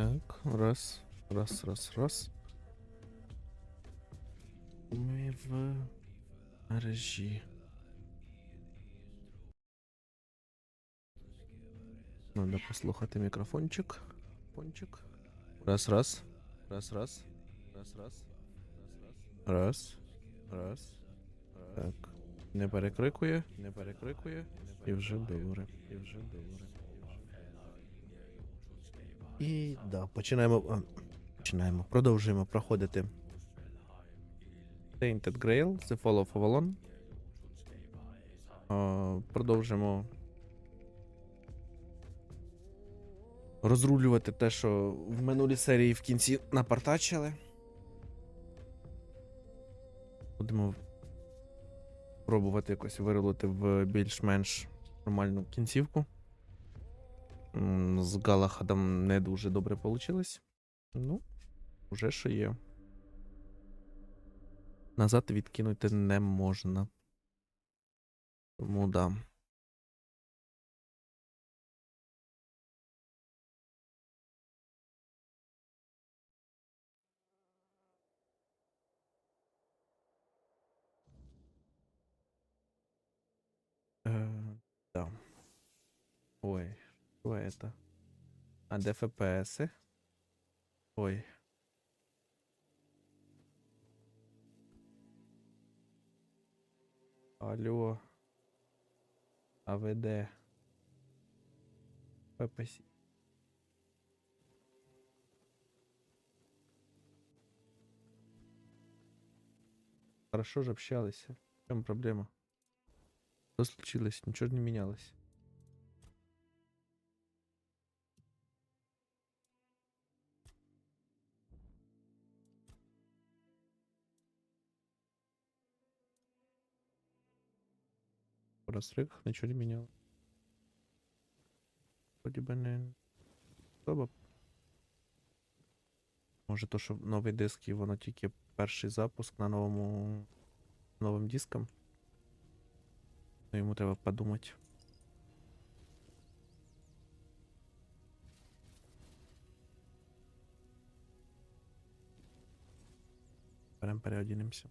Так, раз, раз, раз, раз. Ми в мережі. Надо послухати мікрофончик. Пончик. Раз, раз. Раз, раз. Раз, раз. Раз. Раз. Так. Не перекрикує, не перекрикує. І вже добре. І вже добре. І да, починаємо. Продовжуємо проходити Tainted Grail, The Fall of Avalon. Продовжимо розрулювати те, що в минулій серії в кінці напартачили. Будемо пробувати якось вирулити в більш-менш нормальну кінцівку. З Галахадом не дуже добре вийшло. Ну, вже що є. Назад відкинути не можна. Тому да. Да. Ой, что это? А де ФПС? Ой. Алло. АВД. ППС. Хорошо же общались. В чем проблема? Что случилось? Ничего не менялось. В расстрелах ничего не менялось. Вроде бы не особо. Може то, що новий диск і воно тільки перший запуск на новим диском. Ну, йому треба подумати. Прям переодінемося.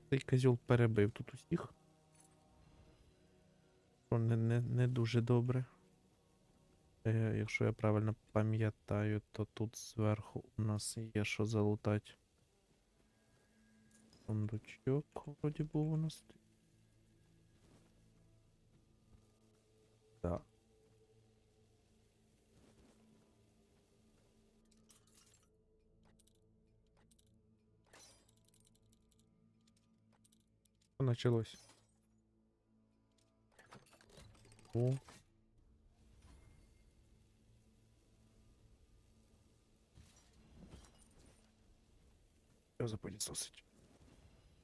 Цей козьол перебив тут усіх. Не дуже добре. Якщо я правильно пам'ятаю, то тут зверху у нас є що залутати. Сундучок вроді був у нас. Так. Що началось? О. Що запилісосить?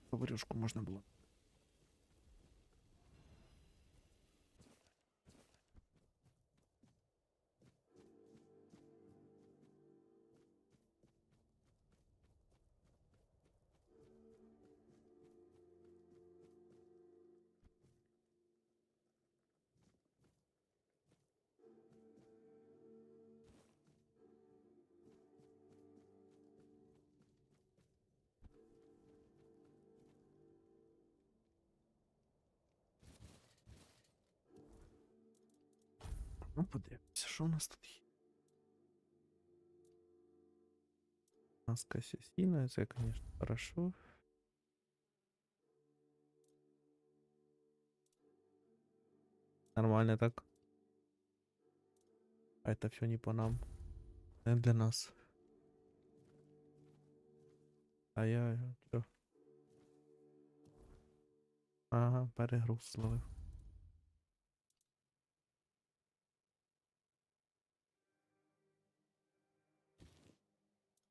Поварюшку можна було. Ну, подивимося, що у нас тут є. Маска сесійна, це, звісно, хорошо. Нормально так. А это все не по нам. Не для нас. А я чё? Ага, перегруз словив.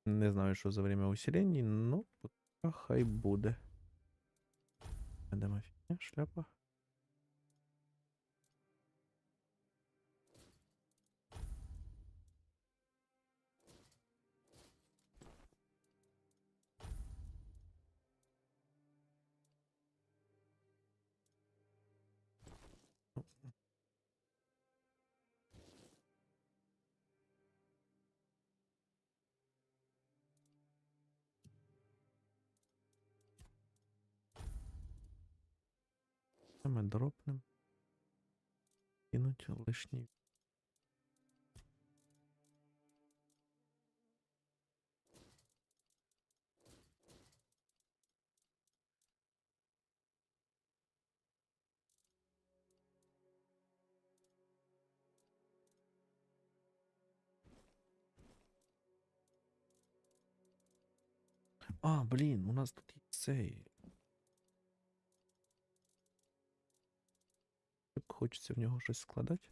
Не знаю, що за время усилень, но пока хай буде. Де мафія? Шляпа. Ми дропнем. Кинуть лишній. А, блін, у нас тут є цей. Хочеться в нього щось складати.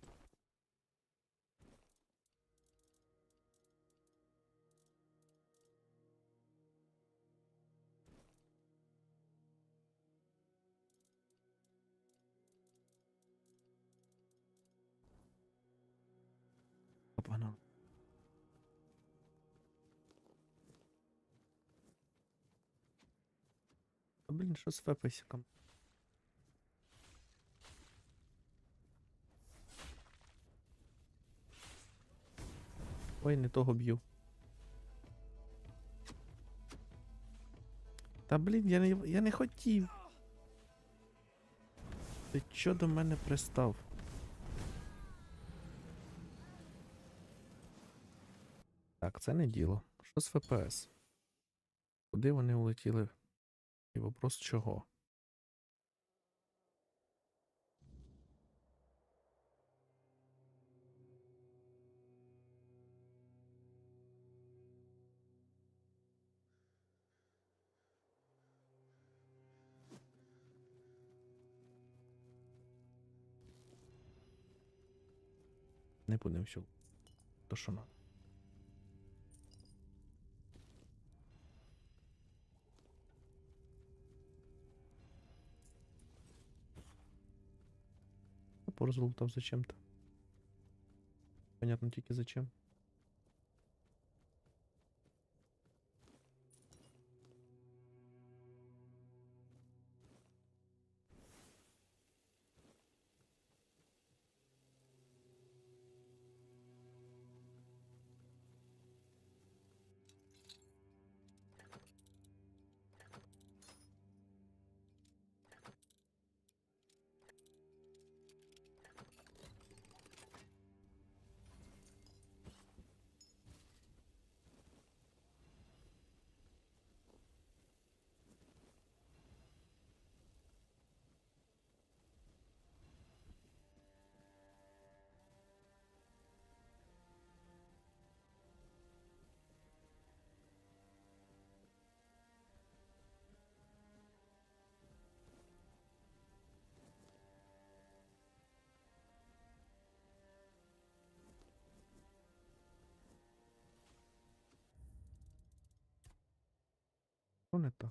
Погнали. А, блін, що з фепесиком? Ой, не того б'ю. Та блін, я не хотів. Ти чо до мене пристав? Так, це не діло. Що з ФПС? Куди вони улетіли? І вопрос чого? Не будемо всю. То що надо? Порозлутав зачем-то. Понятно тільки зачем. Що не так?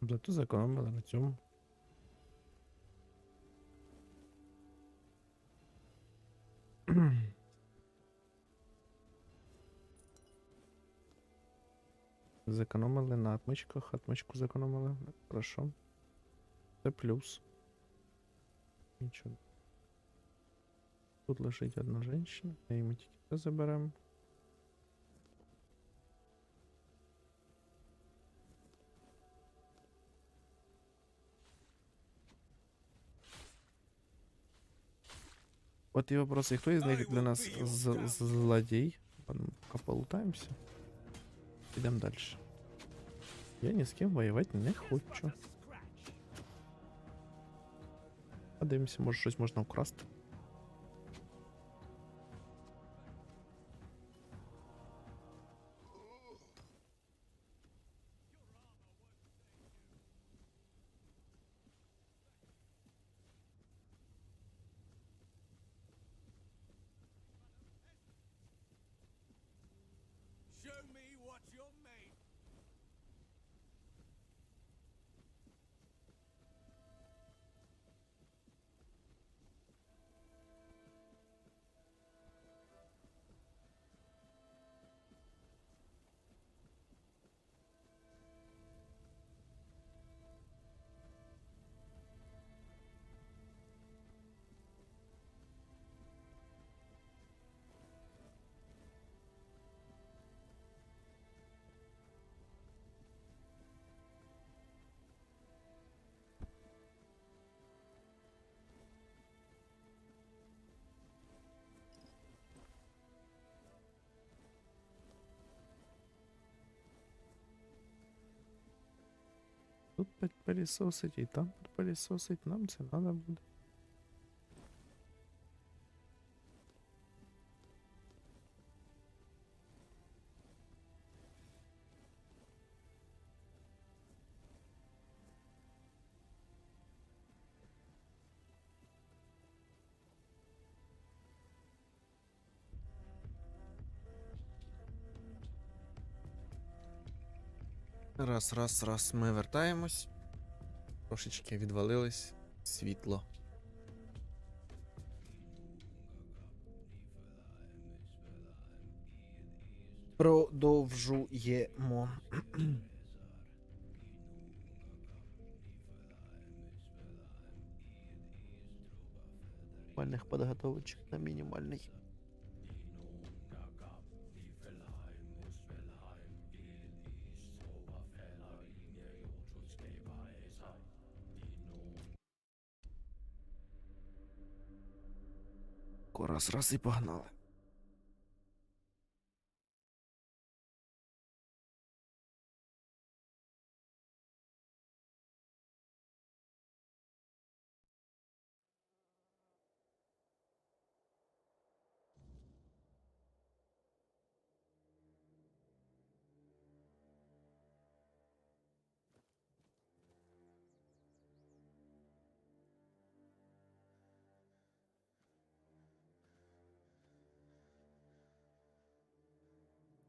Зато зекономили на цьому. Зекономили на отмичках, отмичку зекономили. Хорошо. Це плюс. Нічого. Тут лежить одна жінка, і ми тільки це заберемо. От і вопрос, і хто із них для нас злодій? Пока полутаємося. Підемо далі. Я ні з ким воювати не хочу. Подивимося, може щось можна вкрасти. Тут пылесосить и там пылесосить, нам це надо буде. Раз, ми вертаємось. Трошечки відвалилось світло. Продовжуємо. Мінімальних підготовочок на мінімальний. Раз і погнали.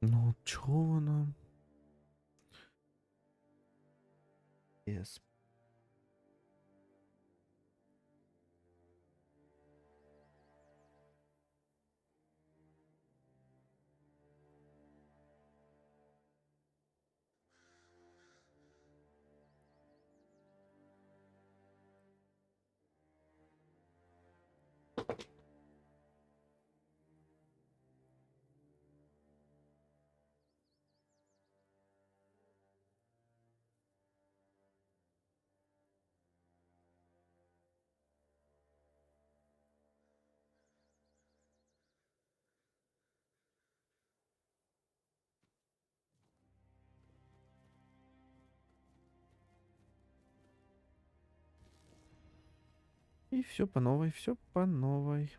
Ну, чого вона? Yes. И все по новой, все по новой.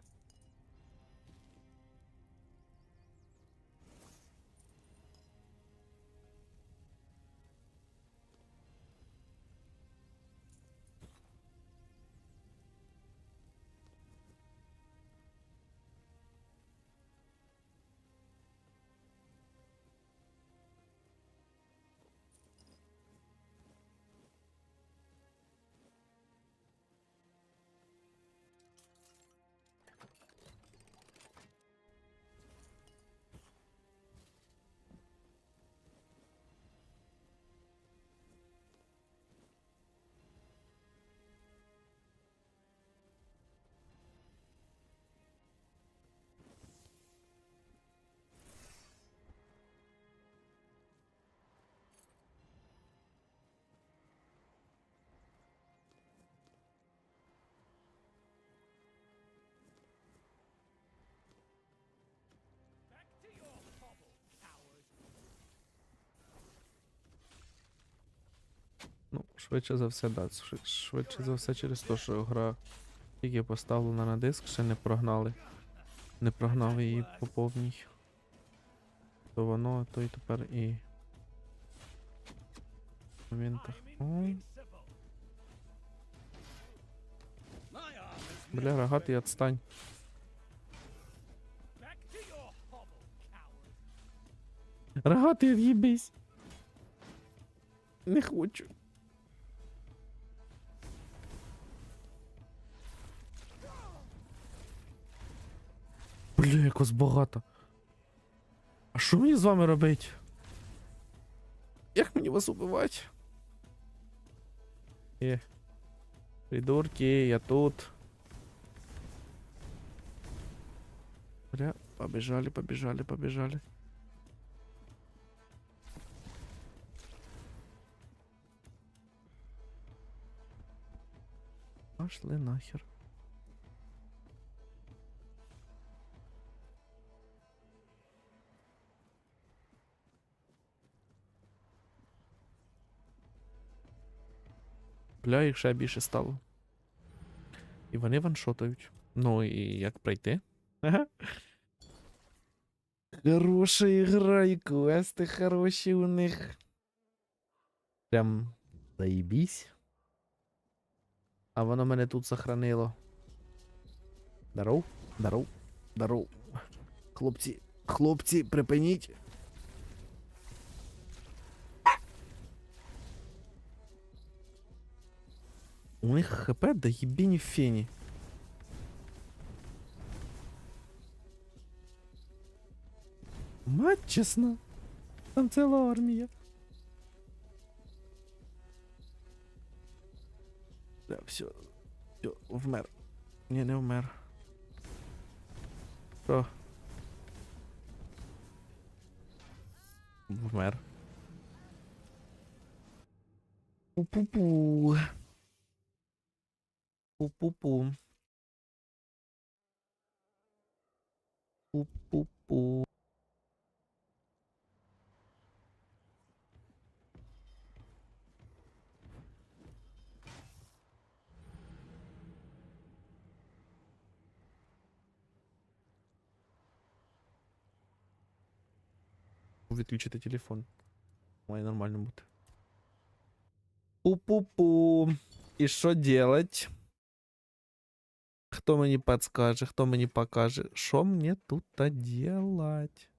Швидше за все, да. Швидше за все через те, що гра тільки поставлена на диск, ще не прогнали. Не прогнав її по повній. То воно, то й тепер і... в моментах. О. Бля, рогатий, отстань. Рогатий, від'їбись. Не хочу. Бля, якось багато. А що мені з вами робити? Як мені вас убивати? Придурки, я тут. Бля, побежали, побежали, побежали. Пошли нахер. Бля, їх ще більше стало. І вони ваншотають. Ну і як пройти? Ага. Хороша ігра, і квести хороші у них. Прям заєбісь. А воно мене тут сохранило. Даров, даров, даров. Хлопці, хлопці, припиніть. У них хп да єбіні фені. Мать чесна. Там ціла армія. Да, все, вмер. Ні, не вмер. Що? Вмер. Пу-пу-пу. Пу-пу-пу. Пу-пу-пу. Відключити телефон. Має нормально бути. Пу-пу-пу. І що делать? Хто мені подскаже, хто мені покаже, що мені тут делать?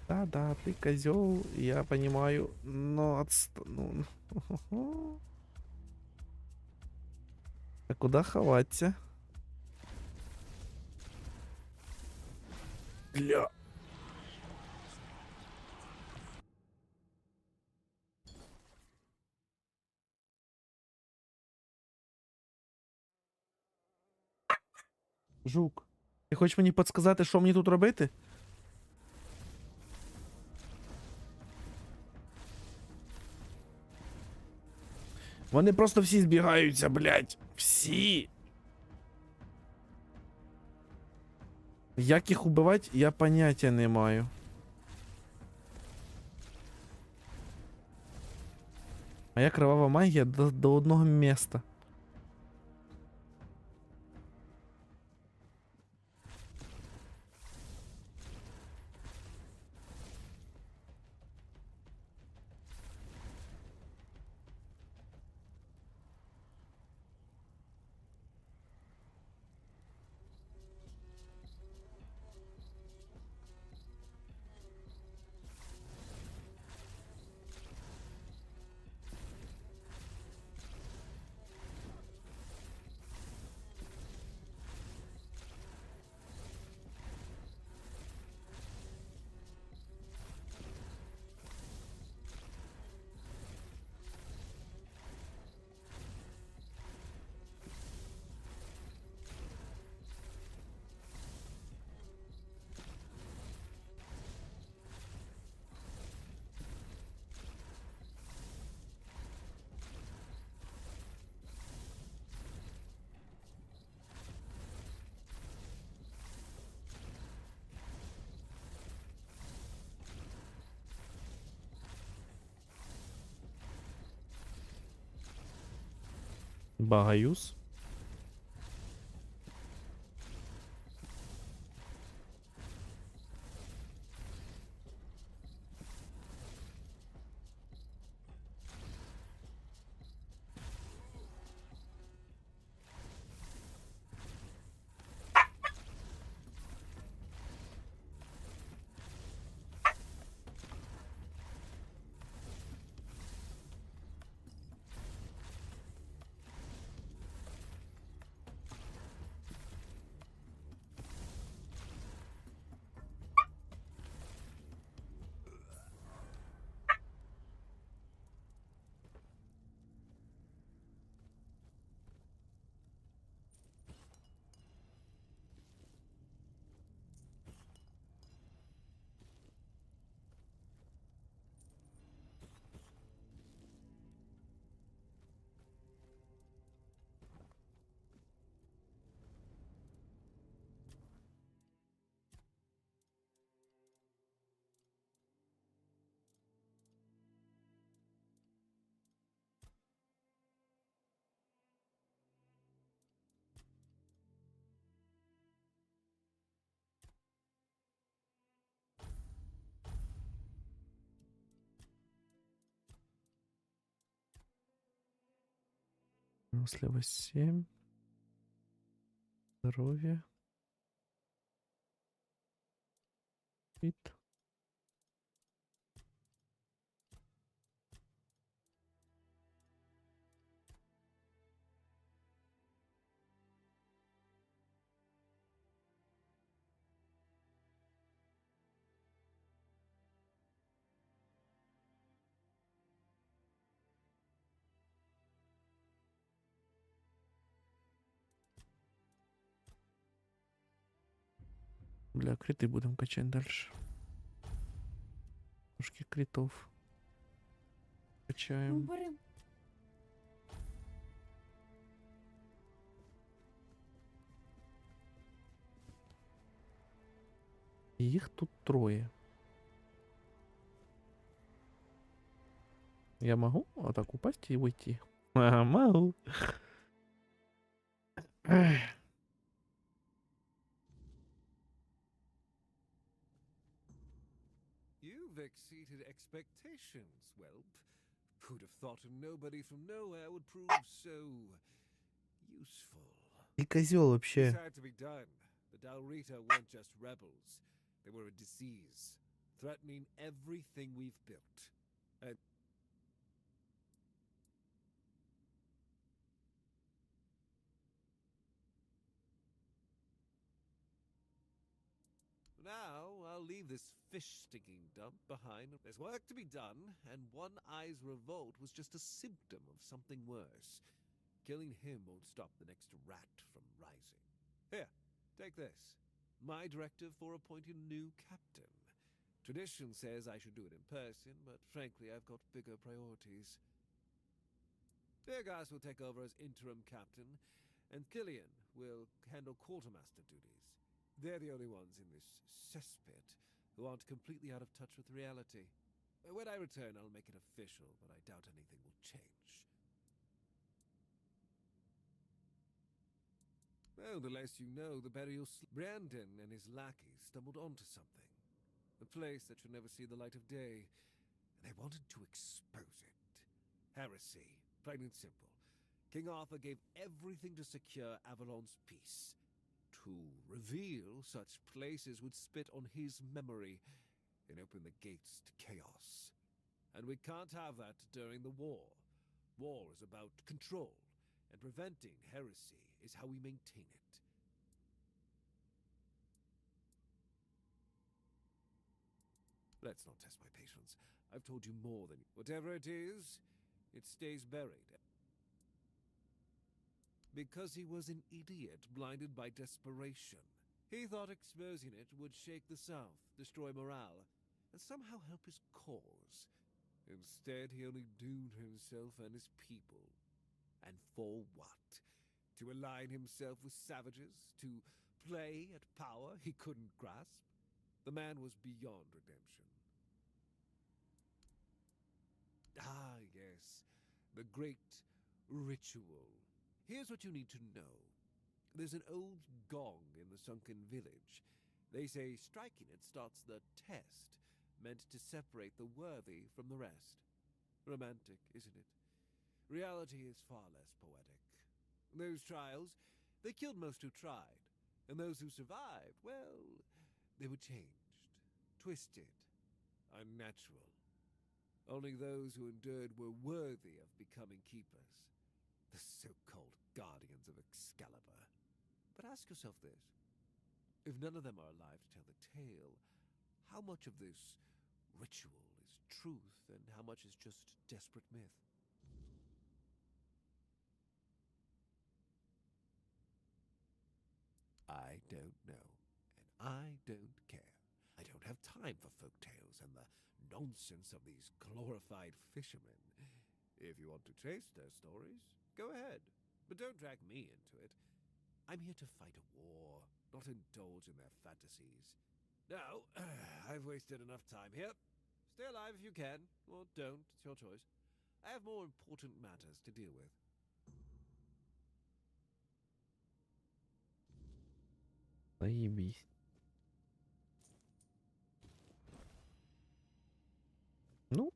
Да-да, ты козел, я понимаю, но ну... А куда ховаться? Бля. Жук, ти хочеш мені підказати, що мені тут робити? Вони просто всі збігаються, блядь. Всі. Як їх убивати, я поняття не маю. Моя кривава магія до одного міста. Багаюз. Выносливость 7. Здоровье. Вид. Бля, криты будем качать дальше. Трошки критов. Качаем. Їх тут 3. Я могу вот так упасть и уйти? Ага, могу. You've exceeded expectations, whelp. Who'd have thought a nobody from nowhere would prove so useful? И козел This вообще. had to be done. The Dalrita weren't just rebels. They were a disease, threatening everything we've built. And now I'll leave this fish-stinking dump behind. There's work to be done, and One Eye's revolt was just a symptom of something worse. Killing him won't stop the next rat from rising. Here, take this. My directive for appointing a new captain. Tradition says I should do it in person, but frankly, I've got bigger priorities. Deargas will take over as interim captain, and Killian will handle quartermaster duties. They're the only ones in this cesspit who aren't completely out of touch with reality. When I return, I'll make it official, but I doubt anything will change. Well, the less you know, the better you'll sleep. Brandon and his lackeys stumbled onto something. A place that should never see the light of day. And they wanted to expose it. Heresy, plain and simple. King Arthur gave everything to secure Avalon's peace. To reveal such places would spit on his memory and open the gates to chaos. And we can't have that during the war. War is about control, and preventing heresy is how we maintain it. Let's not test my patience. I've told you more than... Whatever it is, it stays buried. Because he was an idiot blinded by desperation. He thought exposing it would shake the South, destroy morale, and somehow help his cause. Instead, he only doomed himself and his people. And for what? To align himself with savages? To play at power he couldn't grasp? The man was beyond redemption. Ah, yes, the great ritual. Here's what you need to know. There's an old gong in the sunken village. They say striking it starts the test, meant to separate the worthy from the rest. Romantic, isn't it? Reality is far less poetic. Those trials, they killed most who tried. And those who survived, well, they were changed, twisted, unnatural. Only those who endured were worthy of becoming keepers. The so-called guardians of Excalibur. But ask yourself this. If none of them are alive to tell the tale, how much of this ritual is truth and how much is just desperate myth? I don't know, and I don't care. I don't have time for folk tales and the nonsense of these glorified fishermen. If you want to chase their stories, go ahead, but don't drag me into it. I'm here to fight a war, not indulge in their fantasies. Now, I've wasted enough time here. Stay alive if you can, or don't, it's your choice. I have more important matters to deal with. Заебись. Ну.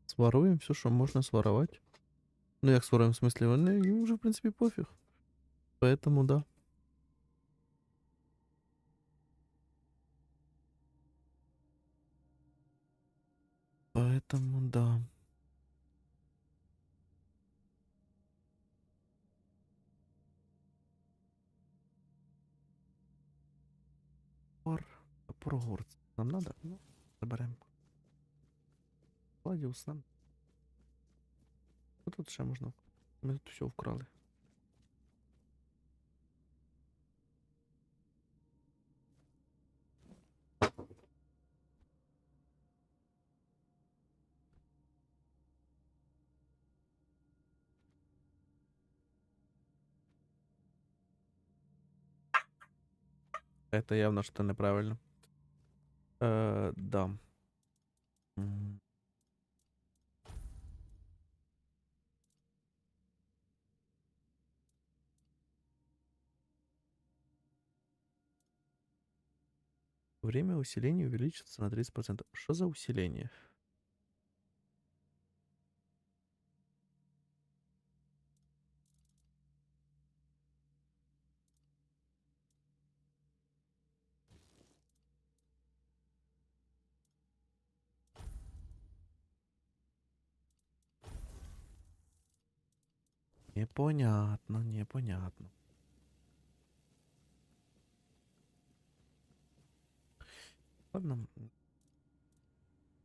Своруем все, что можно своровать. Ну, як своруем, в смысле, им уже, в принципе, пофиг. Поэтому, да. Поэтому, да. Топор горц. Нам надо? Ну, заберем. Гладіус нам. Що тут ще можна? Ми тут все вкрали. Это явно что неправильно. Да. Время усиления увеличится на 30%. Что за усиление? Непонятно, непонятно. Ладно.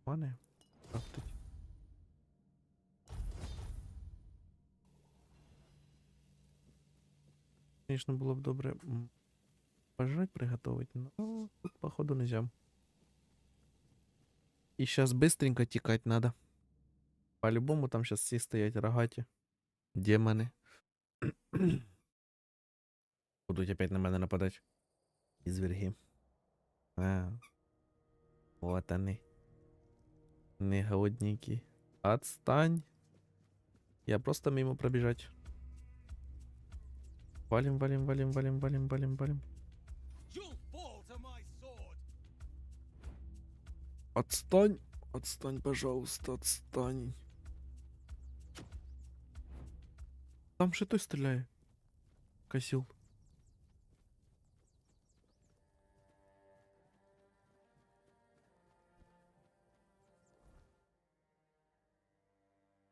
Пане, крафтить. Конечно, было бы добре пожрать приготовить, но тут, походу, нельзя. И сейчас быстренько текать надо. По-любому там сейчас все стоять рогати. Демоны. Будуть опять на мене нападать. Изверги. Вот они. Негодники. Отстань. Я просто мимо пробежать. Валим, валим, валим, валим, валим, валим, валим. Отстань. Отстань, пожалуйста, отстань. Там ще той стріляє. Косил.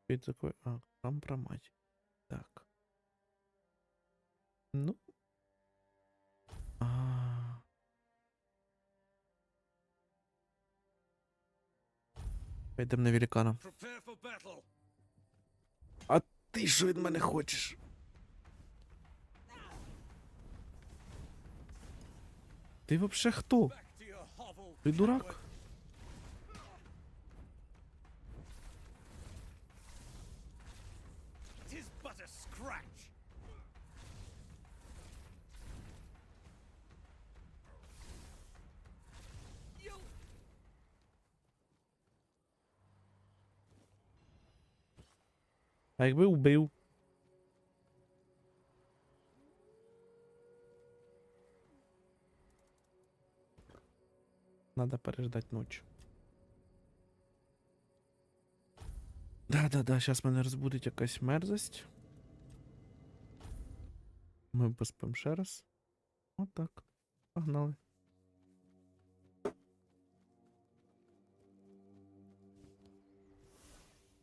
Что это такое? А, там про мать. Так. Ну. Пойдем на великана. А ти що від мене хочеш? Ти вообще хто? Ти дурак? А якби вбив? Надо переждать ночь. Да, зараз мене розбудить якась мерзость. Ми поспимо ще раз. Отак. Погнали.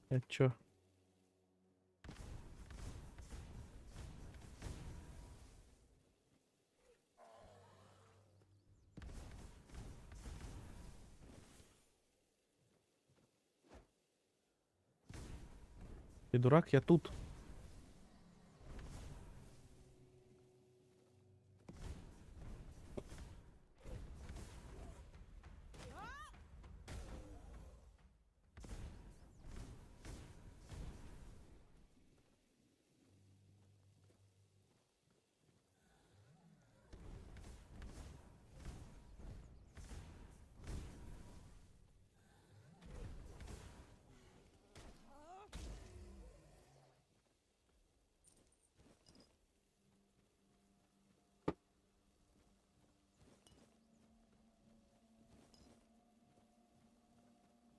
Я чо? Ти дурак, я тут.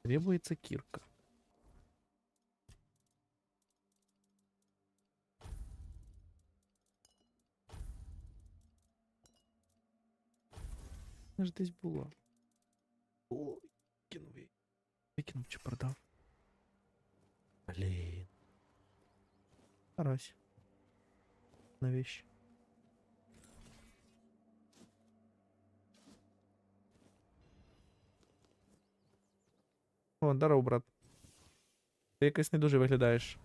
Требуется кирка. Вона ж десь була. О, кинув її. Викинув чи продав? Блін. Карась. Навіщо? О, здоров, брат. Ти якось не дуже виглядаєш.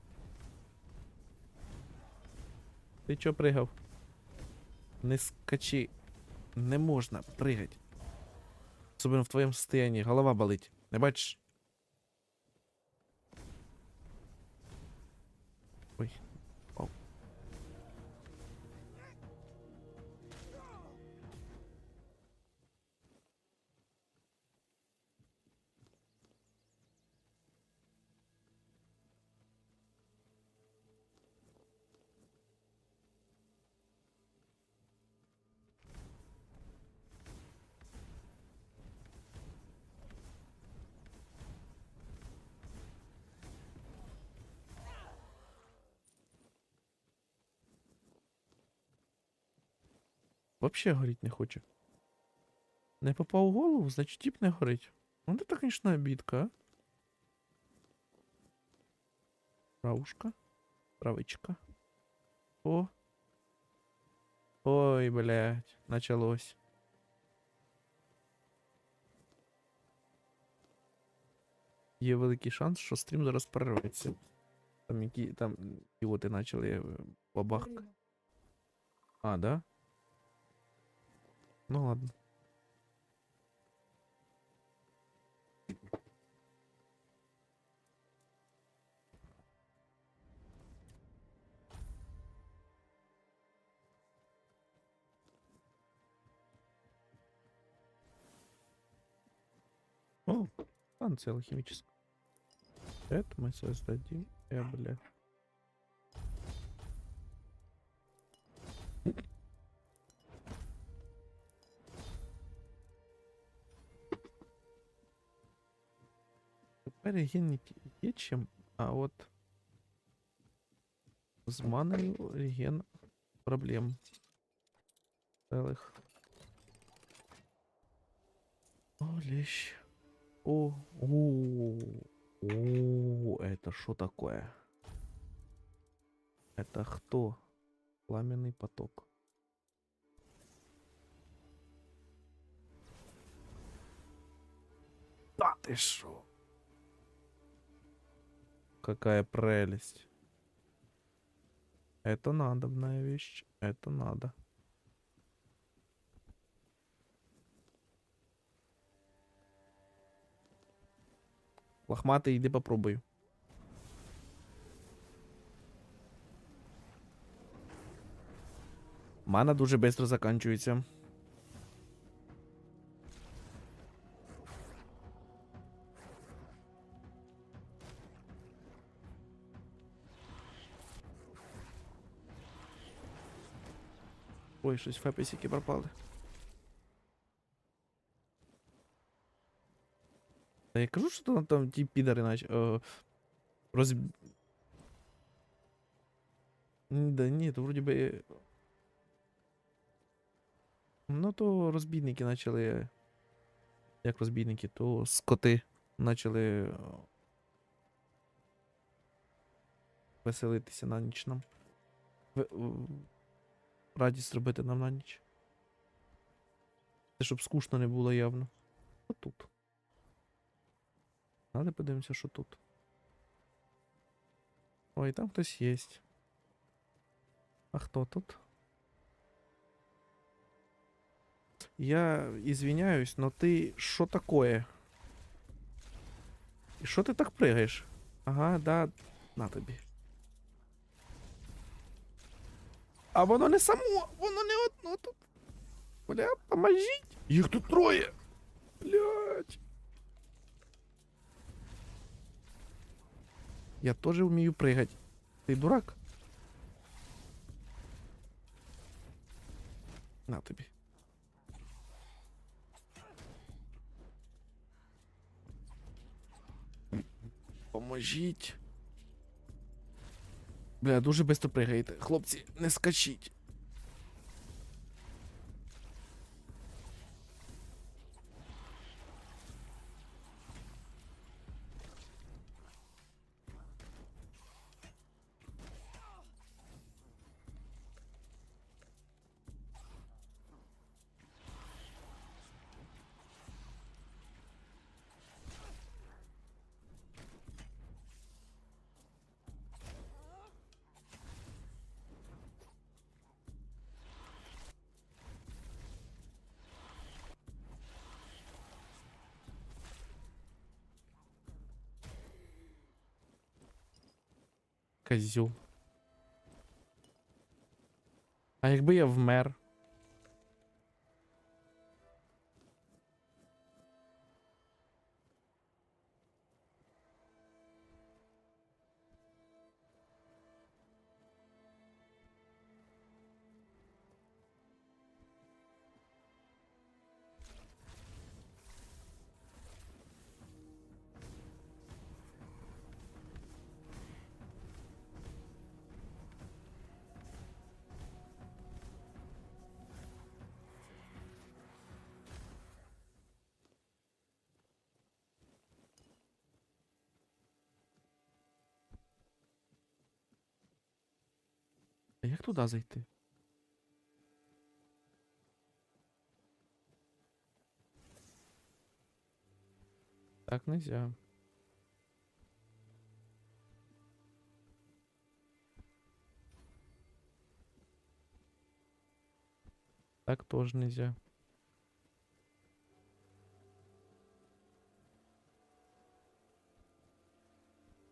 Ти чо пригав? Не скачи. Не можна пригати. Особливо в твоєму состоянні. Голова болить. Не бачиш? Ой. Оу. Вообще горіть не хоче. Не попав у голову, значить тіп не горить. Ну це, конечно, обідка, а? Правушка. Правичка. О. Ой, блядь, началось. Є великий шанс, що стрім зараз перерветься. Там які там ідіоти почали бабах. А, да? Ну ладно. О, станция алхимическая. Это мы создадим. Бля. Тепер реген є чим, а от з маною реген проблем. Целых. О, лещ. О, это что такое? Это кто? Пламенный поток. Да ты шо? Какая прелесть. Это надобная вещь. Это надо. Лохматый, иди попробуй. Мана дуже швидко закінчується. Ой, щось феписики пропали. Та я кажу, що там ті підари наче... Да ні, то вроді би... Ну то розбійники почали... Як розбійники, то скоти почали веселитися на ніч нам. Радість робити нам на ніч. Це щоб скучно не було явно. Що тут? Давайте подивимося, що тут. Ой, там хтось є. А хто тут? Я извиняюсь, но ты что такое? И что ты так прыгаешь? Ага, да, на тобі. А воно не само, воно не одно тут. Бля, поможіть. Їх тут троє. Блядь. Я тоже вмію прыгать. Ти дурак? На тобі. Поможіть. Бля, дуже швидко пригаєте. Хлопці, не скачіть. Козюл. А якби я вмер? А як туди зайти? Так нельзя. Так тоже нельзя.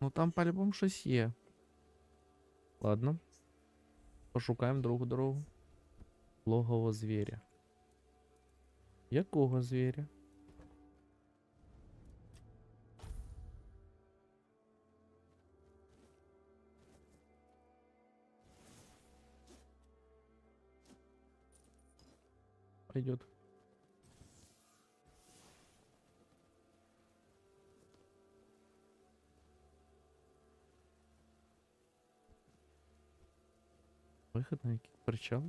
Ну там по-любому щось є. Ладно. Пошукаємо другу дорогу. Логово звіря. Якого звіря? Пойдет. Вихід на якийсь причал.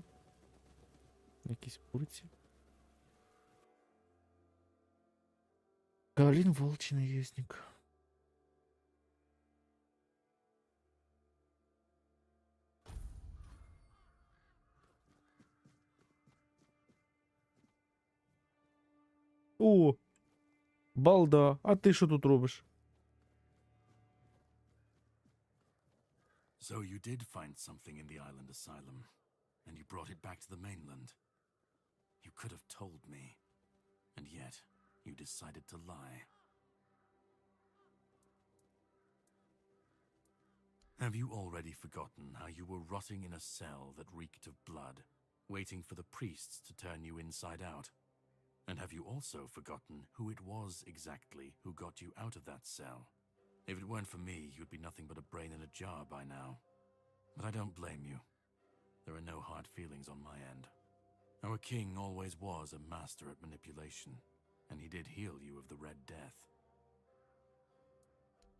Якісь куриці. Галін волчий наездник. О! Балда, а ти що тут робиш? So you did find something in the island asylum, and you brought it back to the mainland. You could have told me, and yet you decided to lie. Have you already forgotten how you were rotting in a cell that reeked of blood, waiting for the priests to turn you inside out? And have you also forgotten who it was exactly who got you out of that cell? If it weren't for me, you'd be nothing but a brain in a jar by now. But I don't blame you. There are no hard feelings on my end. Our king always was a master at manipulation, and he did heal you of the Red Death.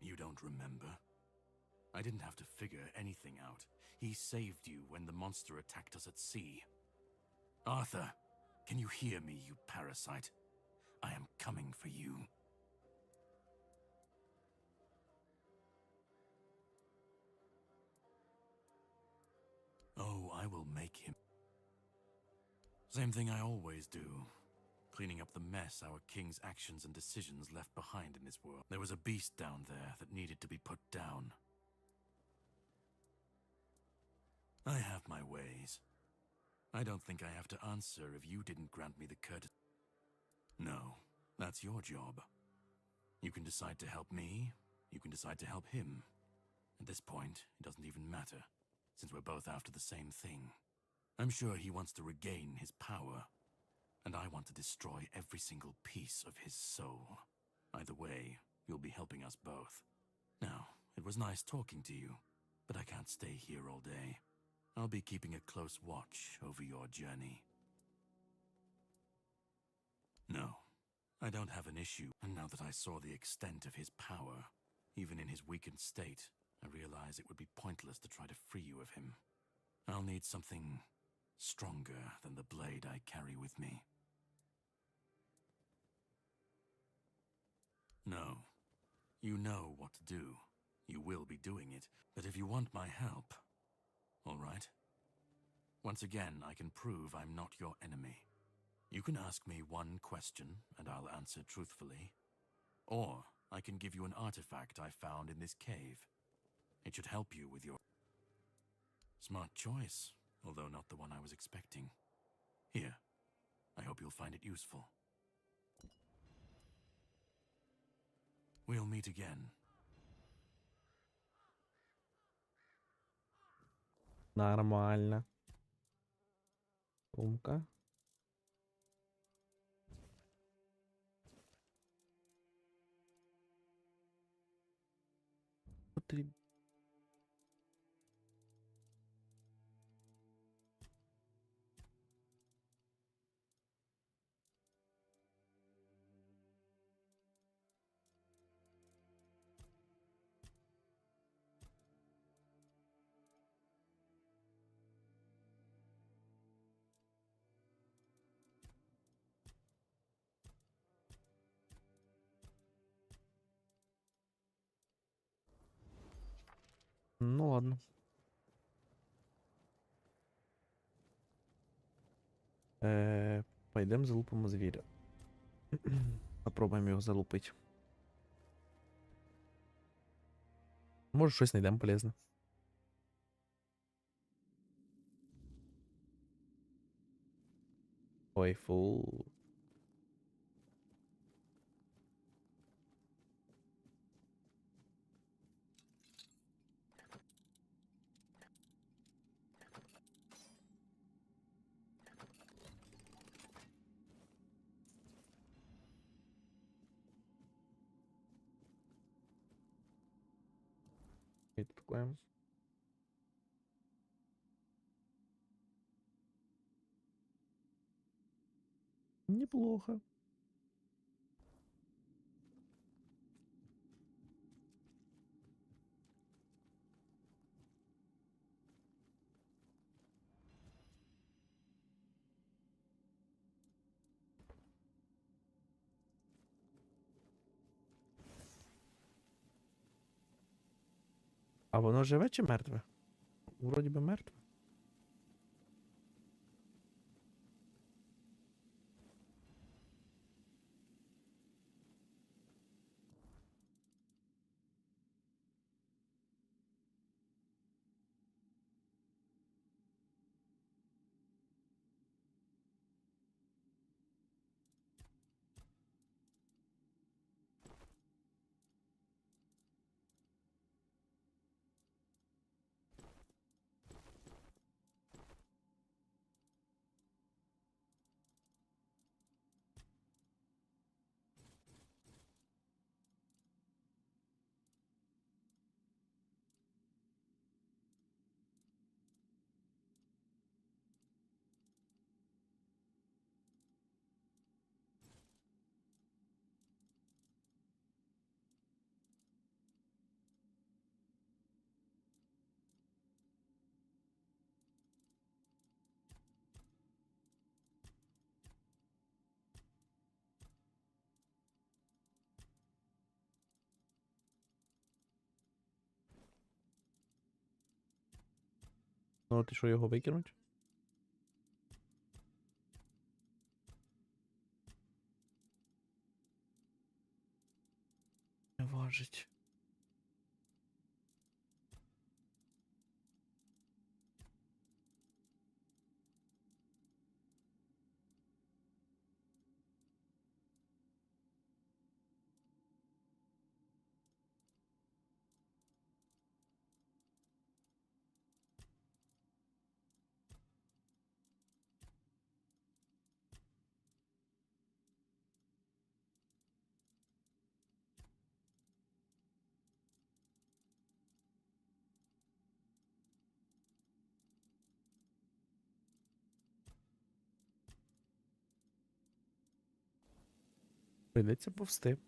You don't remember? I didn't have to figure anything out. He saved you when the monster attacked us at sea. Arthur, can you hear me, you parasite? I am coming for you. Oh, I will make him. Same thing I always do. Cleaning up the mess our king's actions and decisions left behind in this world. There was a beast down there that needed to be put down. I have my ways. I don't think I have to answer if you didn't grant me the courtesy. No, that's your job. You can decide to help me, you can decide to help him. At this point, it doesn't even matter, since we're both after the same thing. I'm sure he wants to regain his power, and I want to destroy every single piece of his soul. Either way, you'll be helping us both. Now, it was nice talking to you, but I can't stay here all day. I'll be keeping a close watch over your journey. No, I don't have an issue, and now that I saw the extent of his power, even in his weakened state, I realize it would be pointless to try to free you of him. I'll need something stronger than the blade I carry with me. No, you know what to do. You will be doing it, but if you want my help, all right? Once again, I can prove I'm not your enemy. You can ask me one question, and I'll answer truthfully. Or I can give you an artifact I found in this cave. It should help you with your... Smart choice, although not the one I was expecting. Here, I hope you'll find it useful. We'll meet again. Нормально. Сумка. Потрібно. Ну ладно. Пойдемо залупимо звіря. Попробуємо його залупити. Може щось знайдемо полезне. Ой, фу. Відпакуємо. Неплохо. А воно живе чи мертве? Вроді би мертве. Ну, от і що, його викинуть? Не важить. Прийдеться повсти.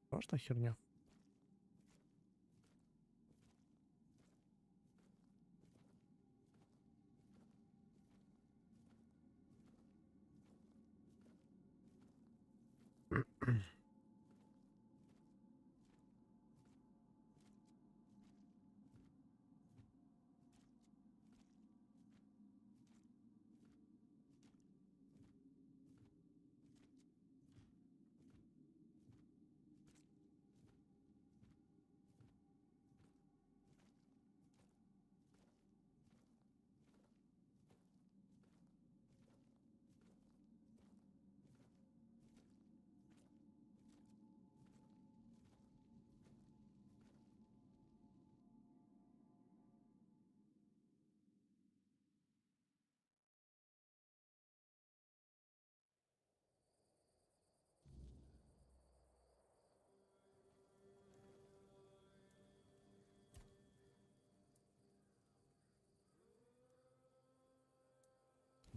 Страшна херня.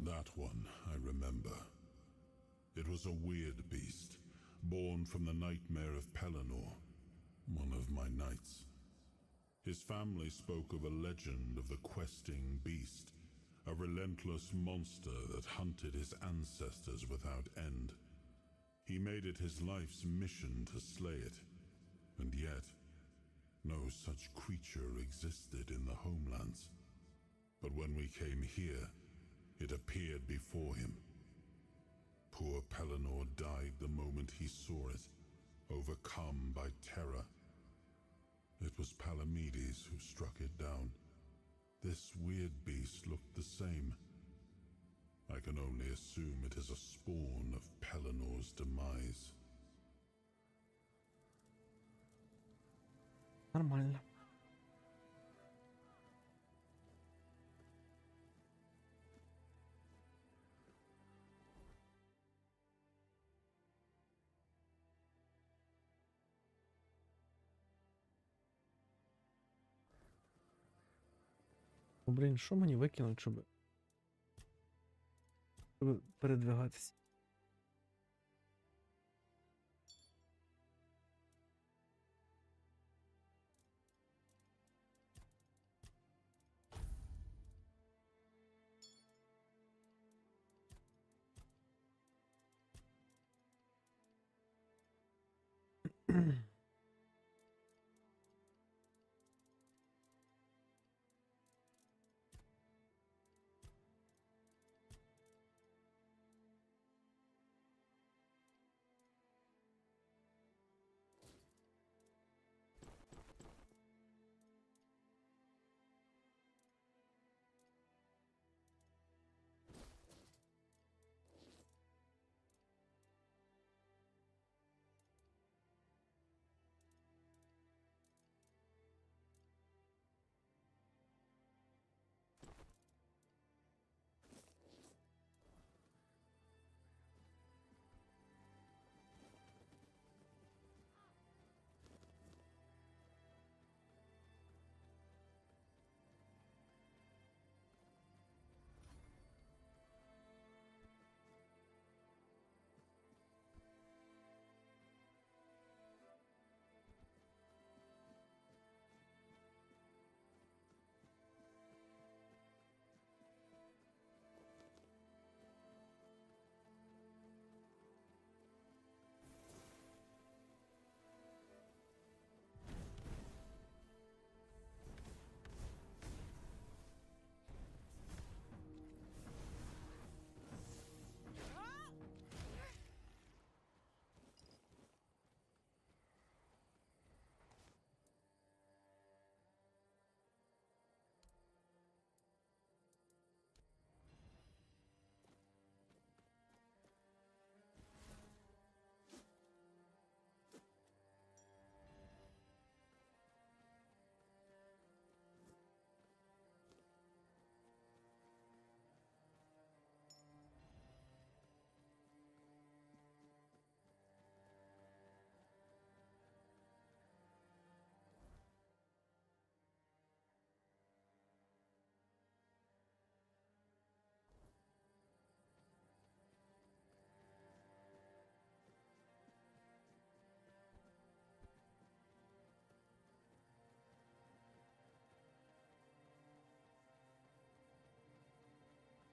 That one, I remember. It was a weird beast, born from the nightmare of Pelennor, one of my knights. His family spoke of a legend of the questing beast, a relentless monster that hunted his ancestors without end. He made it his life's mission to slay it, and yet, no such creature existed in the homelands. But when we came here, it appeared before him. Poor Pelennor died the moment he saw it, overcome by terror. It was Palamedes who struck it down. This weird beast looked the same. I can only assume it is a spawn of Pellennor's demise. Нормально. Ну, блін, що мені викинуть, щоб передвигатися?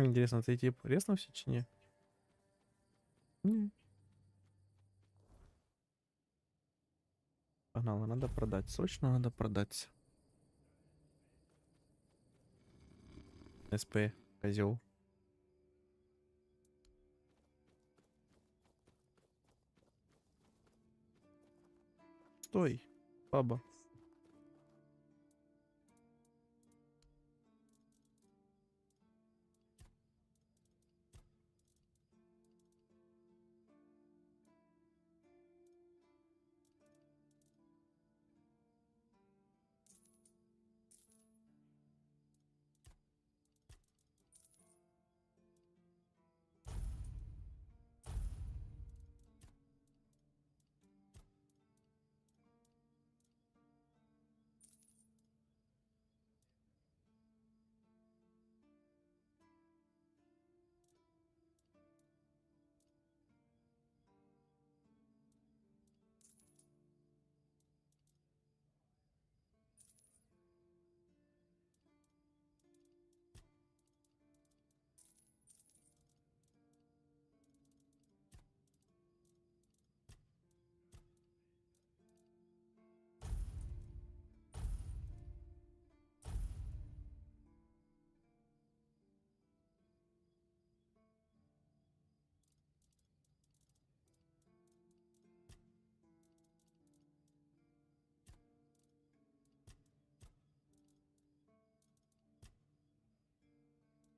Інтересно, цей тип резнувся чи ні? Ні. Погнали, надо продать. Срочно надо продаться. СП, козел. Стой, баба.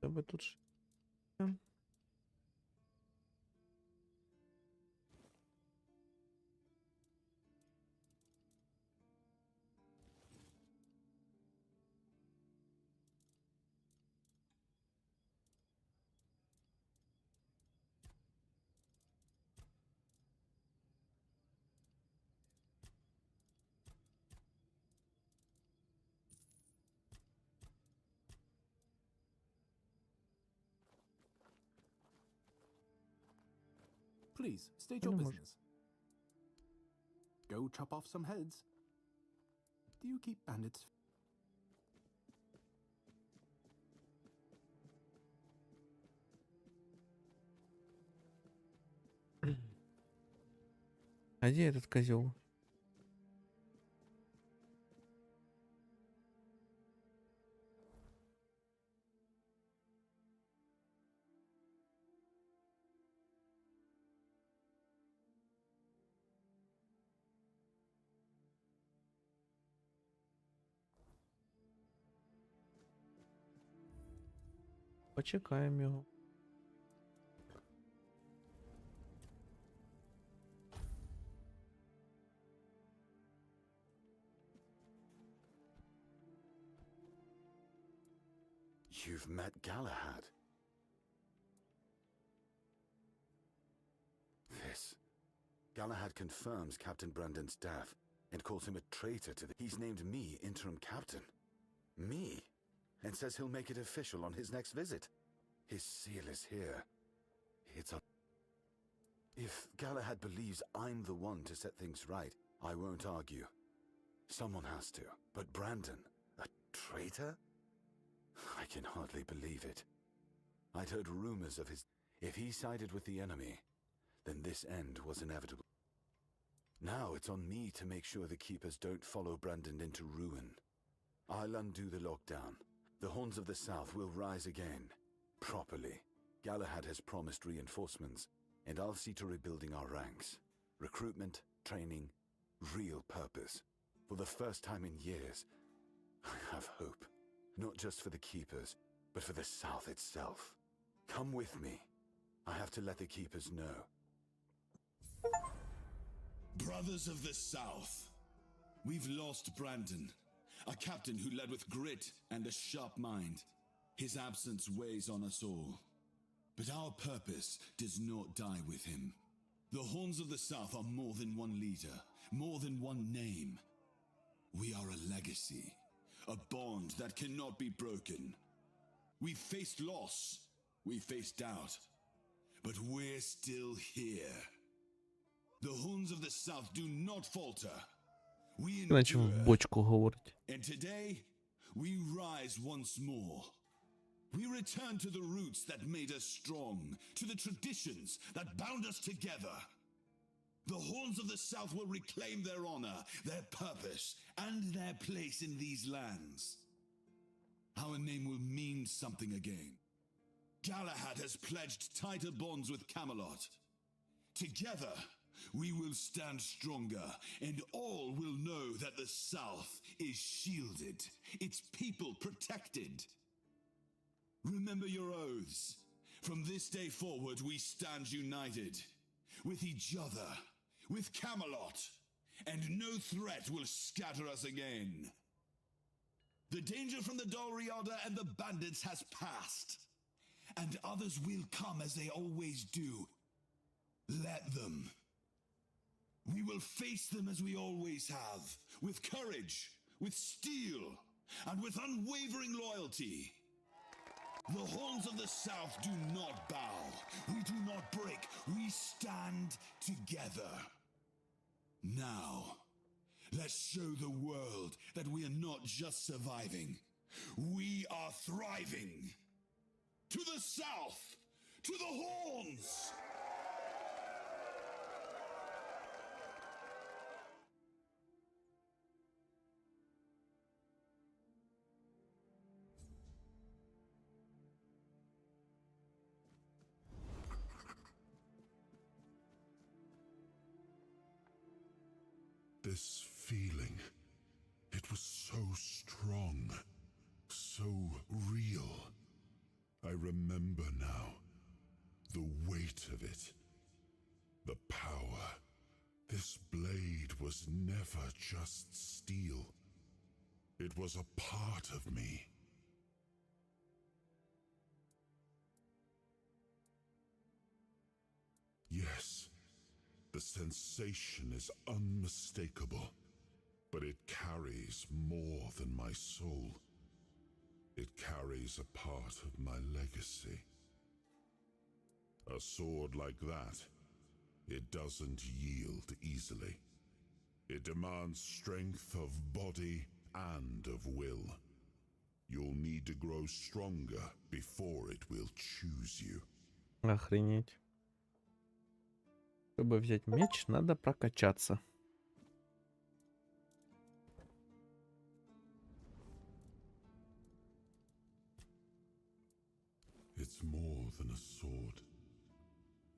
Тебе тут ж. Please, state Я your не можу. business. Go chop off some heads. Do you keep bandits? А где этот козел? Почекаємо його. You've met Galahad. This. Galahad confirms Captain Brandon's death and calls him a traitor to the... He's named me interim captain. Me? And says he'll make it official on his next visit. His seal is here. It's a... If Galahad believes I'm the one to set things right, I won't argue. Someone has to. But Brandon, a traitor? I can hardly believe it. I'd heard rumors of his... If he sided with the enemy, then this end was inevitable. Now it's on me to make sure the Keepers don't follow Brandon into ruin. I'll undo the lockdown. The Horns of the South will rise again. Properly. Galahad has promised reinforcements, and I'll see to rebuilding our ranks. Recruitment, training, real purpose. For the first time in years, I have hope. Not just for the Keepers, but for the South itself. Come with me. I have to let the Keepers know. Brothers of the South, we've lost Brandon, a captain who led with grit and a sharp mind. His absence weighs on us all. But our purpose does not die with him. The Horns of the South are more than one leader, more than one name. We are a legacy, a bond that cannot be broken. We've faced loss, we've faced doubt, but we're still here. The Horns of the South do not falter. We Наче в endure. бочку говорить. And today, we rise once more. We return to the roots that made us strong, to the traditions that bound us together. The Horns of the South will reclaim their honor, their purpose, and their place in these lands. Our name will mean something again. Galahad has pledged tighter bonds with Camelot. Together, we will stand stronger, and all will know that the South is shielded, its people protected. Remember your oaths. From this day forward, we stand united. With each other, with Camelot, and no threat will scatter us again. The danger from the Dalriada and the bandits has passed, and others will come as they always do. Let them. We will face them as we always have, with courage, with steel, and with unwavering loyalty. The Horns of the South do not bow. We do not break. We stand together. Now, let's show the world that we are not just surviving. We are thriving. To the South! To the Horns! This feeling, it was so strong, so real. I remember now, the weight of it, the power. This blade was never just steel. It was a part of me. Yes. The sensation is unmistakable, but it carries more than my soul. It carries a part of my legacy. A sword like that, it doesn't yield easily. It demands strength of body and of will. You'll need to grow stronger before it will choose you. Охренеть. Чтобы взять меч, надо прокачаться. It's more than a sword.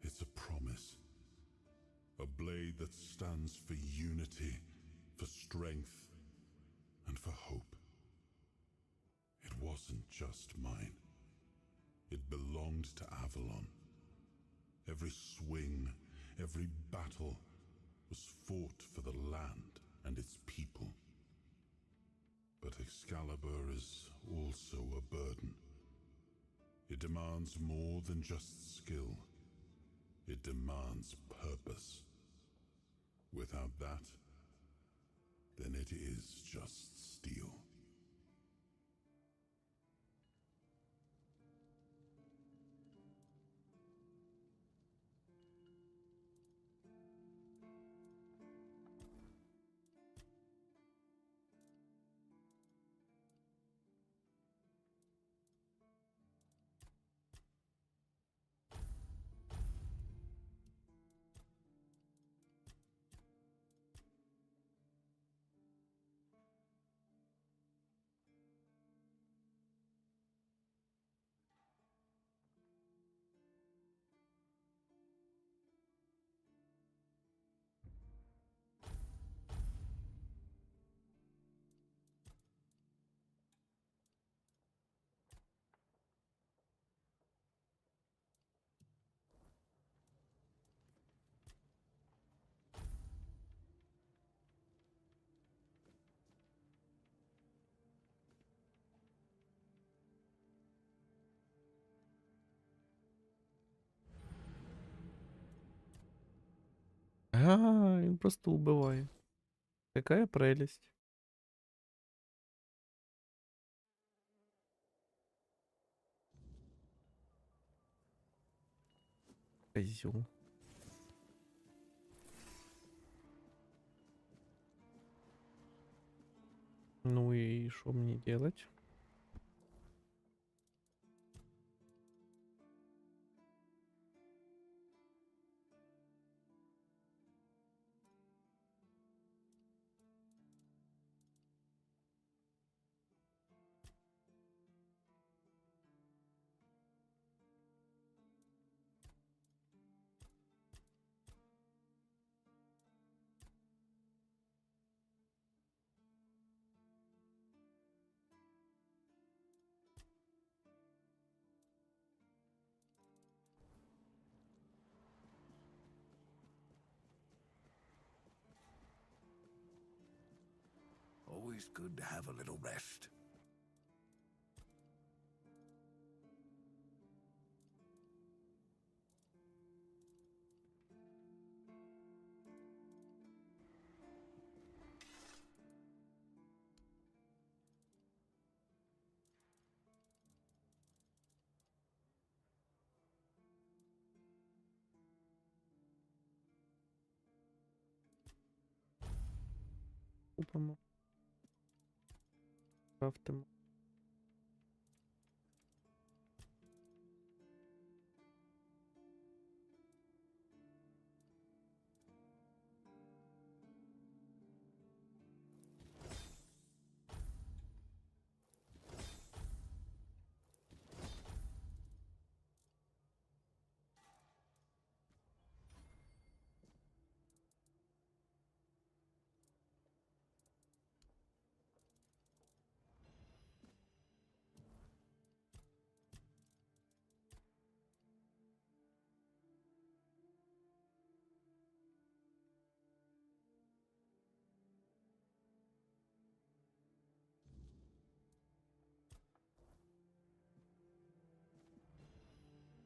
It's a promise. A blade that stands for unity, for strength, and for hope. It wasn't just mine. It belonged to Avalon. Every swing, every battle was fought for the land and its people. But Excalibur is also a burden. It demands more than just skill. It demands purpose. Without that, then it is just steel. А, він просто убиває. Какая прелесть. Козёл. Ну и что мне делать? always good to have a little rest. Купимо. Крафтимо.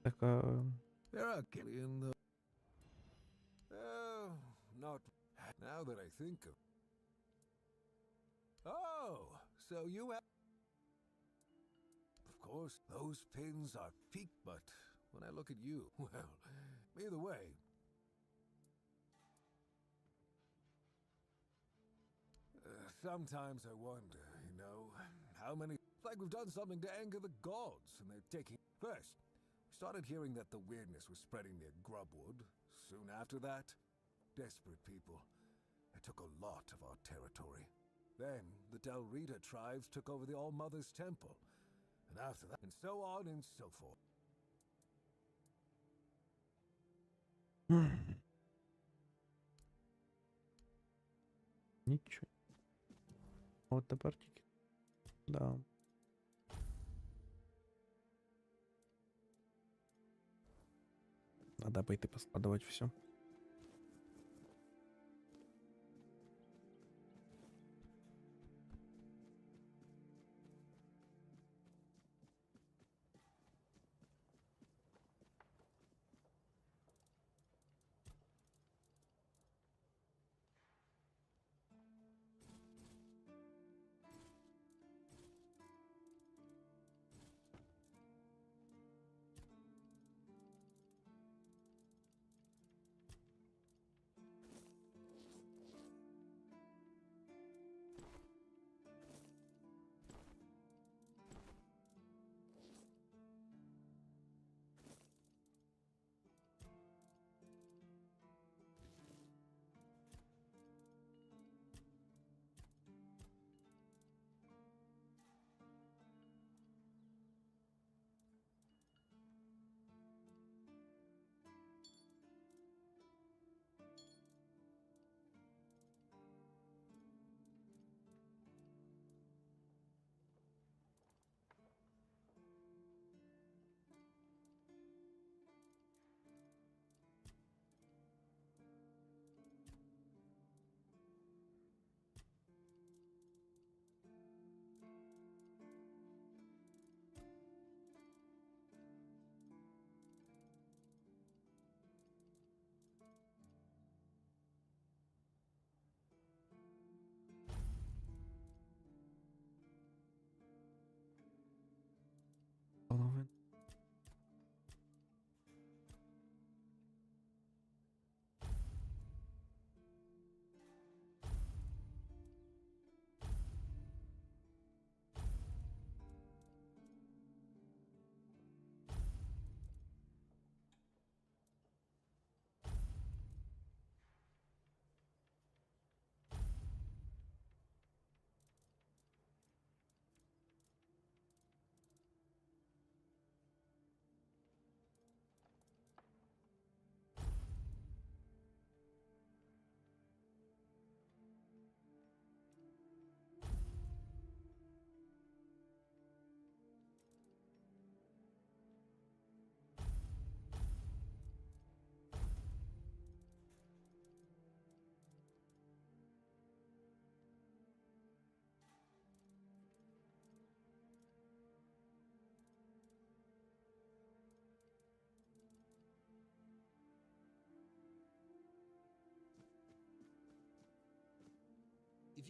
Така. There are Gillian, though. Oh, not now that I think of. Oh, so you have. Of course, those pins are peak, but when I look at you, well, either way. Sometimes I wonder, you know, how many. It's like we've done something to anger the gods, and they're taking. First, we started hearing that the weirdness was spreading near Grubwood. Soon after that, desperate people. They took a lot of our territory. Then, the Del Rita tribes took over the All-Mother's Temple. And after that, and so on and so forth. Нічого. От тепер тільки. Да. Надо пойти поскладывать все.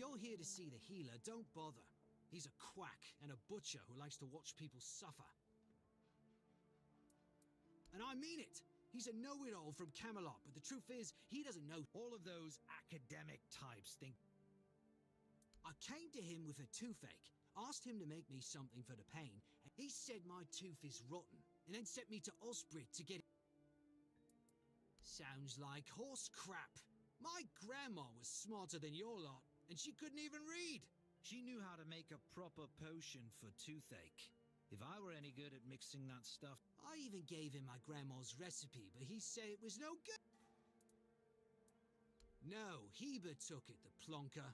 you're here to see the healer, don't bother. He's a quack and a butcher who likes to watch people suffer. And I mean it! He's a know-it-all from Camelot, but the truth is, he doesn't know. All of those academic types think. I came to him with a toothache, asked him to make me something for the pain, and he said my tooth is rotten, and then sent me to Osprey to get it. Sounds like horse crap. My grandma was smarter than your lot, and she couldn't even read. She knew how to make a proper potion for toothache. If I were any good at mixing that stuff, I even gave him my grandma's recipe, but he said it was no good. No, Heber took it, the plonker.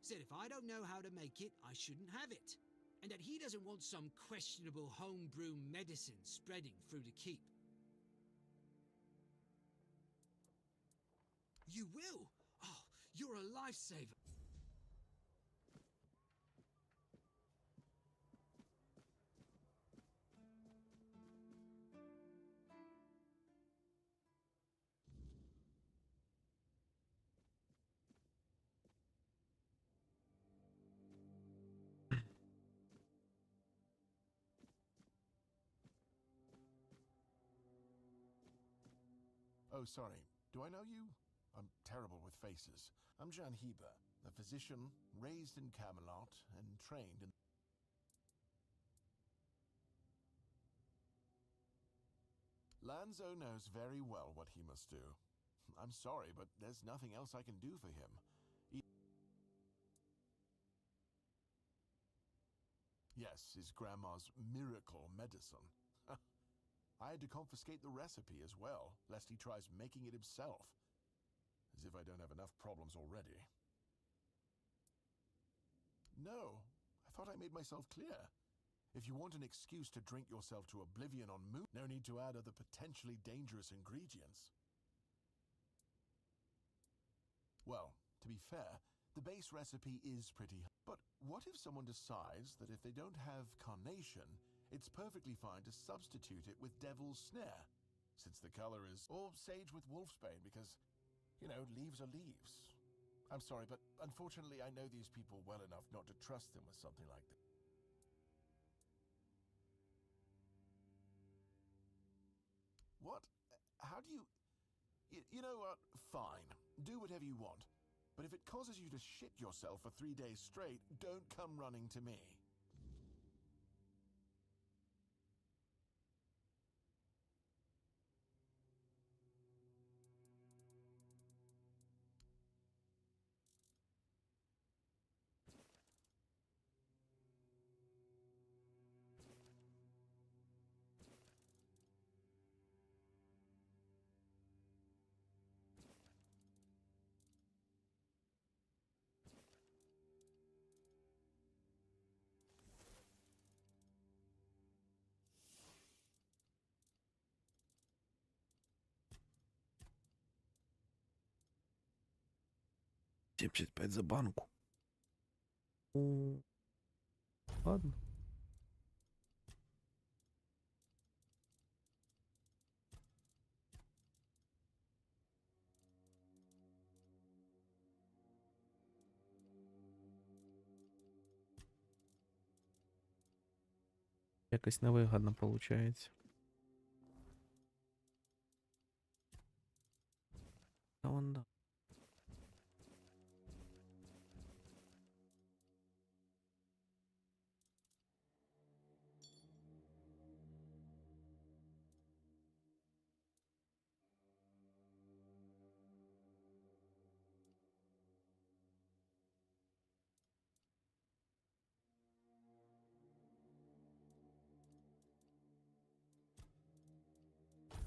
Said if I don't know how to make it, I shouldn't have it. And that he doesn't want some questionable homebrew medicine spreading through the keep. You will? Oh, you're a lifesaver. Oh, sorry. Do I know you? I'm terrible with faces. I'm Jan Heber, a physician raised in Camelot and trained in... Lanzo knows very well what he must do. I'm sorry, but there's nothing else I can do for him. Yes, his grandma's miracle medicine. I had to confiscate the recipe as well, lest he tries making it himself. As if I don't have enough problems already. No, I thought I made myself clear. If you want an excuse to drink yourself to oblivion on moon, no need to add other potentially dangerous ingredients. Well, to be fair, the base recipe is pretty... But what if someone decides that if they don't have carnation, it's perfectly fine to substitute it with devil's snare, since the color is... Or sage with wolfsbane, because, you know, leaves are leaves. I'm sorry, but unfortunately I know these people well enough not to trust them with something like this. What? How do you... You know what? Fine. Do whatever you want. But if it causes you to shit yourself for 3 days straight, don't come running to me. $75 за банку. Ладно. Якось невигідно получається. Та вон да.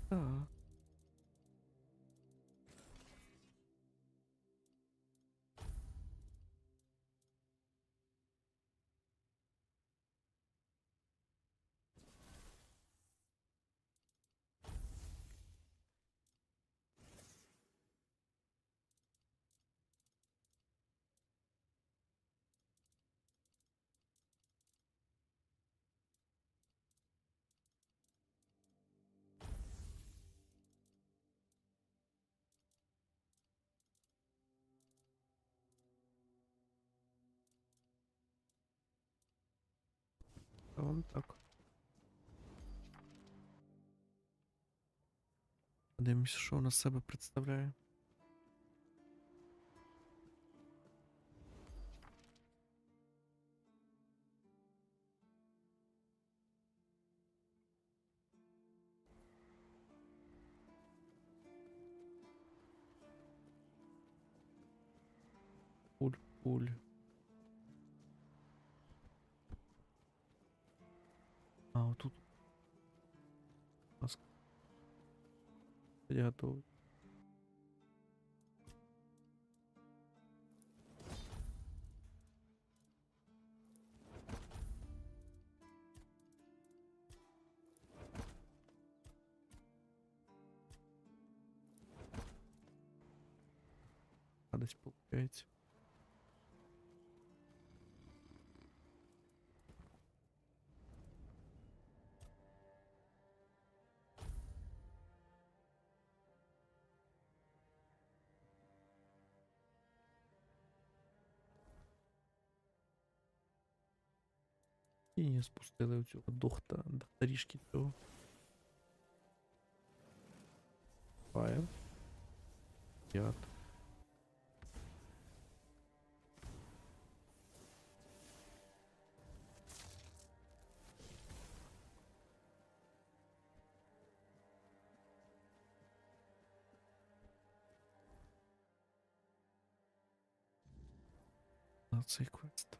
Так. Вон так. Подивимося, що вона з себе представляє. Пуль. А, отут. Маска. Я готовий. А десь получається. І спустили оцю докторішки цього. Fire. 5. На цей квест.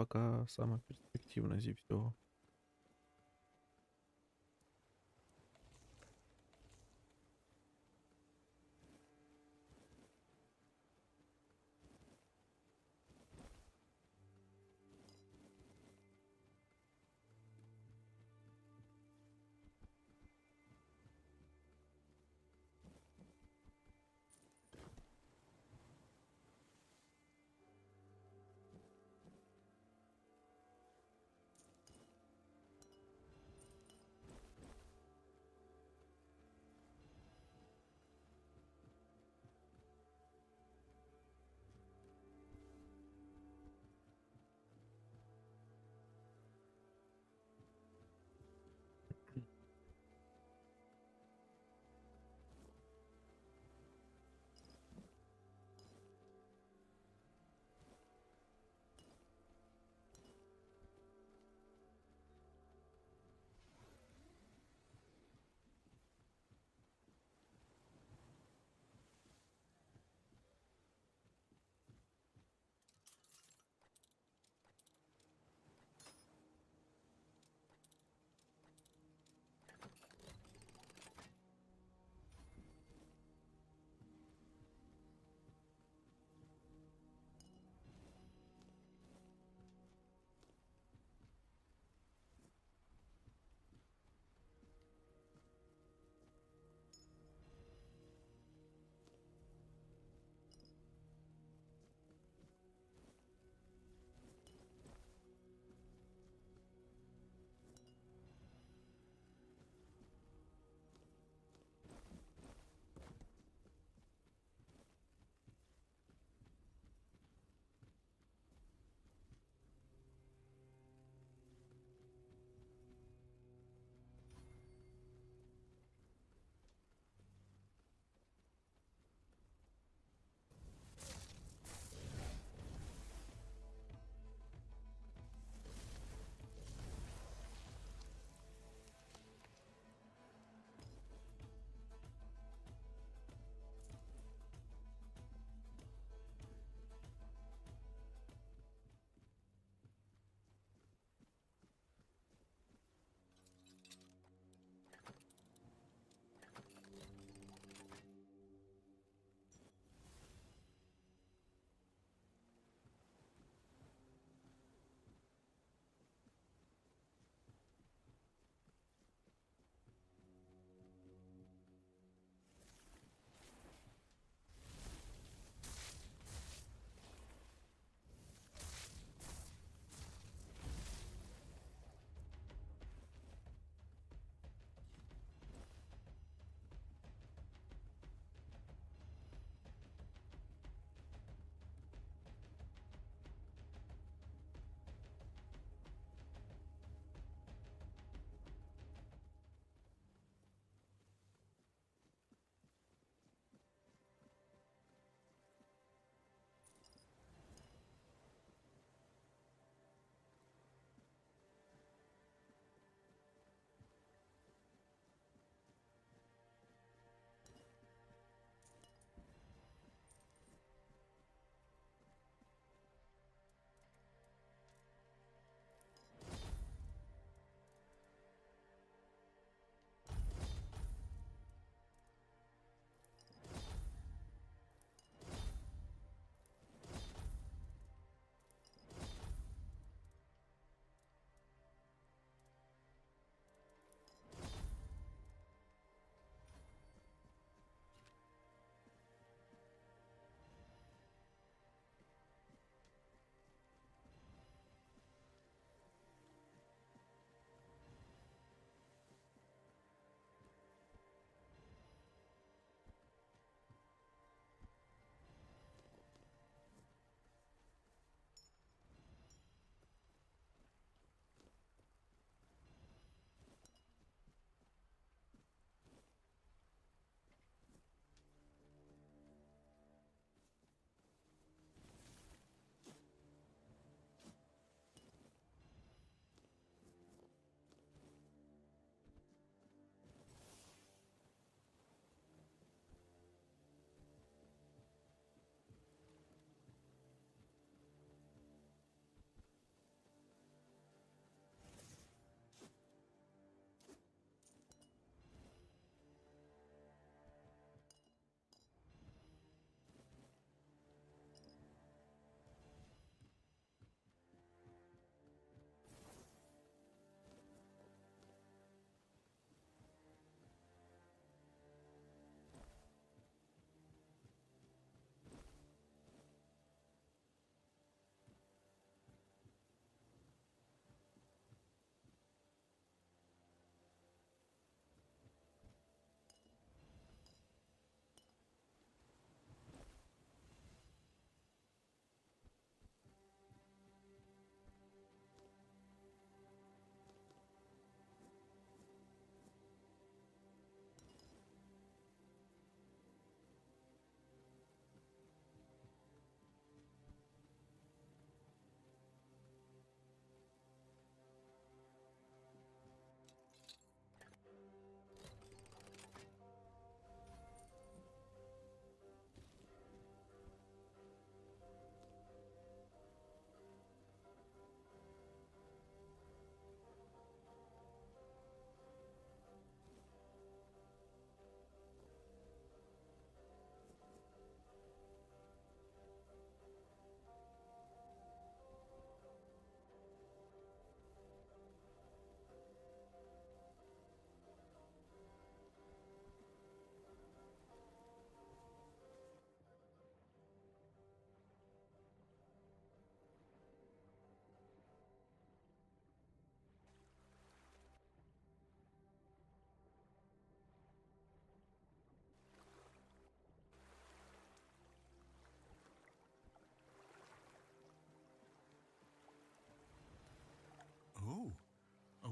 поки саме перспективна зі всього.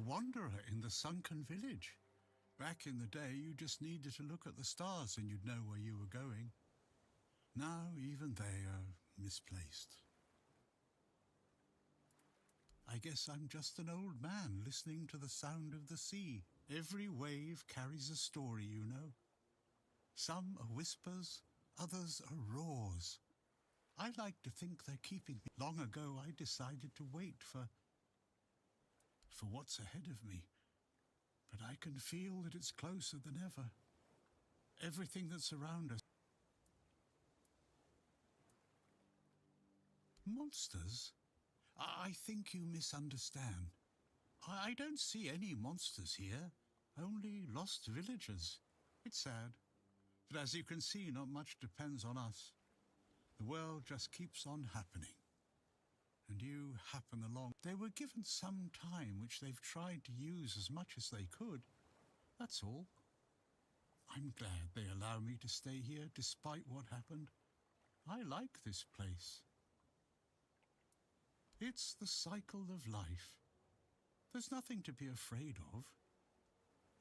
wanderer in the sunken village. Back in the day, you just needed to look at the stars and you'd know where you were going. Now, even they are misplaced. I guess I'm just an old man listening to the sound of the sea. Every wave carries a story, you know. Some are whispers, others are roars. I like to think they're keeping me. Long ago, I decided to wait for what's ahead of me. But I can feel that it's closer than ever. Everything that's around us. Monsters? I think you misunderstand. I don't see any monsters here, only lost villagers. It's sad, but as you can see, not much depends on us. The world just keeps on happening. And you happen along. They were given some time which they've tried to use as much as they could. That's all. I'm glad they allow me to stay here despite what happened. I like this place. It's the cycle of life. There's nothing to be afraid of.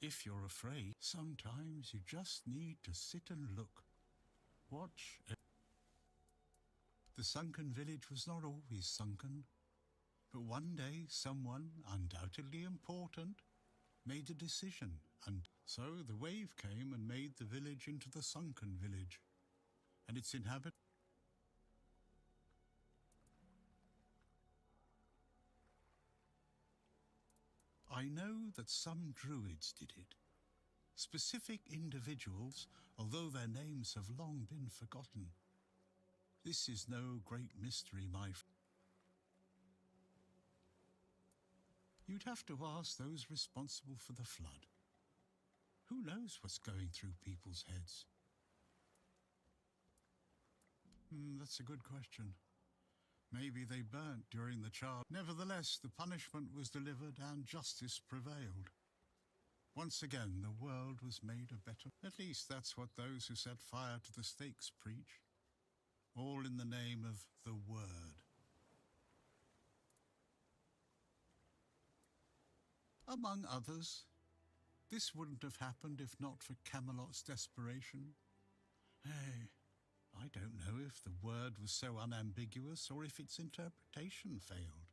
If you're afraid, sometimes you just need to sit and look. Watch. The sunken village was not always sunken, but one day someone, undoubtedly important, made a decision, and so the wave came and made the village into the sunken village, and its inhabitants. I know that some druids did it. Specific individuals, although their names have long been forgotten. This is no great mystery, my friend. You'd have to ask those responsible for the flood. Who knows what's going through people's heads? That's a good question. Maybe they burnt during the charge. Nevertheless, the punishment was delivered and justice prevailed. Once again, the world was made a better... At least that's what those who set fire to the stakes preach. All in the name of the Word. Among others, this wouldn't have happened if not for Camelot's desperation. Hey, I don't know if the word was so unambiguous or if its interpretation failed.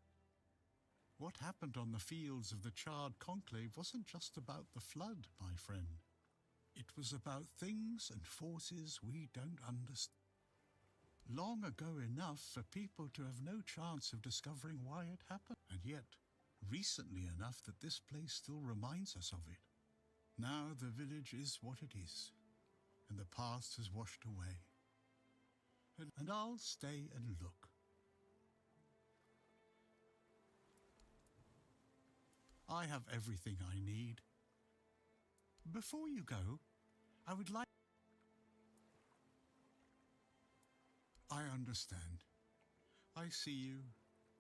What happened on the fields of the charred conclave wasn't just about the flood, my friend. It was about things and forces we don't understand. Long ago enough for people to have no chance of discovering why it happened, and yet recently enough that this place still reminds us of it. Now the village is what it is, and the past has washed away. And I'll stay and look. I have everything I need. Before you go, I would like... I understand. I see you.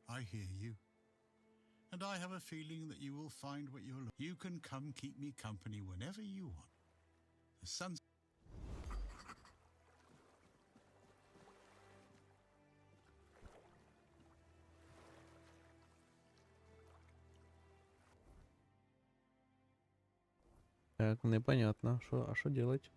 I hear you. And I have a feeling that you will find what you're looking for. You can come keep me company whenever you want. The sun's... Так, непонятно. А что делать?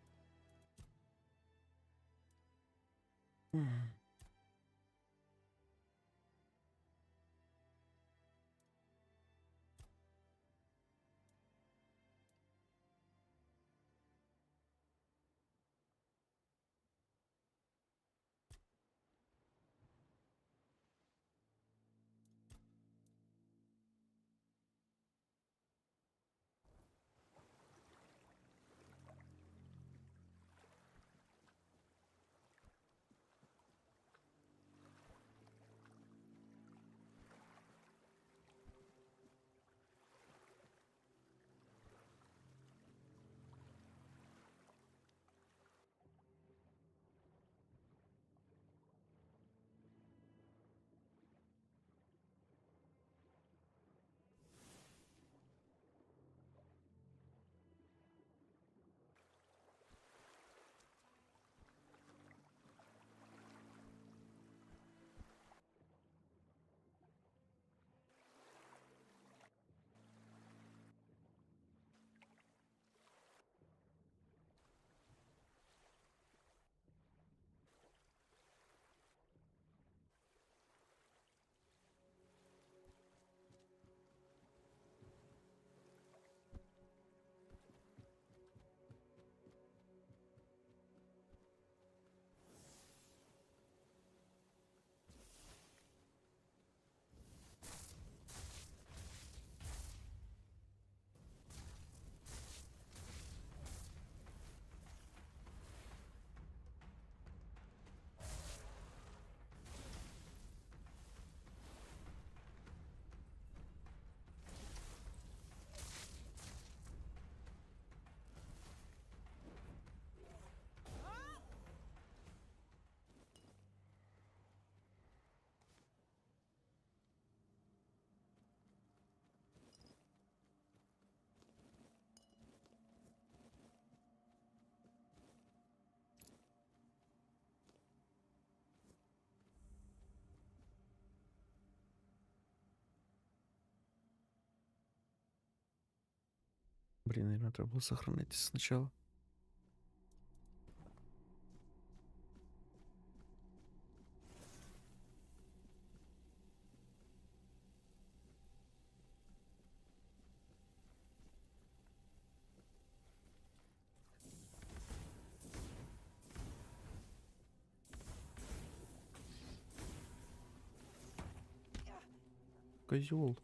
Блін, наверное, треба було сохранитись спочатку. Козёл.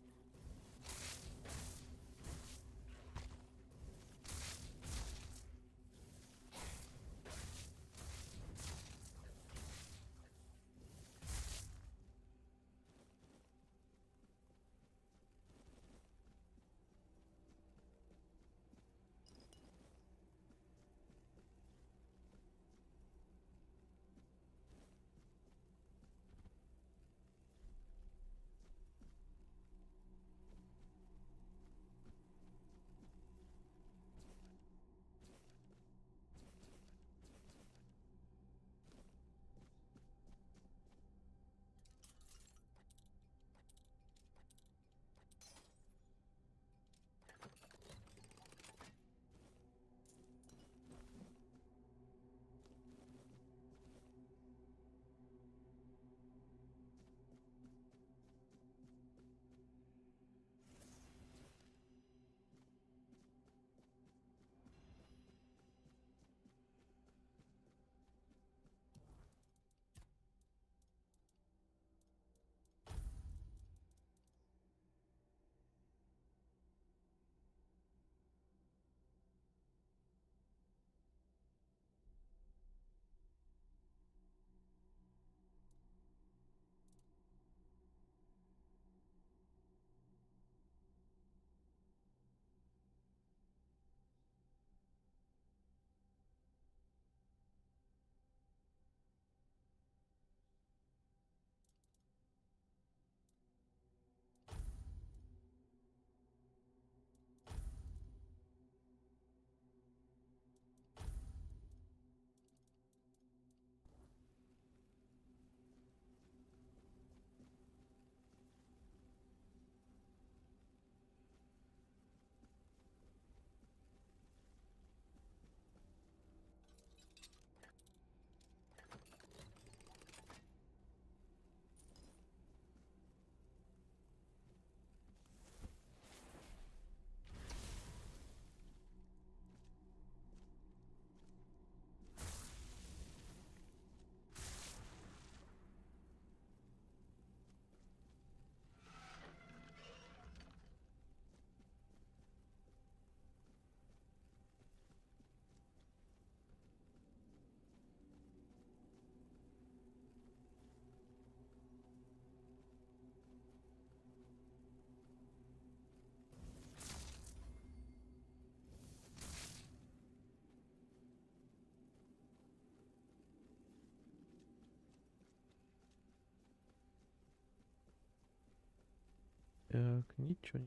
Так, нічого.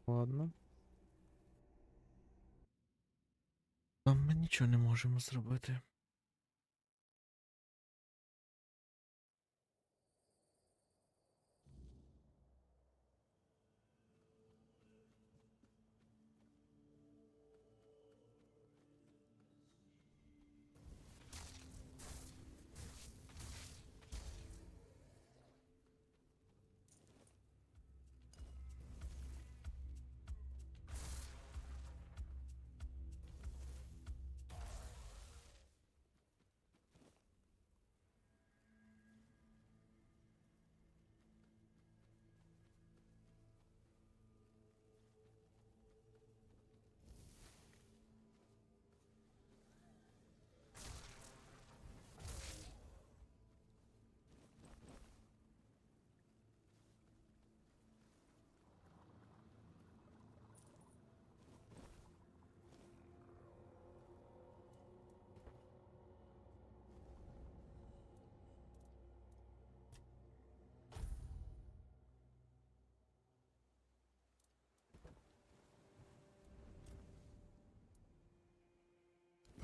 Ладно. Там ми нічого не можемо зробити.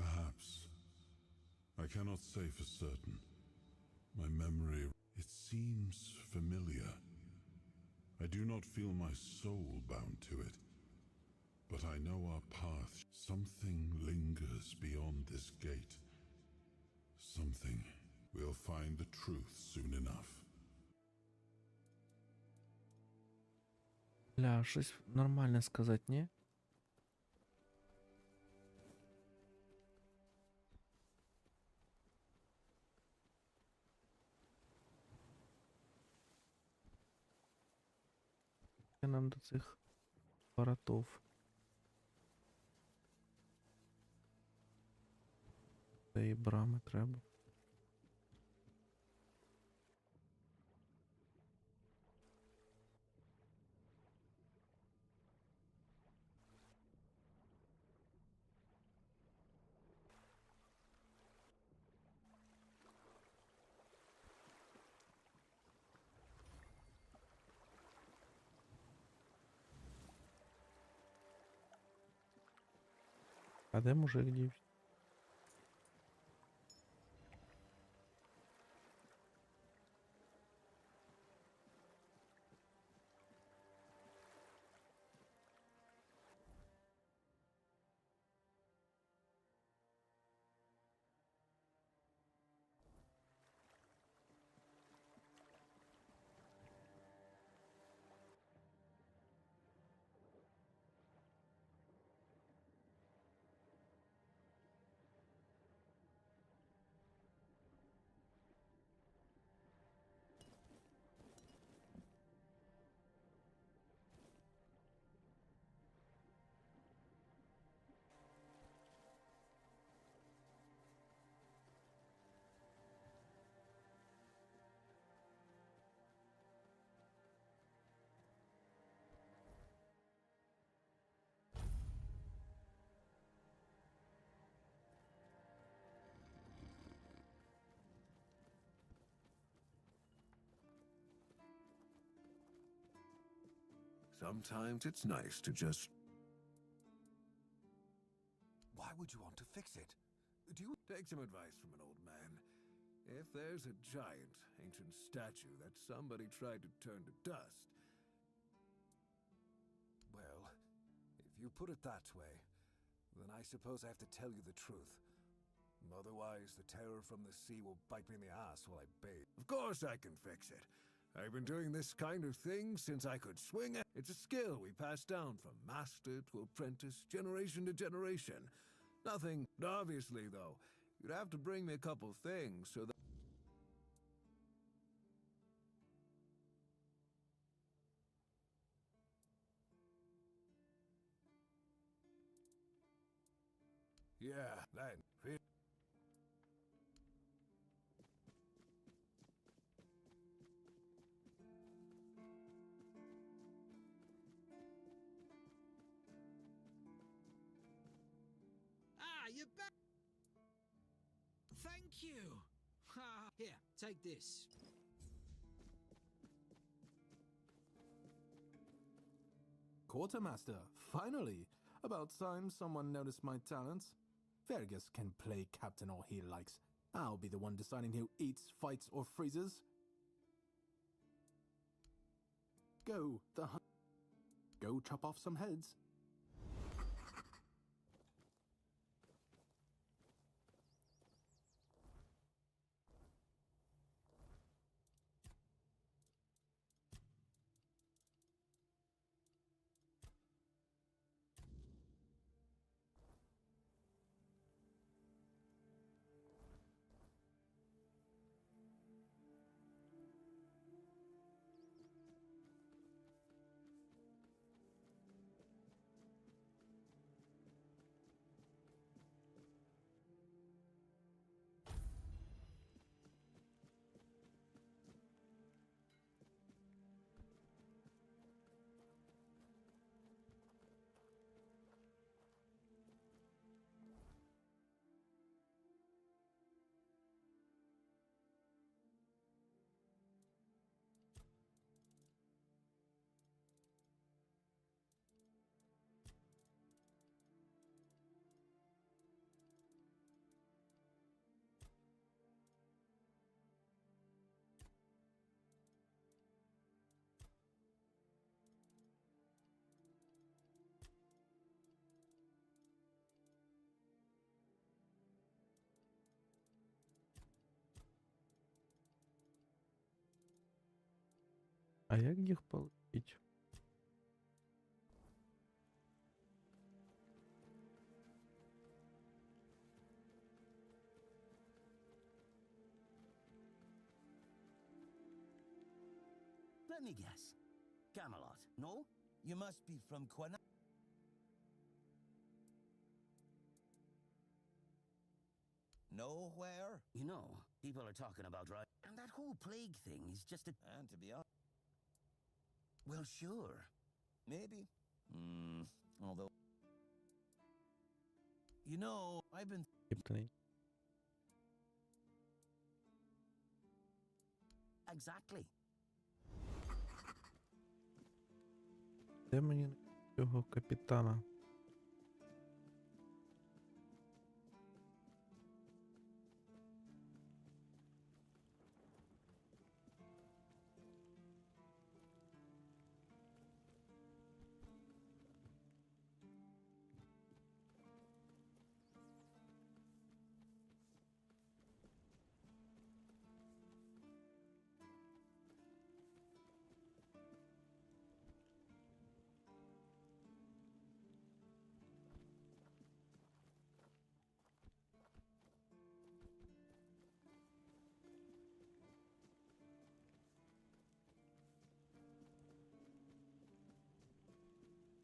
Perhaps. I cannot say for certain. My memory, it seems familiar. I do not feel my soul bound to it. But I know our path. Something lingers beyond this gate. Something. We'll find the truth soon enough. Бля, щось нормальне сказати, ні? Нам до цих воротов. Та і брами треба. А де мужик дівся? Sometimes it's nice to just... Why would you want to fix it? Do you take some advice from an old man? If there's a giant, ancient statue that somebody tried to turn to dust... Well, if you put it that way, then I suppose I have to tell you the truth. Otherwise, the terror from the sea will bite me in the ass while I bathe. Of course I can fix it. I've been doing this kind of thing since I could swing it. It's a skill we pass down from master to apprentice, generation to generation. Nothing, obviously, though. You'd have to bring me a couple things so that... Yeah, that... You're back. Thank you. Here, take this. Quartermaster, finally! About time someone noticed my talents. Fergus can play captain all he likes. I'll be the one deciding who eats, fights, or freezes. Go, Go chop off some heads. А як їх полетіть? Let me guess. Camelot, no? You must be from Quina. Nowhere? You know, people are talking about right. And that whole plague thing is just a. And to be honest. Well, sure. Maybe. Although. You know, I've been. Exactly. Де мені цього капітана?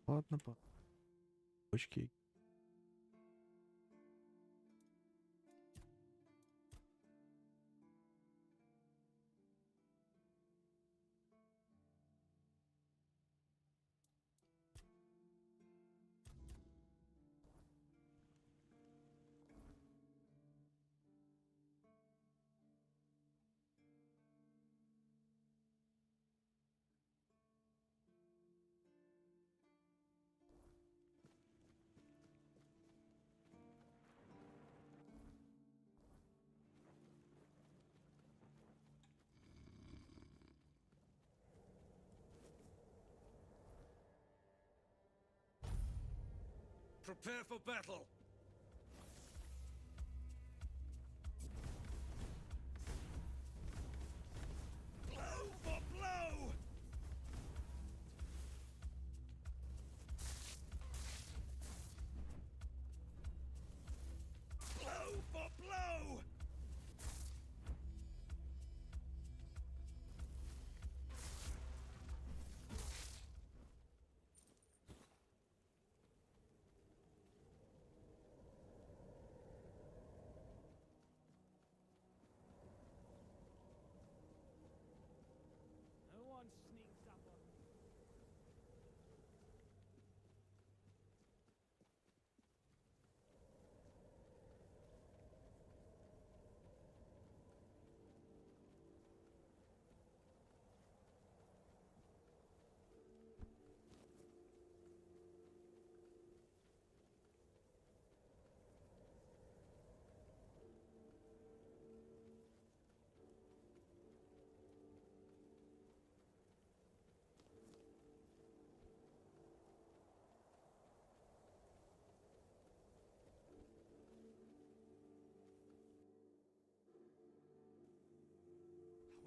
Ладно, Очки. Prepare for battle! Blow for blow! Blow for blow!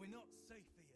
We're not safe here.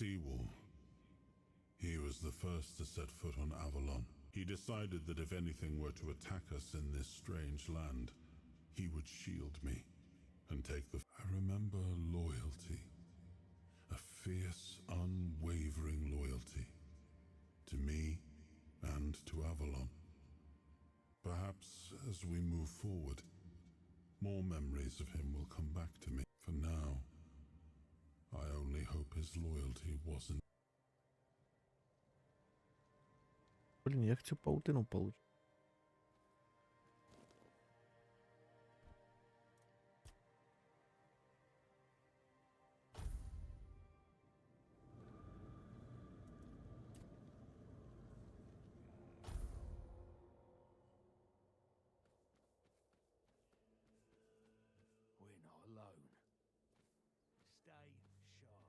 Seawall. He was the first to set foot on Avalon. He decided that if anything were to attack us in this strange land, he would shield me and take the... I remember loyalty fierce, unwavering loyalty to me and to Avalon. Perhaps as we move forward, more memories of him will come back to me. For now, I only hope his loyalty wasn't. Блін, як цю паутину получить? We're not alone. Stay sharp.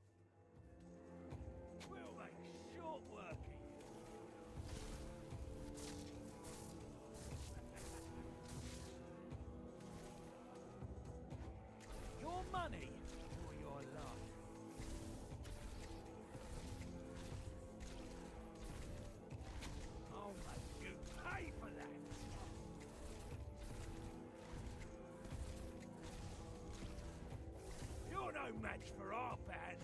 We'll make short work of you. Your money or your love? I'll make you pay for that. You're no match for our band.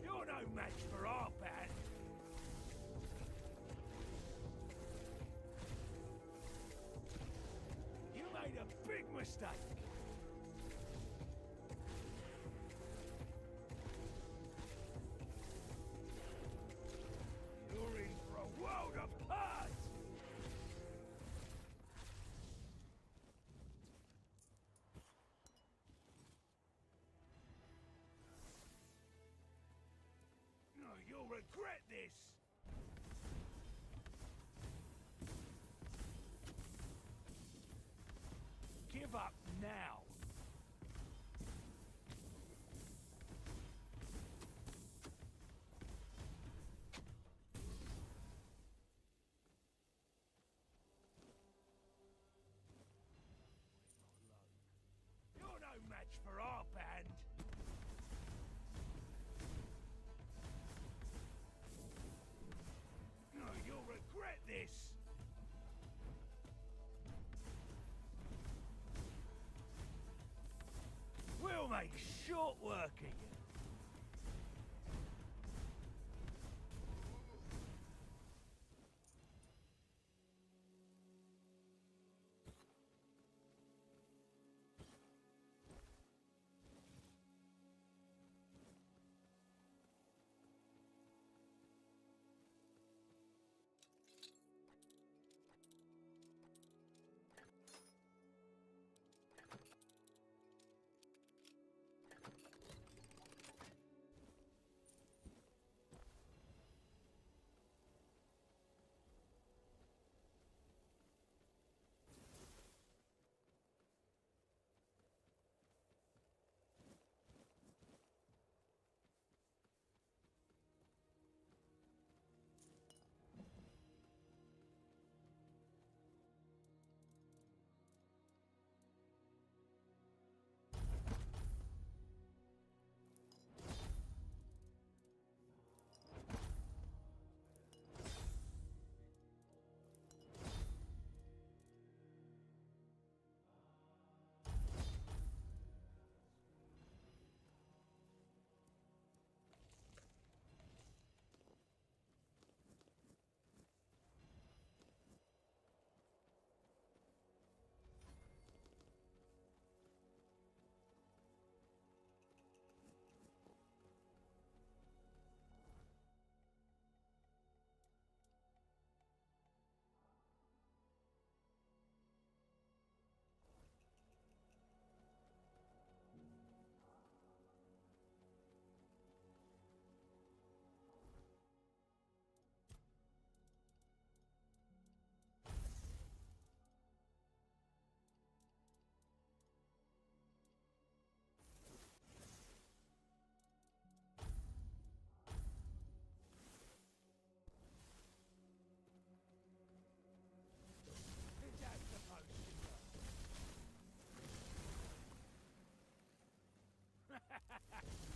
You're no match for our band. You made a big mistake. You're in for a world apart. No, you'll regret this. Give up now. You're no match for our band. No, you'll regret this. We'll make short work of you.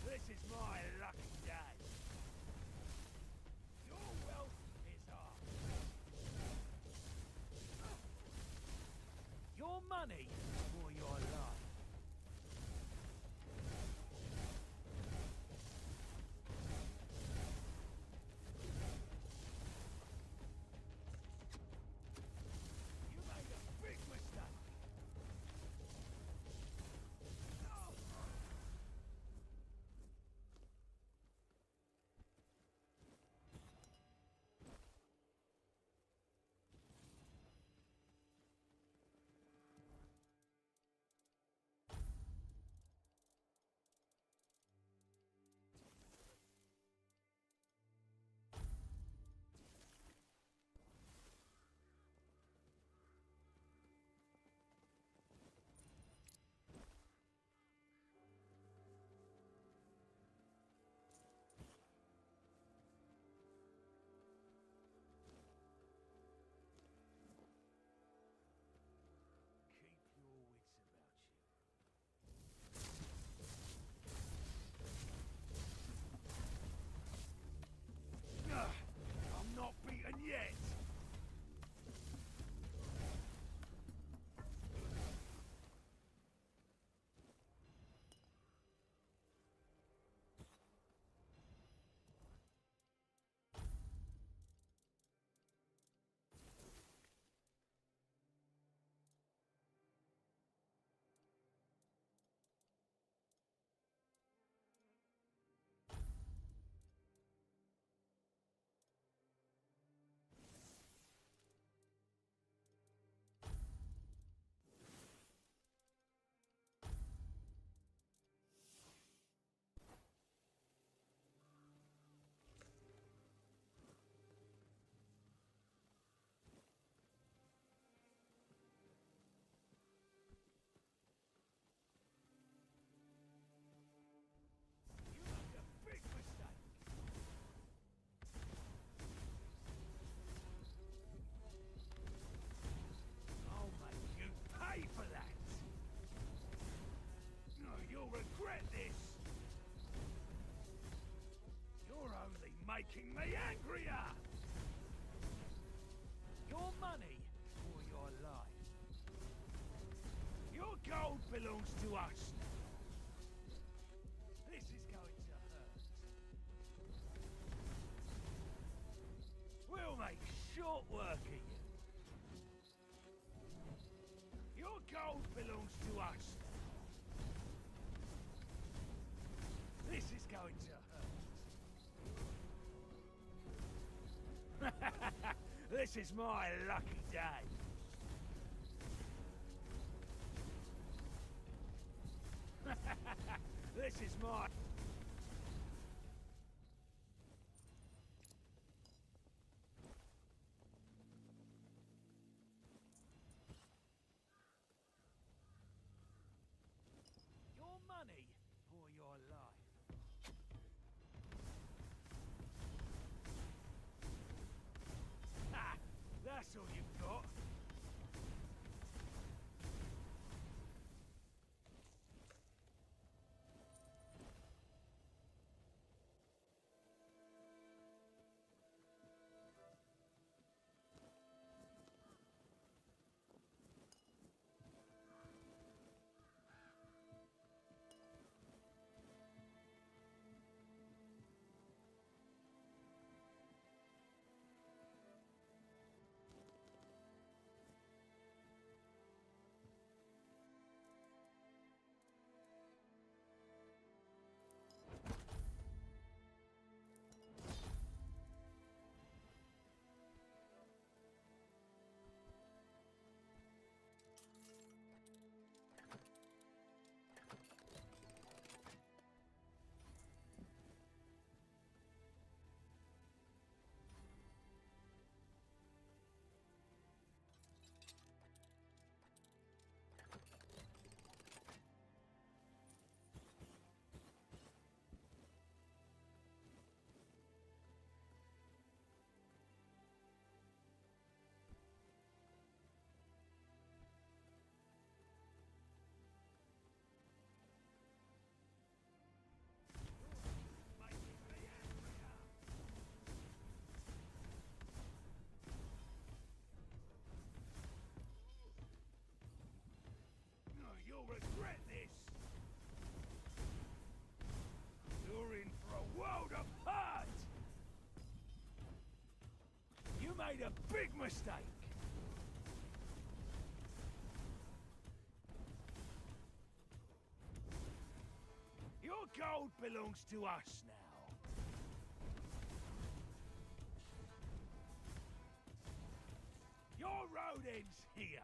This is my lucky day. Your wealth is ours. Your money or your making me angrier! Your money or your life? Your gold belongs to us now. This is going to hurt. We'll make short work of you. Your gold belongs to us now. This is going to hurt. This is my lucky day. This is my... Your money or your life? Ha! That's all you've got. You'll regret this. You're in for a world of hurt. You made a big mistake. Your gold belongs to us now. Your road ends here.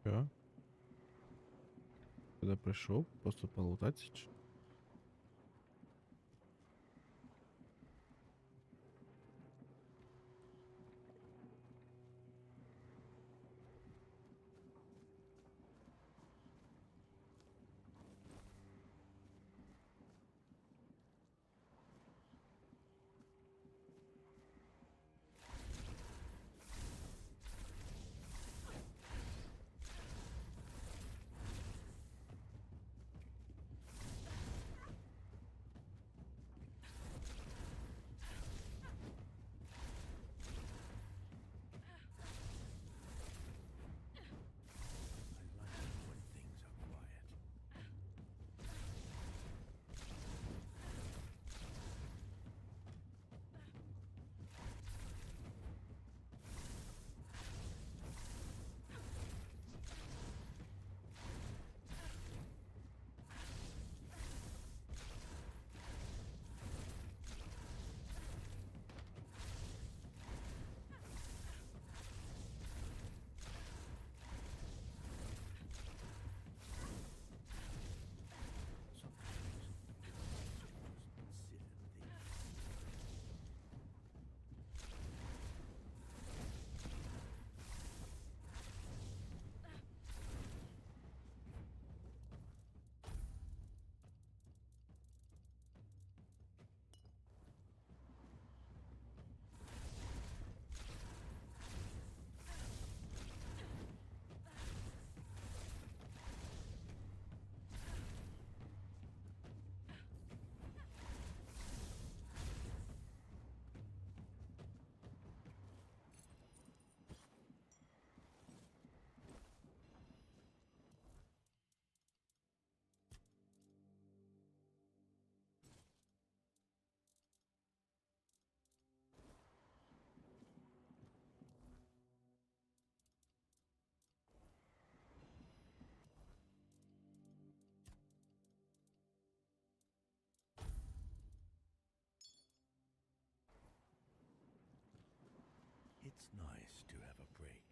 Що? Куди прийшов? Просто полутатися? Чи? It's nice to have a break.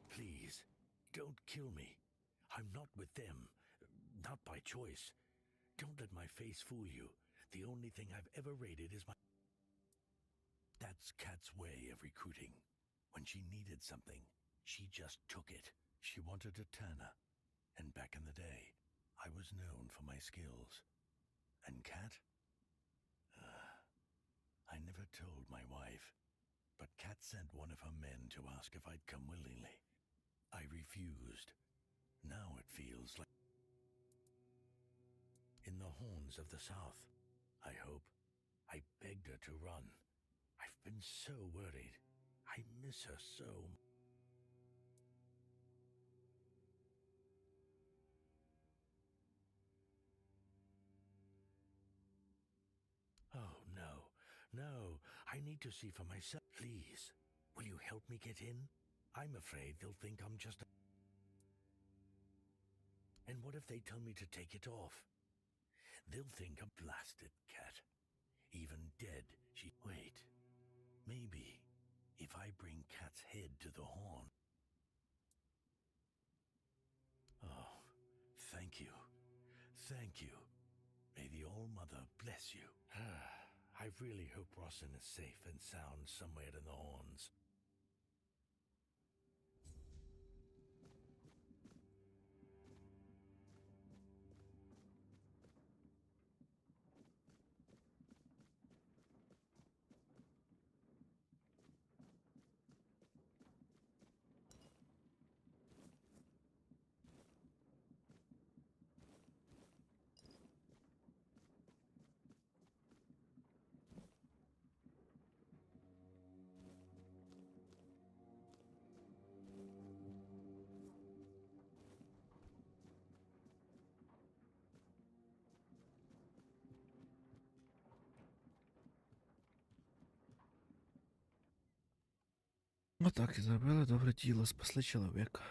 Please, don't kill me. I'm not with them. Not by choice. Don't let my face fool you. The only thing I've ever rated is my... That's Kat's way of recruiting. When she needed something, she just took it. She wanted a Tanner. And back in the day, I was known for my skills. And Kat? I never told my wife. But Kat sent one of her men to ask if I'd come willingly. I refused. Now it feels like... In the horns of the south, I hope. I begged her to run. I've been so worried. I miss her so. Oh, no. No. I need to see for myself. Please, will you help me get in? I'm afraid they'll think I'm just a... And what if they tell me to take it off? They'll think I'm blasted, Cat. Even dead, she... Wait. Maybe, if I bring Kat's head to the horn... Oh, thank you. Thank you. May the All-Mother bless you. I really hope Rossin is safe and sound somewhere in the horns. Отак і зробили добре діло, спасли чоловіка.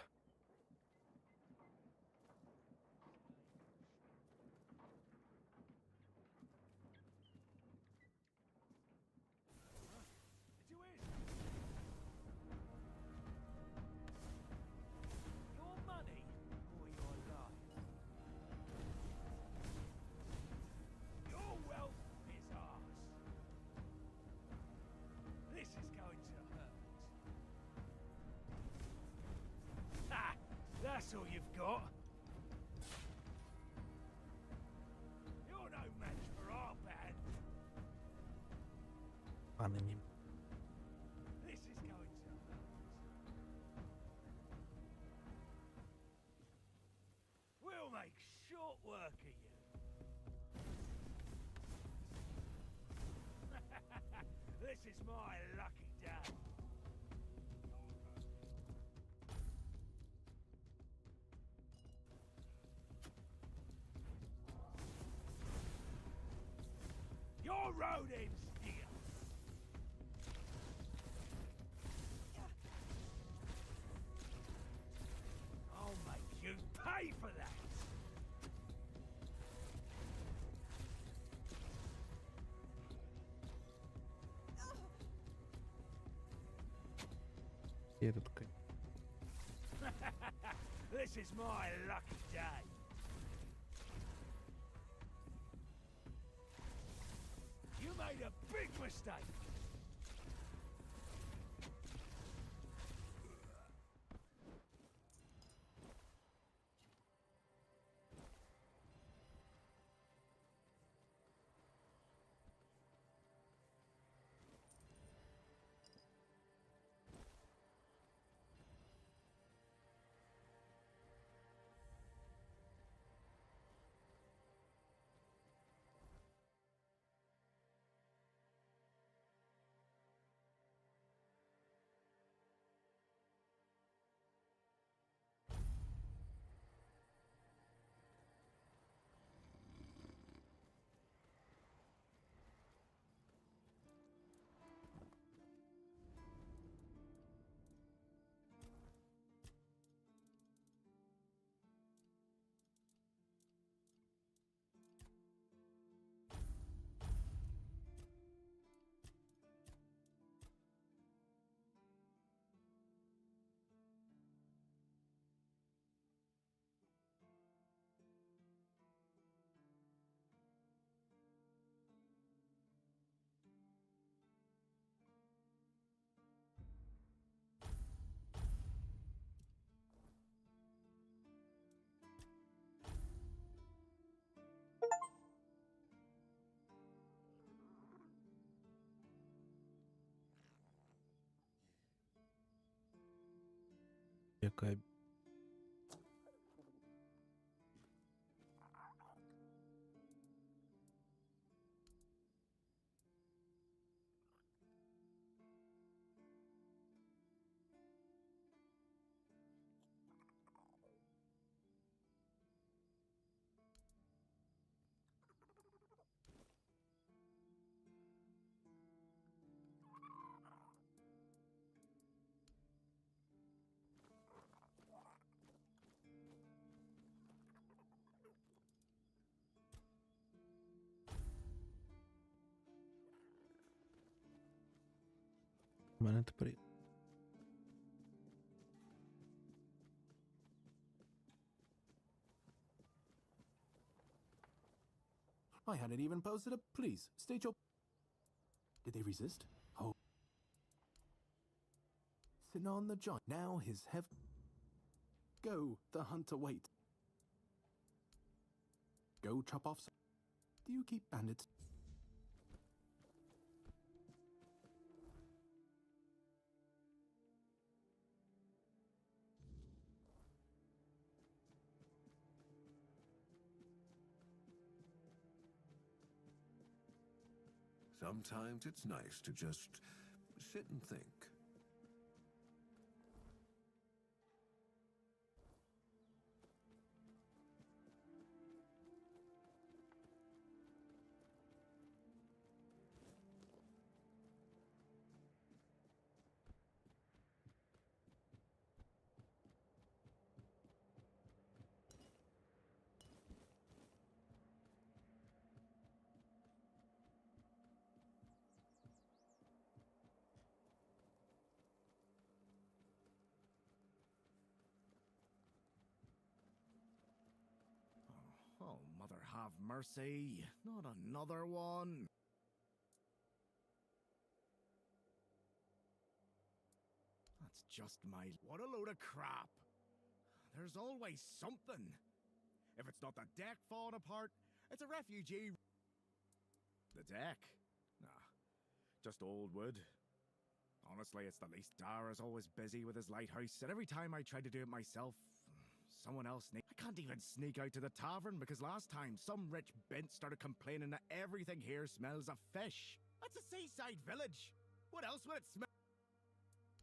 That's all you've got. You're no match for our band. Анонім. This is going to hurt. We'll make short work of you. This is my lucky day. Your road ends here. I'll make you pay for that. Є тут такий. This is my lucky day. You made a big mistake. Яка у мене тепер. I had it even posted up. Please, state your... Did they resist? Oh. Sitting on the joint. Now his Go, the hunter wait. Go chop off some... Do you keep bandits? Sometimes it's nice to just sit and think. Oh, mother have mercy. Not another one. That's just my... What a load of crap. There's always something. If it's not the deck falling apart, it's a refugee... The deck? Nah, just old wood. Honestly, it's the least. Dara's always busy with his lighthouse, and every time I try to do it myself, someone else I can't even sneak out to the tavern because last time some rich bint started complaining that everything here smells of fish. That's a seaside village. What else would it smell?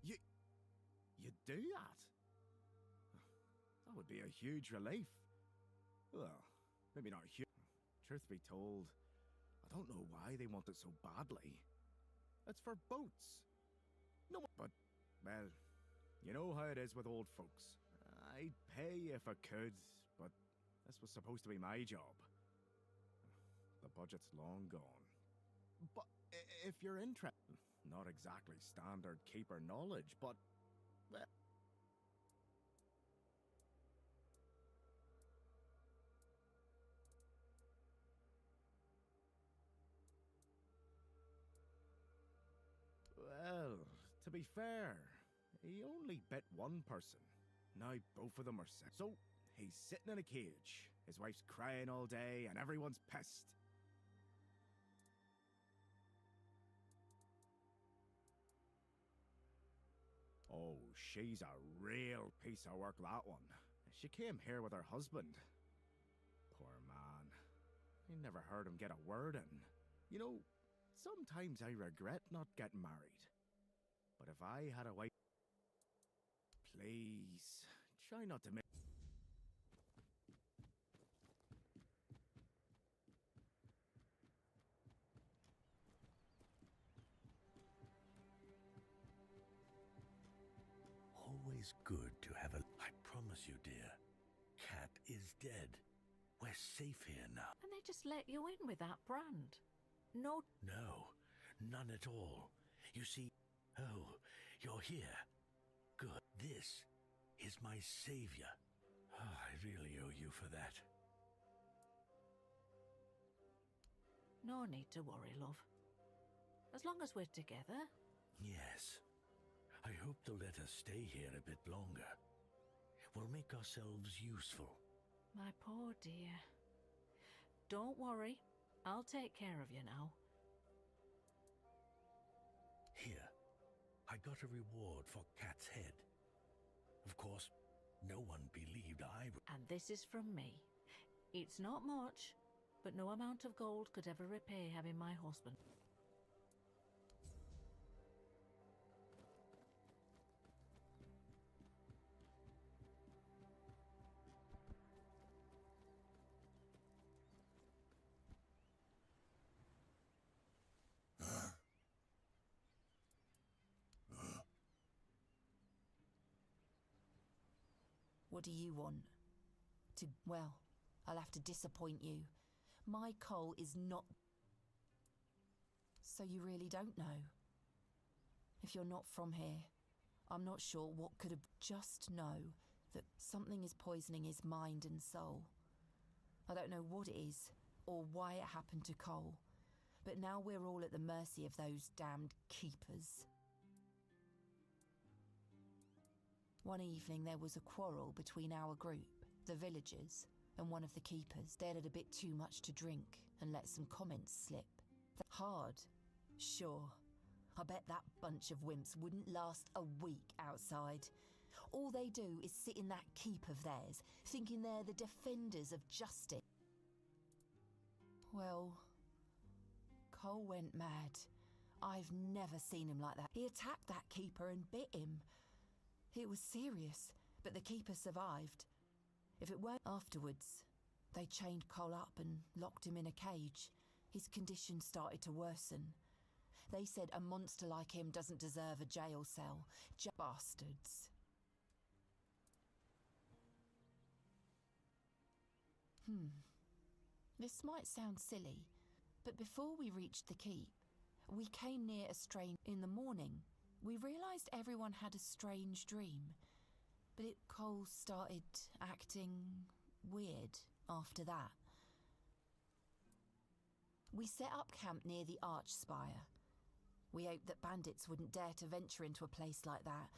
You do that? That would be a huge relief. Well, maybe not huge. Truth be told, I don't know why they want it so badly. It's for boats. No, but, well, you know how it is with old folks. I'd pay if I could, but this was supposed to be my job. The budget's long gone. But if you're interested, not exactly standard keeper knowledge, but, well... Well, to be fair, he only bit one person. Now both of them are sick. So, he's sitting in a cage. His wife's crying all day and everyone's pissed. Oh, she's a real piece of work, that one. She came here with her husband. Poor man. I never heard him get a word in. You know, sometimes I regret not getting married. But if I had a wife... Please, try not to make... Always good to have a... I promise you, dear. Cat is dead. We're safe here now. And they just let you in with that brand? No... No, none at all. You see... Oh, you're here. Good. This is my savior. Oh, I really owe you for that. No need to worry, love. As long as we're together. Yes. I hope they'll let us stay here a bit longer. We'll make ourselves useful. My poor dear. Don't worry. I'll take care of you now. Here. I got a reward for Cat's head. Of course, no one believed I would. And this is from me. It's not much, but no amount of gold could ever repay having my husband. What do you want? Well, I'll have to disappoint you. My coal is not... So you really don't know? If you're not from here, I'm not sure what could have... Just know that something is poisoning his mind and soul. I don't know what it is, or why it happened to Cole, but now we're all at the mercy of those damned keepers. One evening there was a quarrel between our group, the villagers, and one of the keepers. They'd had a bit too much to drink and let some comments slip. Hard, sure. I bet that bunch of wimps wouldn't last a week outside. All they do is sit in that keep of theirs, thinking they're the defenders of justice. Well, Cole went mad. I've never seen him like that. He attacked that keeper and bit him. It was serious, but the keeper survived. If it weren't afterwards, they chained Cole up and locked him in a cage. His condition started to worsen. They said a monster like him doesn't deserve a jail cell. Bastards. This might sound silly, but before we reached the keep, we came near a strange... In the morning, we realised everyone had a strange dream, but Cole started acting weird after that. We set up camp near the arch spire. We hoped that bandits wouldn't dare to venture into a place like that.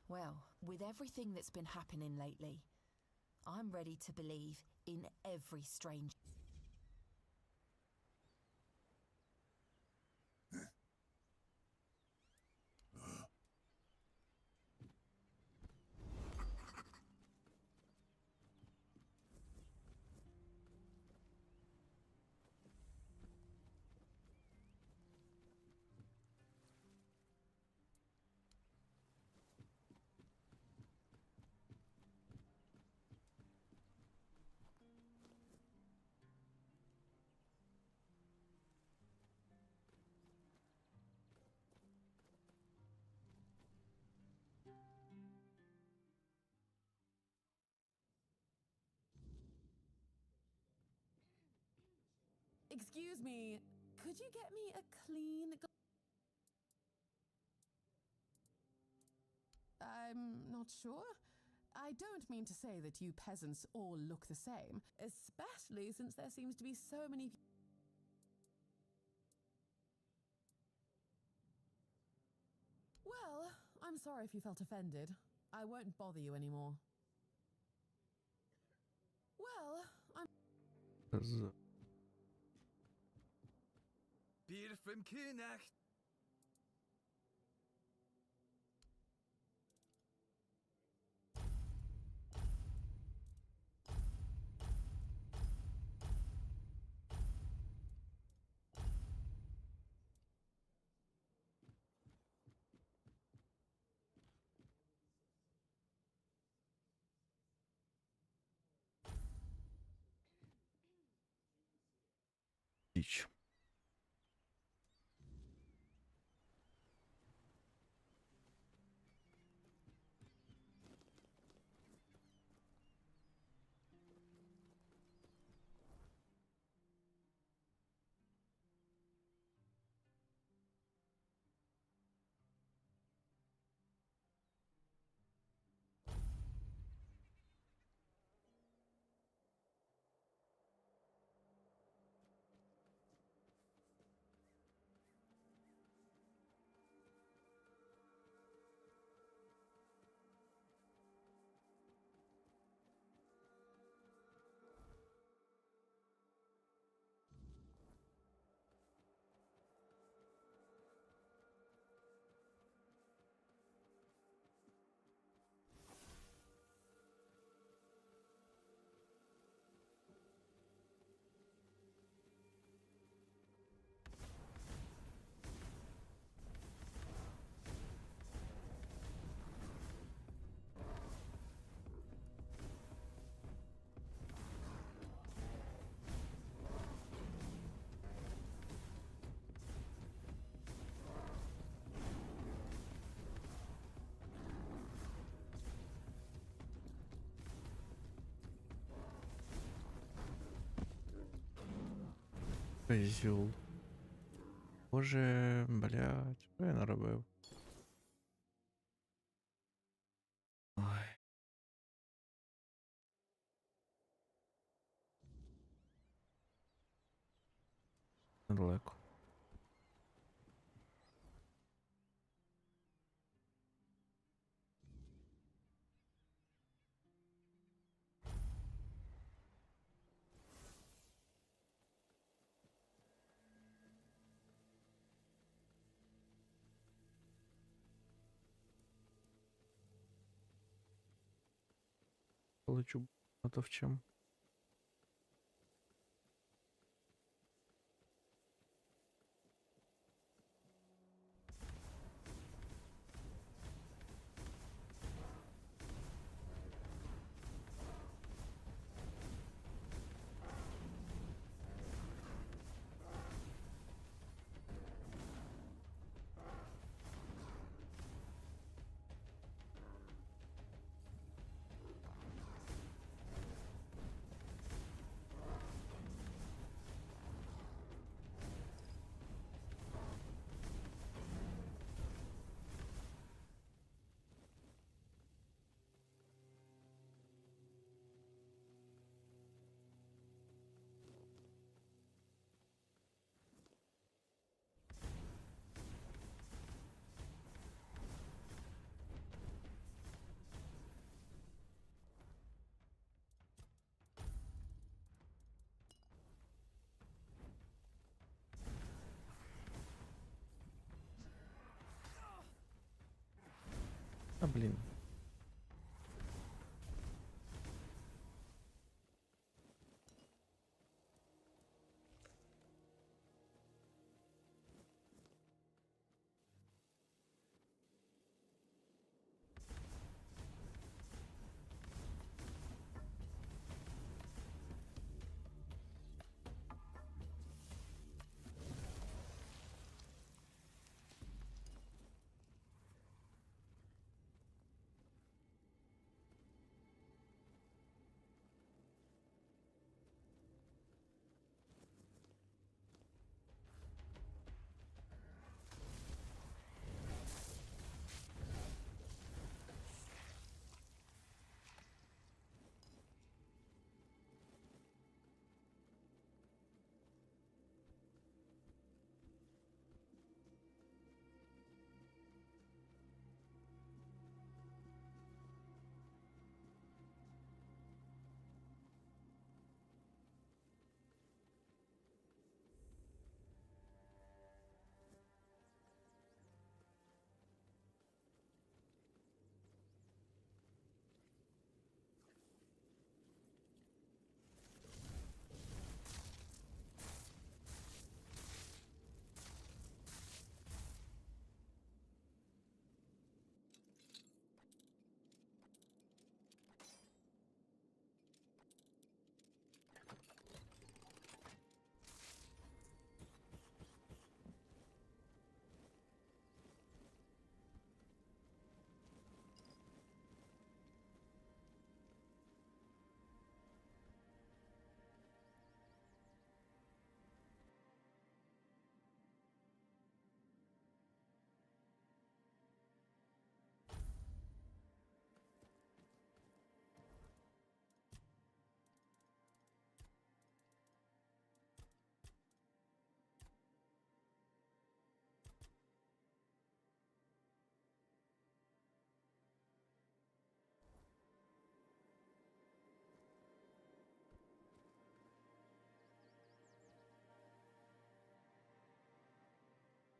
Well, with everything that's been happening lately, I'm ready to believe in every strange... Excuse me, could you get me a clean... I'm not sure. I don't mean to say that you peasants all look the same, especially since there seems to be so many... Well, I'm sorry if you felt offended. I won't bother you anymore. Well, I'm... Bier from Kunach. Дичь. Козюл. Боже, блядь, що я наробив? Ой. Недалеко. Полечу, а то в чому? А, блін.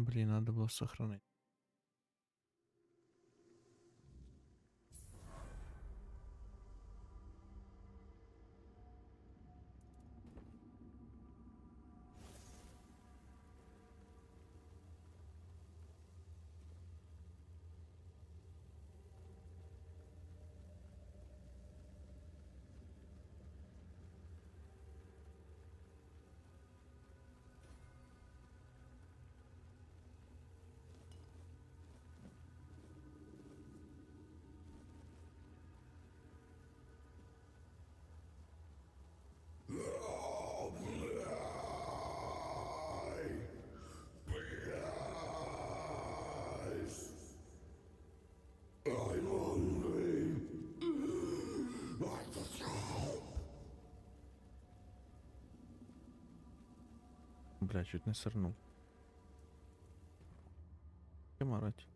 Блин, надо было сохранить. Бля, чуть не сирнув. Марать.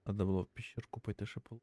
Треба було в піщерку пойти ще пол.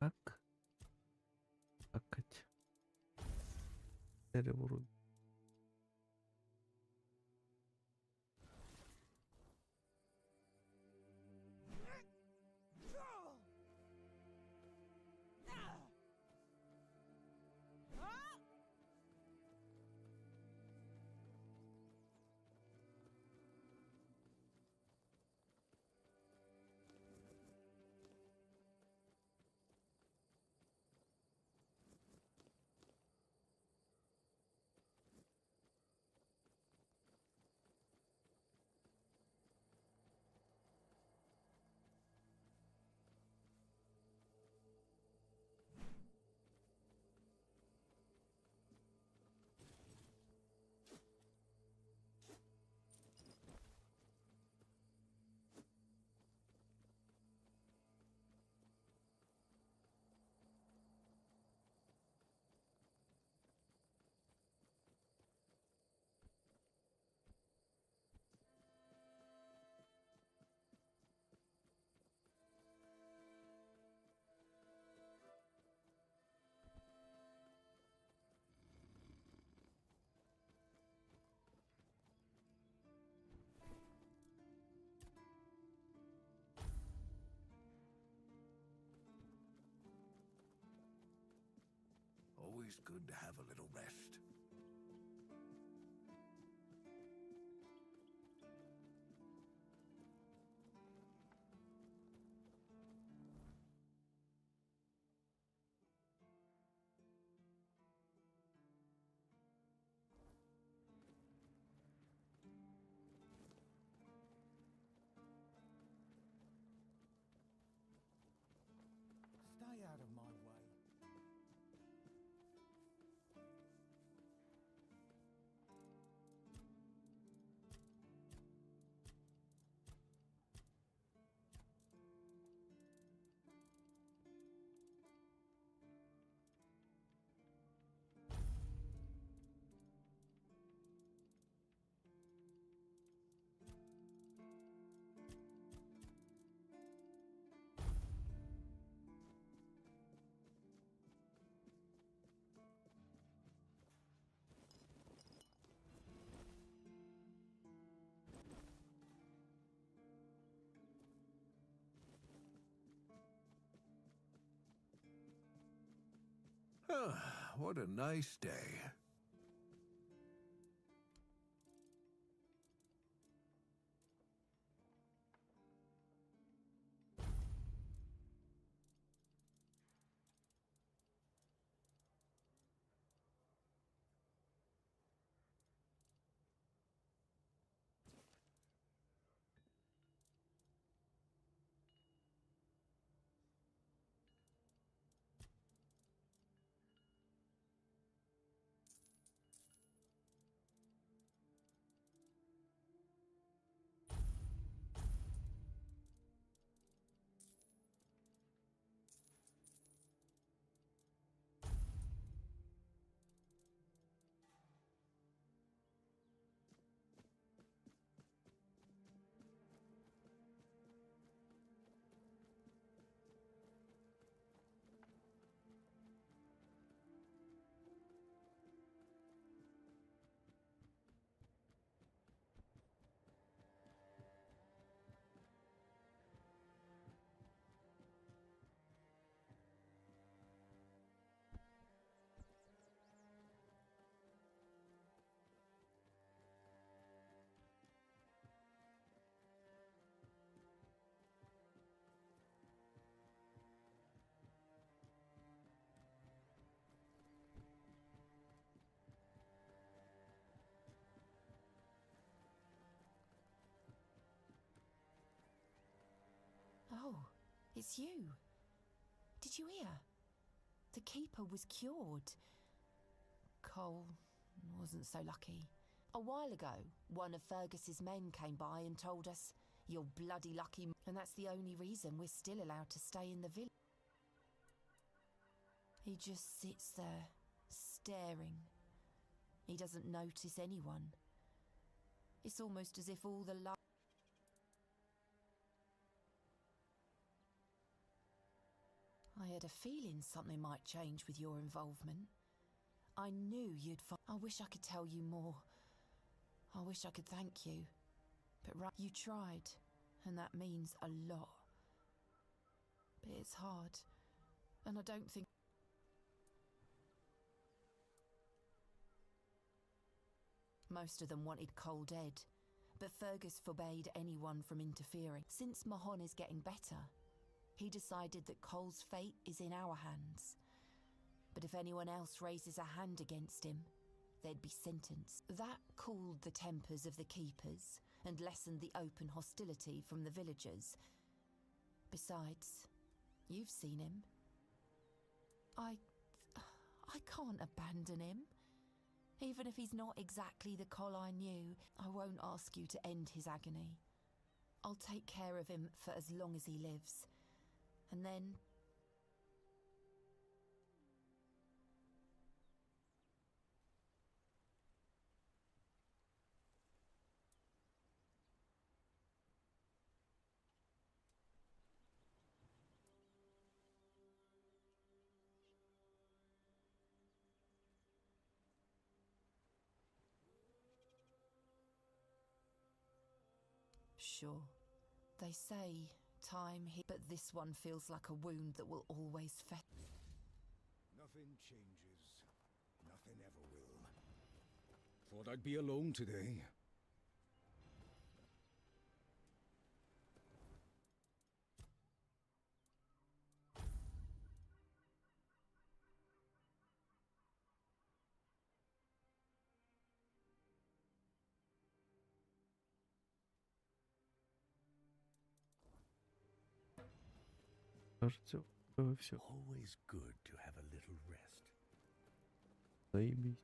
Так. Такать. Дерево руб. always good to have a little rest. Stay out of my way. What a nice day. Oh, it's you. Did you hear? The keeper was cured. Cole wasn't so lucky. A while ago, one of Fergus's men came by and told us, "You're bloody lucky," and that's the only reason we're still allowed to stay in the village. He just sits there, staring. He doesn't notice anyone. It's almost as if all the light... I had a feeling something might change with your involvement. I knew you'd find... I wish I could tell you more. I wish I could thank you. But you tried, and that means a lot. But it's hard, and I don't think... Most of them wanted Cole dead, but Fergus forbade anyone from interfering. Since Mahon is getting better, he decided that Cole's fate is in our hands. But if anyone else raises a hand against him, they'd be sentenced. That cooled the tempers of the keepers and lessened the open hostility from the villagers. Besides, you've seen him. I can't abandon him. Even if he's not exactly the Cole I knew, I won't ask you to end his agony. I'll take care of him for as long as he lives. And then... Sure. They say time but this one feels like a wound that will always Nothing changes Thought I'd be alone today. Кажется, все. Always good to have a little rest. Заебись.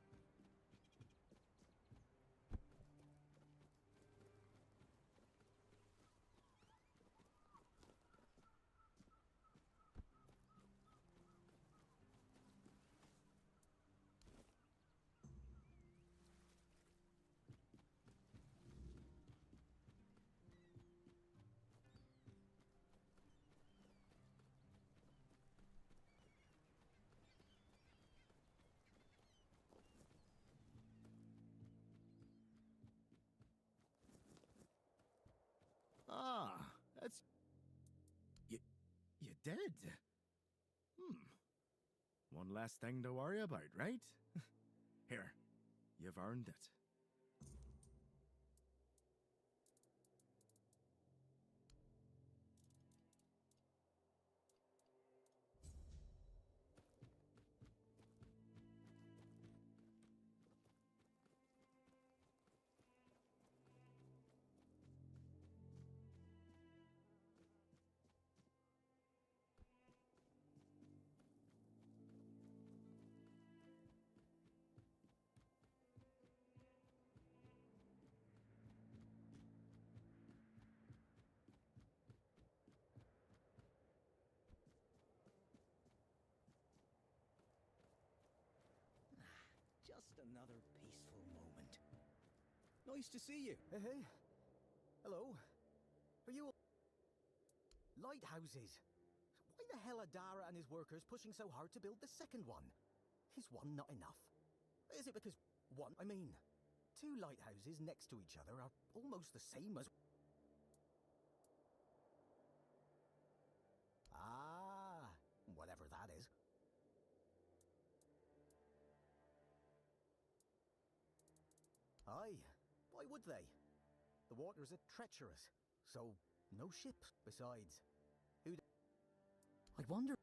Ah, that's... You did? One less thing to worry about, right? Here, you've earned it. Just another peaceful moment. Nice to see you. Hey. Hello. Are you... Lighthouses. Why the hell are Dara and his workers pushing so hard to build the second one? Is one not enough? Is it because one... I mean, two lighthouses next to each other are almost the same as... Ah, whatever that is. Aye, why would they? The waters are treacherous, so no ships. Besides, who'd... I wonder...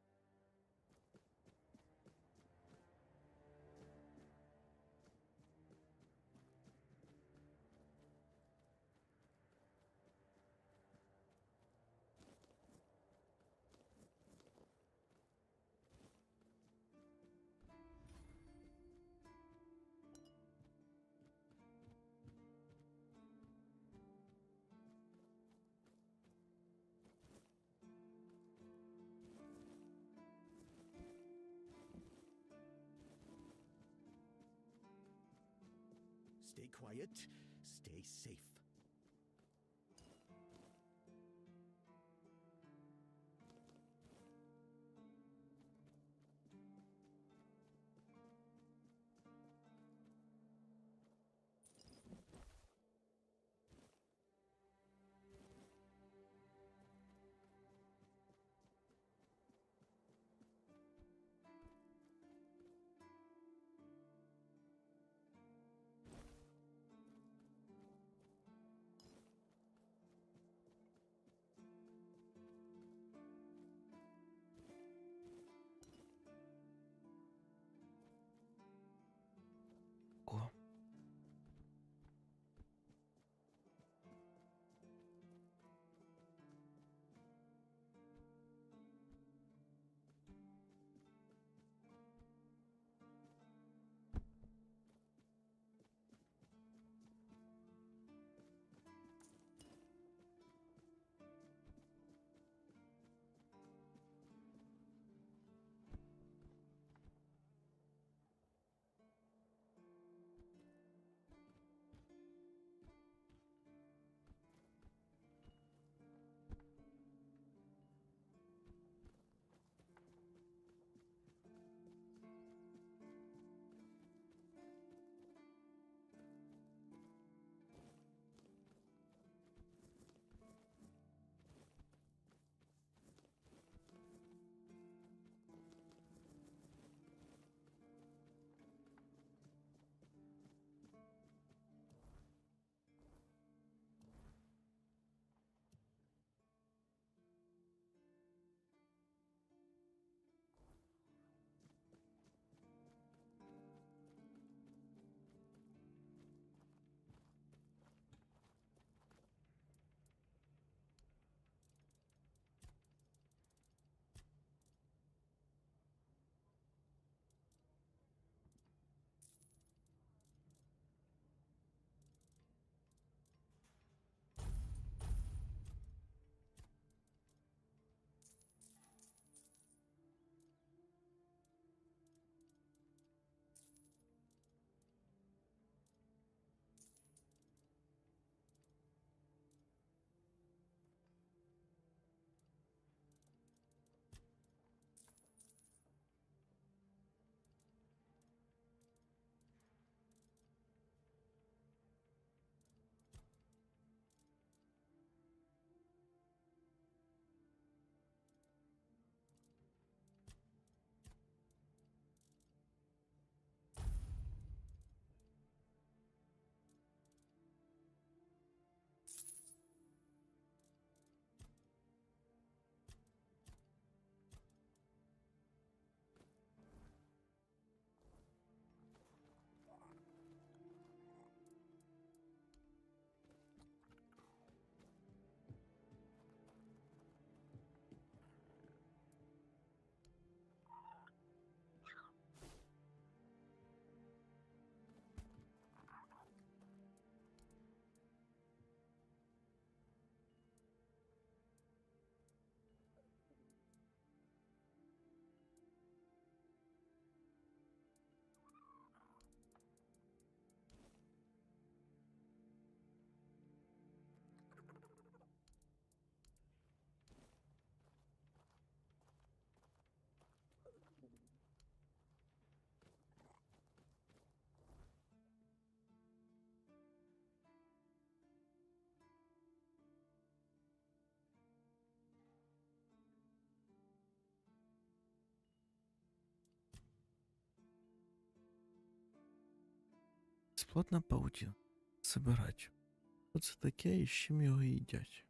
Stay quiet, stay safe. Кислотна паутина. Собирать. Що це таке і з чим його їдять?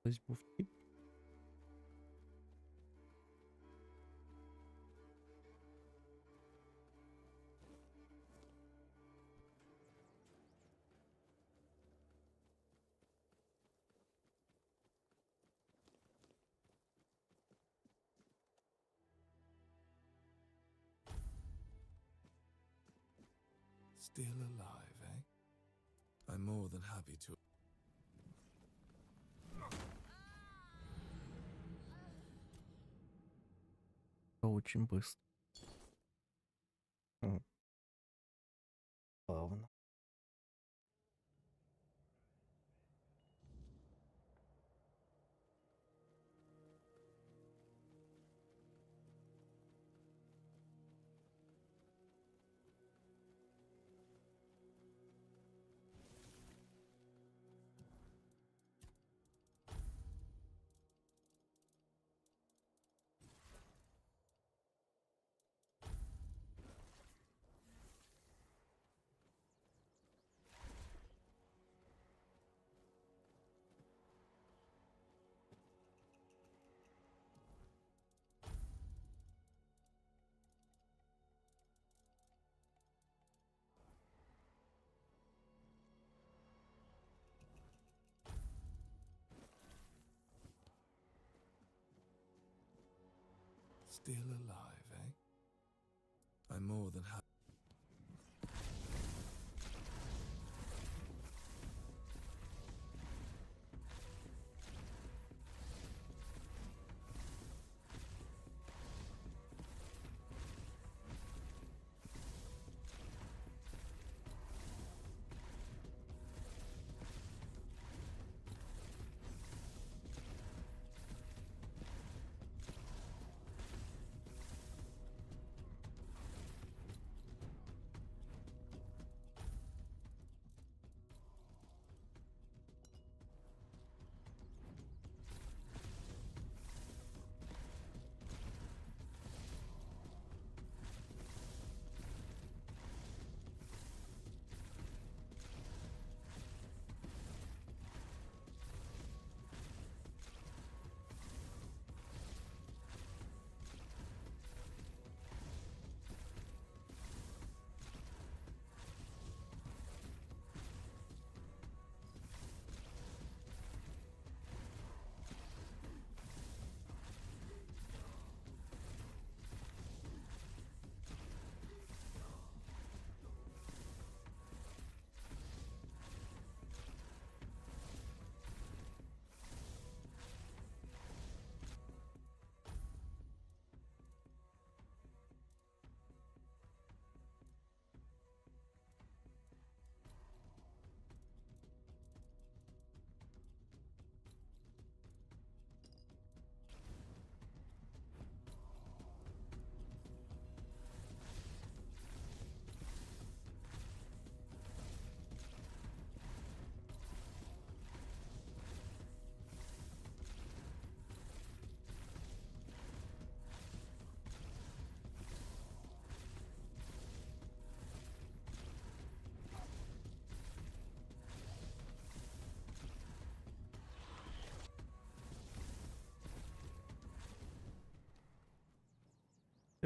Ось був тип. Still alive, eh? I'm more than happy to. Очень быстро. Плавно. Still alive, eh? I'm more than happy.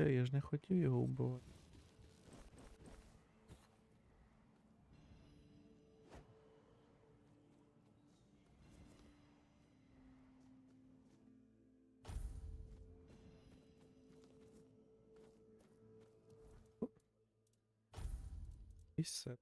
Я ж не хотів його вбивати. І все.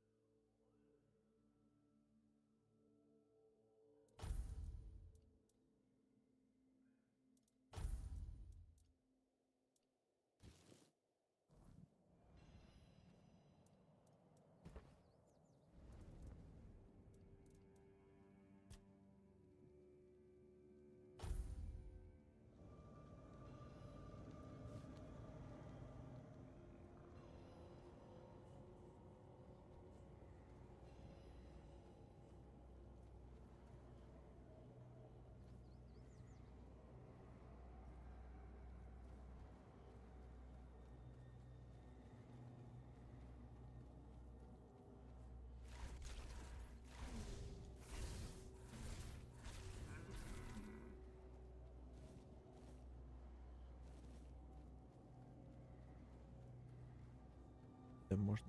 Де можна?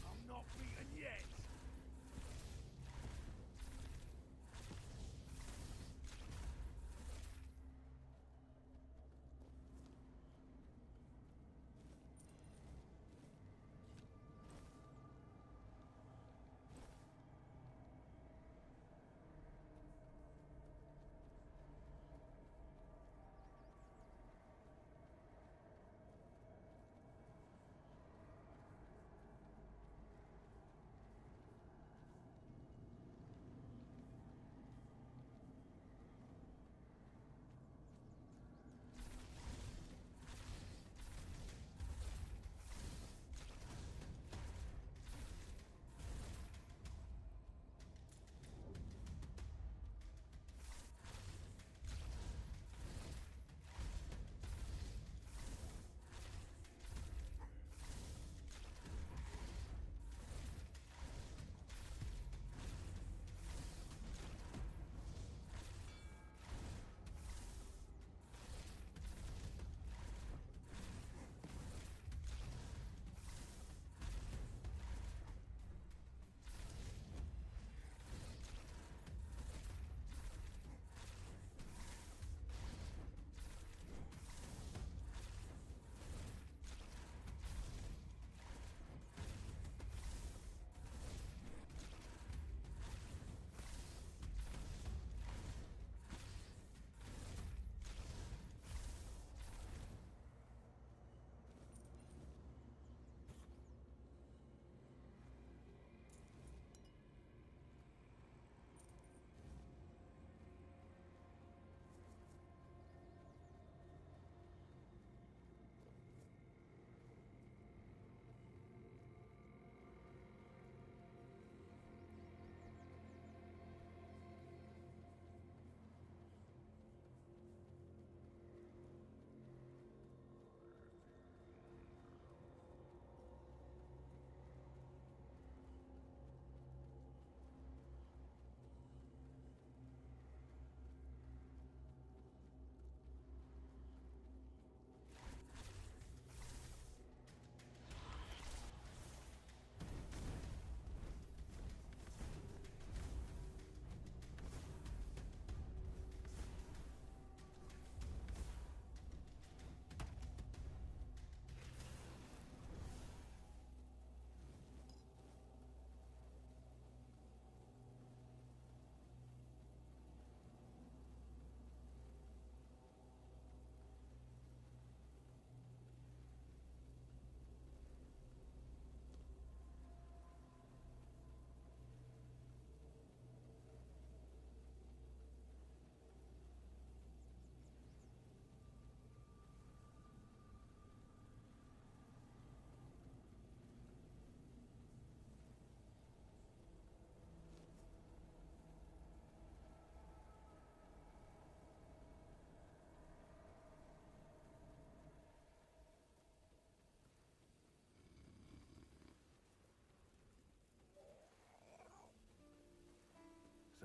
I'm not beaten yet.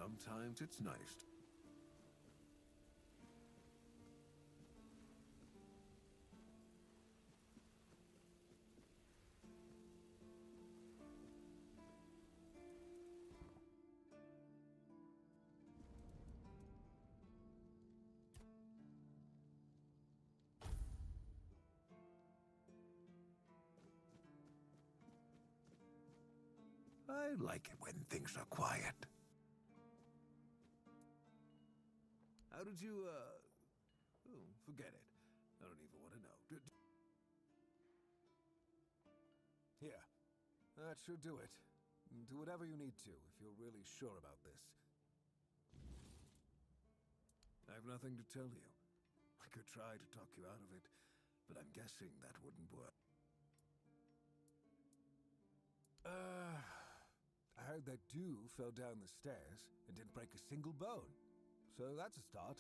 sometimes it's nice. I like it when things are quiet. How did you, oh, forget it. I don't even want to know. Here. That should do it. Do whatever you need to, if you're really sure about this. I have nothing to tell you. I could try to talk you out of it, but I'm guessing that wouldn't work. I heard that dew fell down the stairs and didn't break a single bone. So that's a start.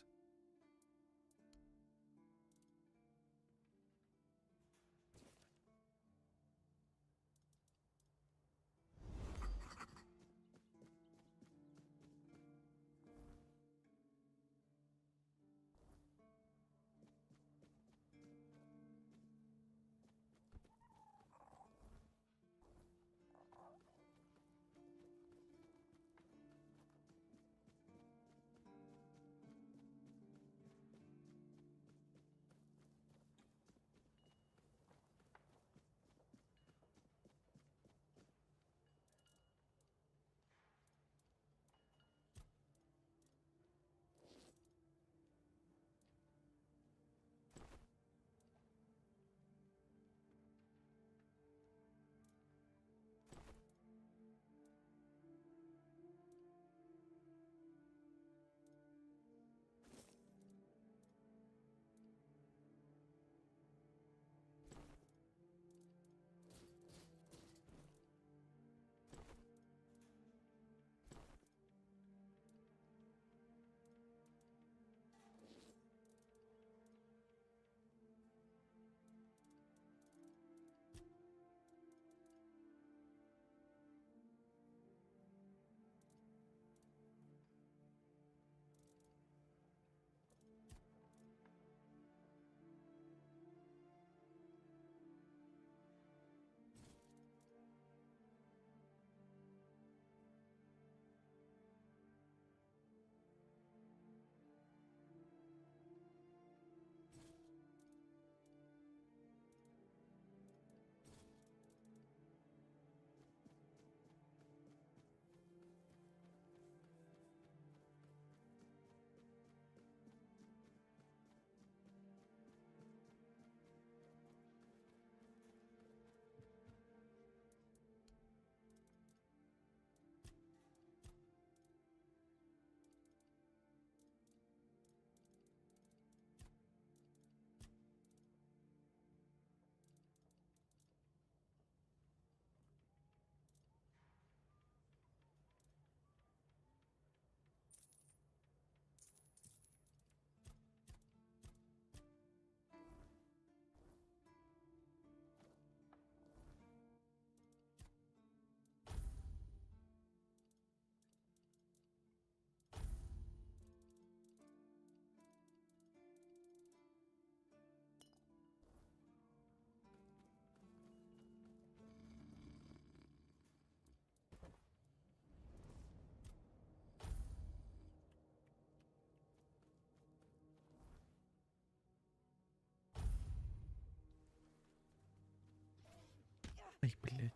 Ай, блядь.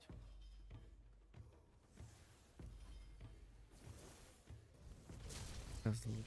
Козлы.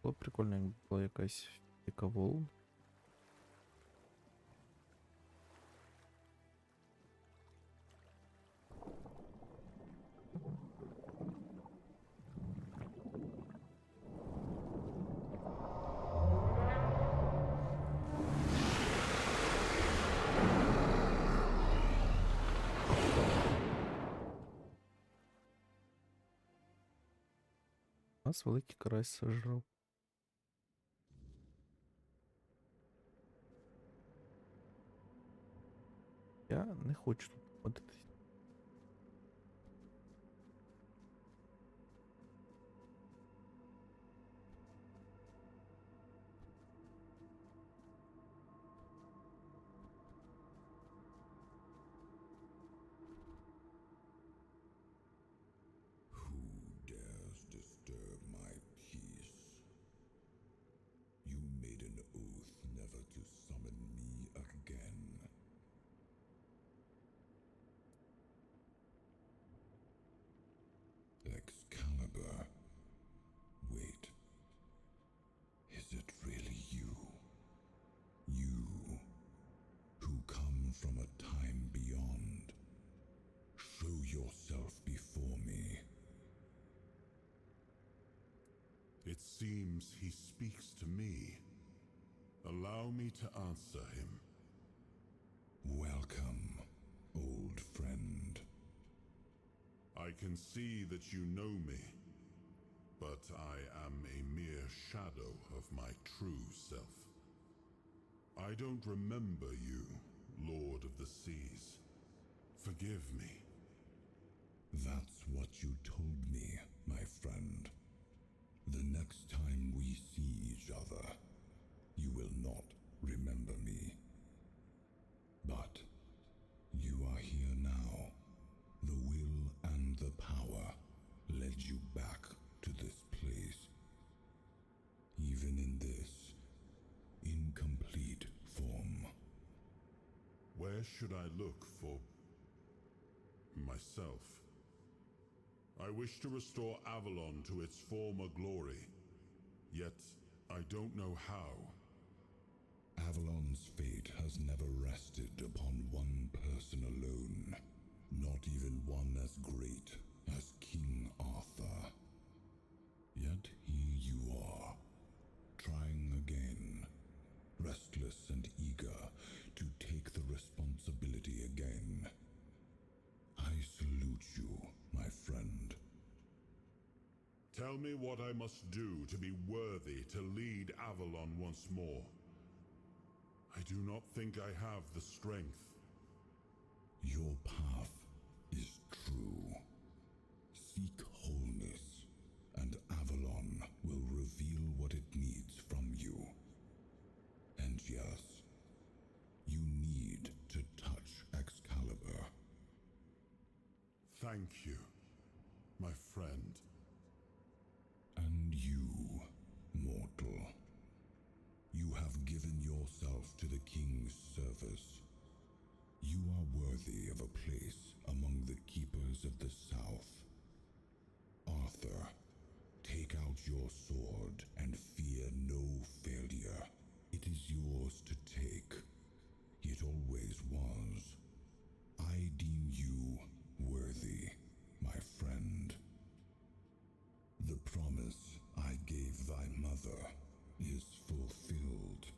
Було прикольно, якби була якась фіка волн. Нас великий карась сожрав. Я не хочу тут ходити. Dares disturb my peace? You made an oath never to summon me again. Excalibur. Wait. Is it really you? You, who come from a time beyond. Show yourself before me. It seems he speaks to me. Allow me to answer him. Welcome, old friend. I can see that you know me, but I am a mere shadow of my true self. I don't remember you, Lord of the Seas. Forgive me. That's what you told me, my friend. The next time we see each other, you will not remember me. But you are here now. The will and the power led you back to this place. Even in this incomplete form. Where should I look for myself? I wish to restore Avalon to its former glory, yet I don't know how. Avalon's fate has never rested upon one person alone, not even one as great as King Arthur. Yet here you are, trying again, restless and eager to take the responsibility again. I salute you, my friend. Tell me what I must do to be worthy to lead Avalon once more. I do not think I have the strength. Your path is true. Seek wholeness, and Avalon will reveal what it needs from you. And yes, you need to touch Excalibur. Thank you, my friend. And you, mortal. You have given yourself to the king's service. You are worthy of a place among the keepers of the South. Arthur, take out your sword and fear no failure. It is yours to take. It always was. I deem you worthy, my friend. The promise I gave thy mother is fulfilled.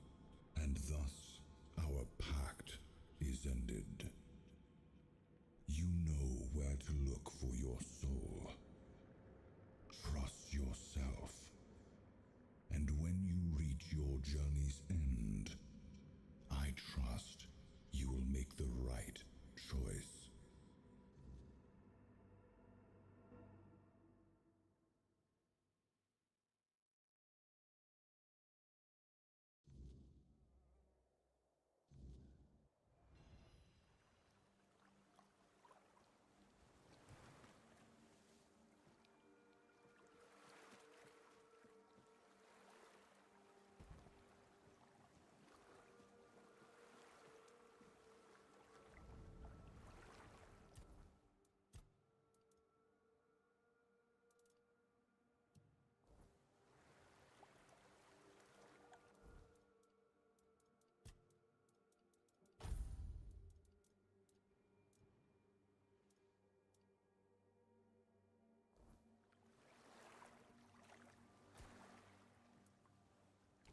journey's end. I trust you will make the right choice.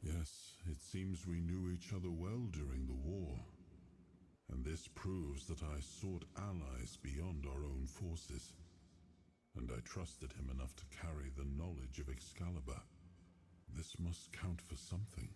Yes, it seems we knew each other well during the war. And this proves that I sought allies beyond our own forces. And I trusted him enough to carry the knowledge of Excalibur. This must count for something.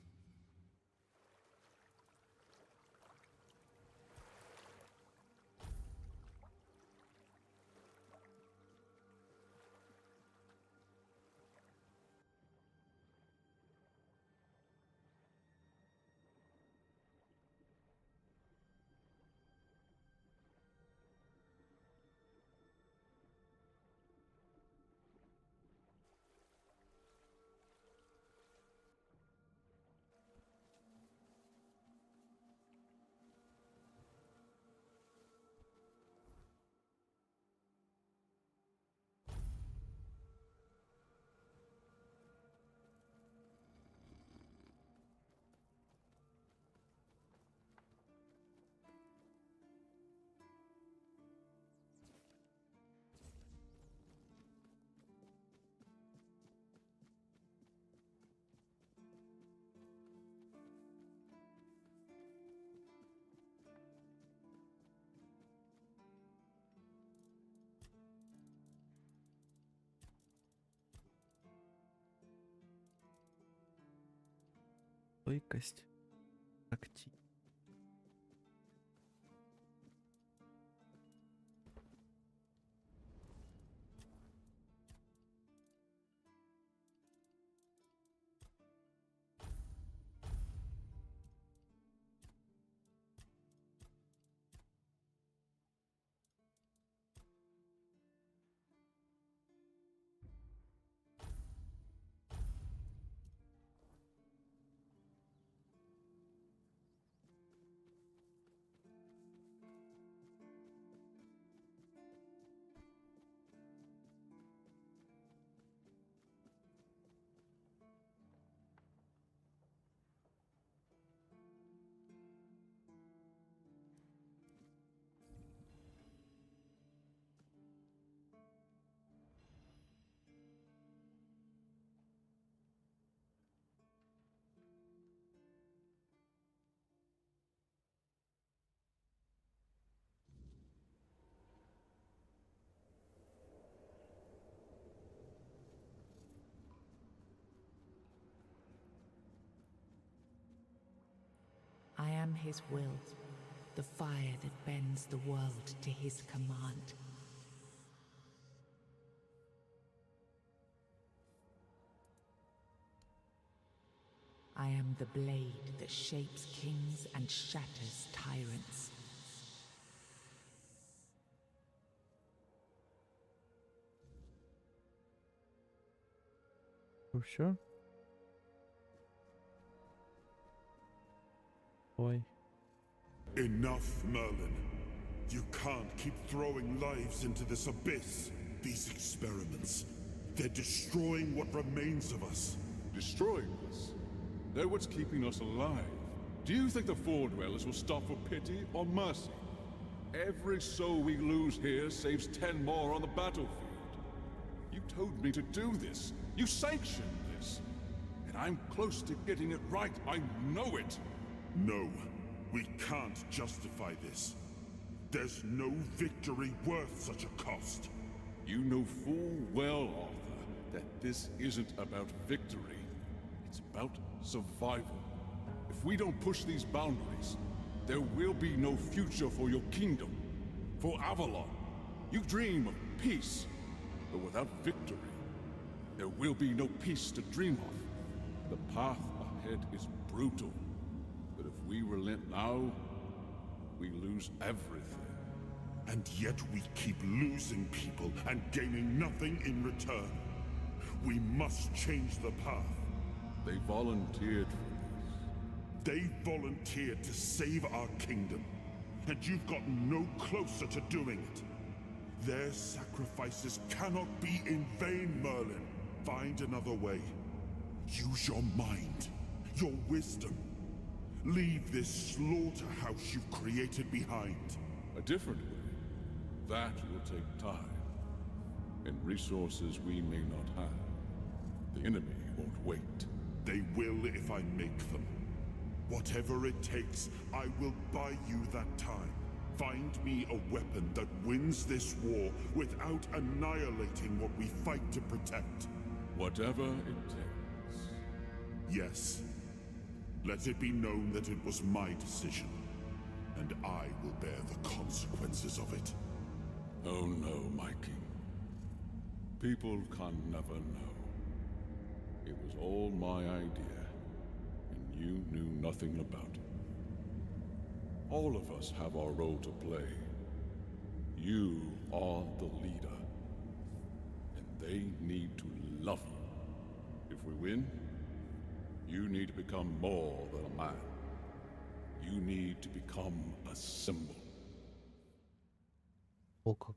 Стойкость. Актив. I am his will, the fire that bends the world to his command. I am the blade that shapes kings and shatters tyrants. Що? Ой. Enough, Merlin. You can't keep throwing lives into this abyss. These experiments, they're destroying what remains of us. Destroying us? They're what's keeping us alive. Do you think the Four Dwellers will stop for pity or mercy? Every soul we lose here saves 10 more on the battlefield. You told me to do this. You sanctioned this. And I'm close to getting it right. I know it. No, we can't justify this. There's no victory worth such a cost. You know full well, Arthur, that this isn't about victory. It's about survival. If we don't push these boundaries, there will be no future for your kingdom, for Avalon. You dream of peace, but without victory, there will be no peace to dream of. The path ahead is brutal, but if we relent now, we lose everything. And yet we keep losing people and gaining nothing in return. We must change the path. They volunteered for this. They volunteered to save our kingdom, and you've got no closer to doing it. Their sacrifices cannot be in vain, Merlin. Find another way. Use your mind, your wisdom. Leave this slaughterhouse you've created behind. A different way. That will take time, and resources we may not have. The enemy won't wait. They will if I make them. Whatever it takes, I will buy you that time. Find me a weapon that wins this war without annihilating what we fight to protect. Whatever it takes. Yes. Let it be known that it was my decision, and I will bear the consequences of it. Oh no, my king. People can never know. It was all my idea, and you knew nothing about it. All of us have our role to play. You are the leader, and they need to love you. If we win, you need to become more than a man. You need to become a symbol. О как.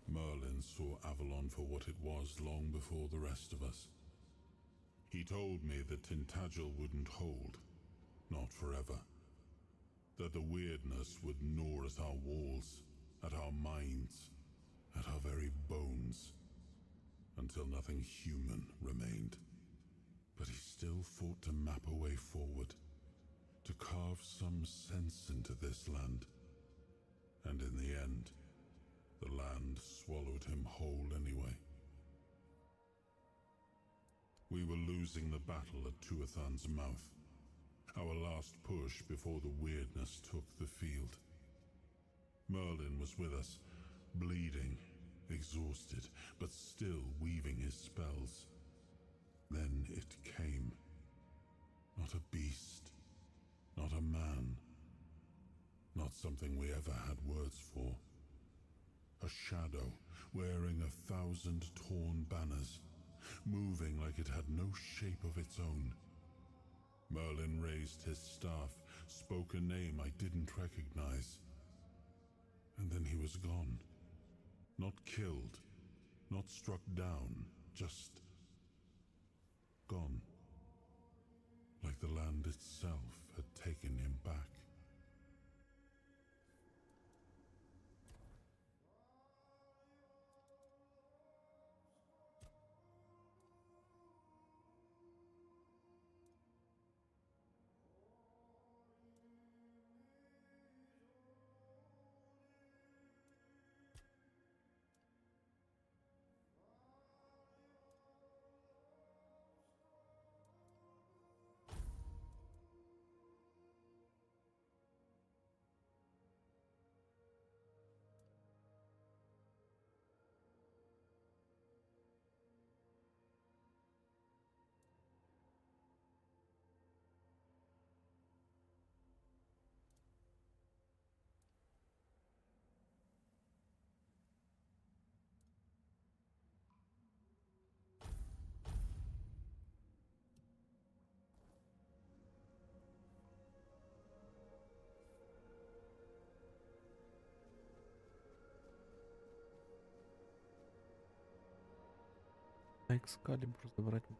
Merlin saw Avalon for what it was long before the rest of us. He told me that Tintagel wouldn't hold, not forever. That the weirdness would gnaw at our walls, at our minds, at our very bones, until nothing human remained. But he still fought to map a way forward, to carve some sense into this land. And in the end, the land swallowed him whole anyway. We were losing the battle at Tuathan's mouth, our last push before the weirdness took the field. Merlin was with us, bleeding, exhausted, but still weaving his spells. Then it came. Not a beast, not a man, not something we ever had words for. A shadow, wearing 1,000 torn banners, moving like it had no shape of its own. Merlin raised his staff, spoke a name I didn't recognize. And then he was gone. Not killed, not struck down, just gone. Like the land itself had taken him back. Екскалібур забрати.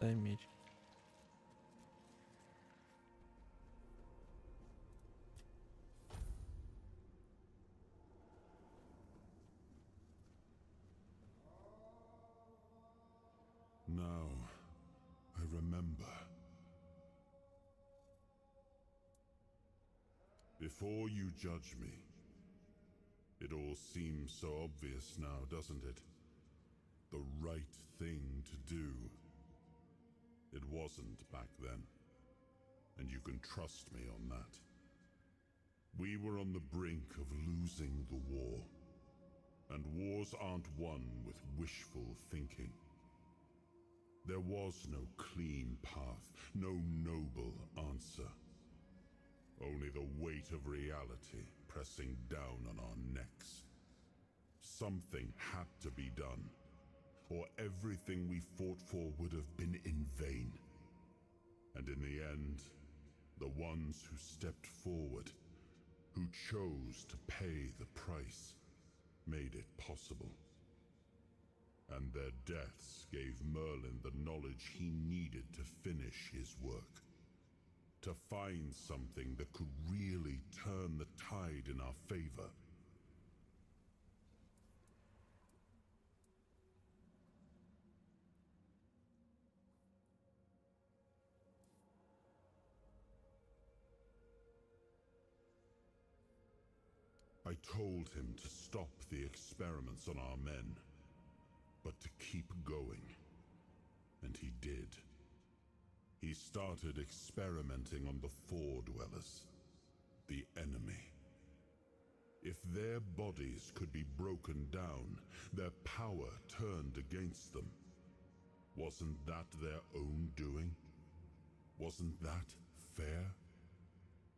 Віддай меч. Now, I remember. Before you judge me, it all seems so obvious now, doesn't it? The right thing to do. It wasn't back then, and you can trust me on that. We were on the brink of losing the war, and wars aren't won with wishful thinking. There was no clean path, no noble answer. Only the weight of reality pressing down on our necks. Something had to be done, or everything we fought for would have been in vain. And in the end, the ones who stepped forward, who chose to pay the price, made it possible. And their deaths gave Merlin the knowledge he needed to finish his work. To find something that could really turn the tide in our favor. I told him to stop the experiments on our men, but to keep going. And he did. He started experimenting on the Four Dwellers, the enemy. If their bodies could be broken down, their power turned against them, wasn't that their own doing? Wasn't that fair?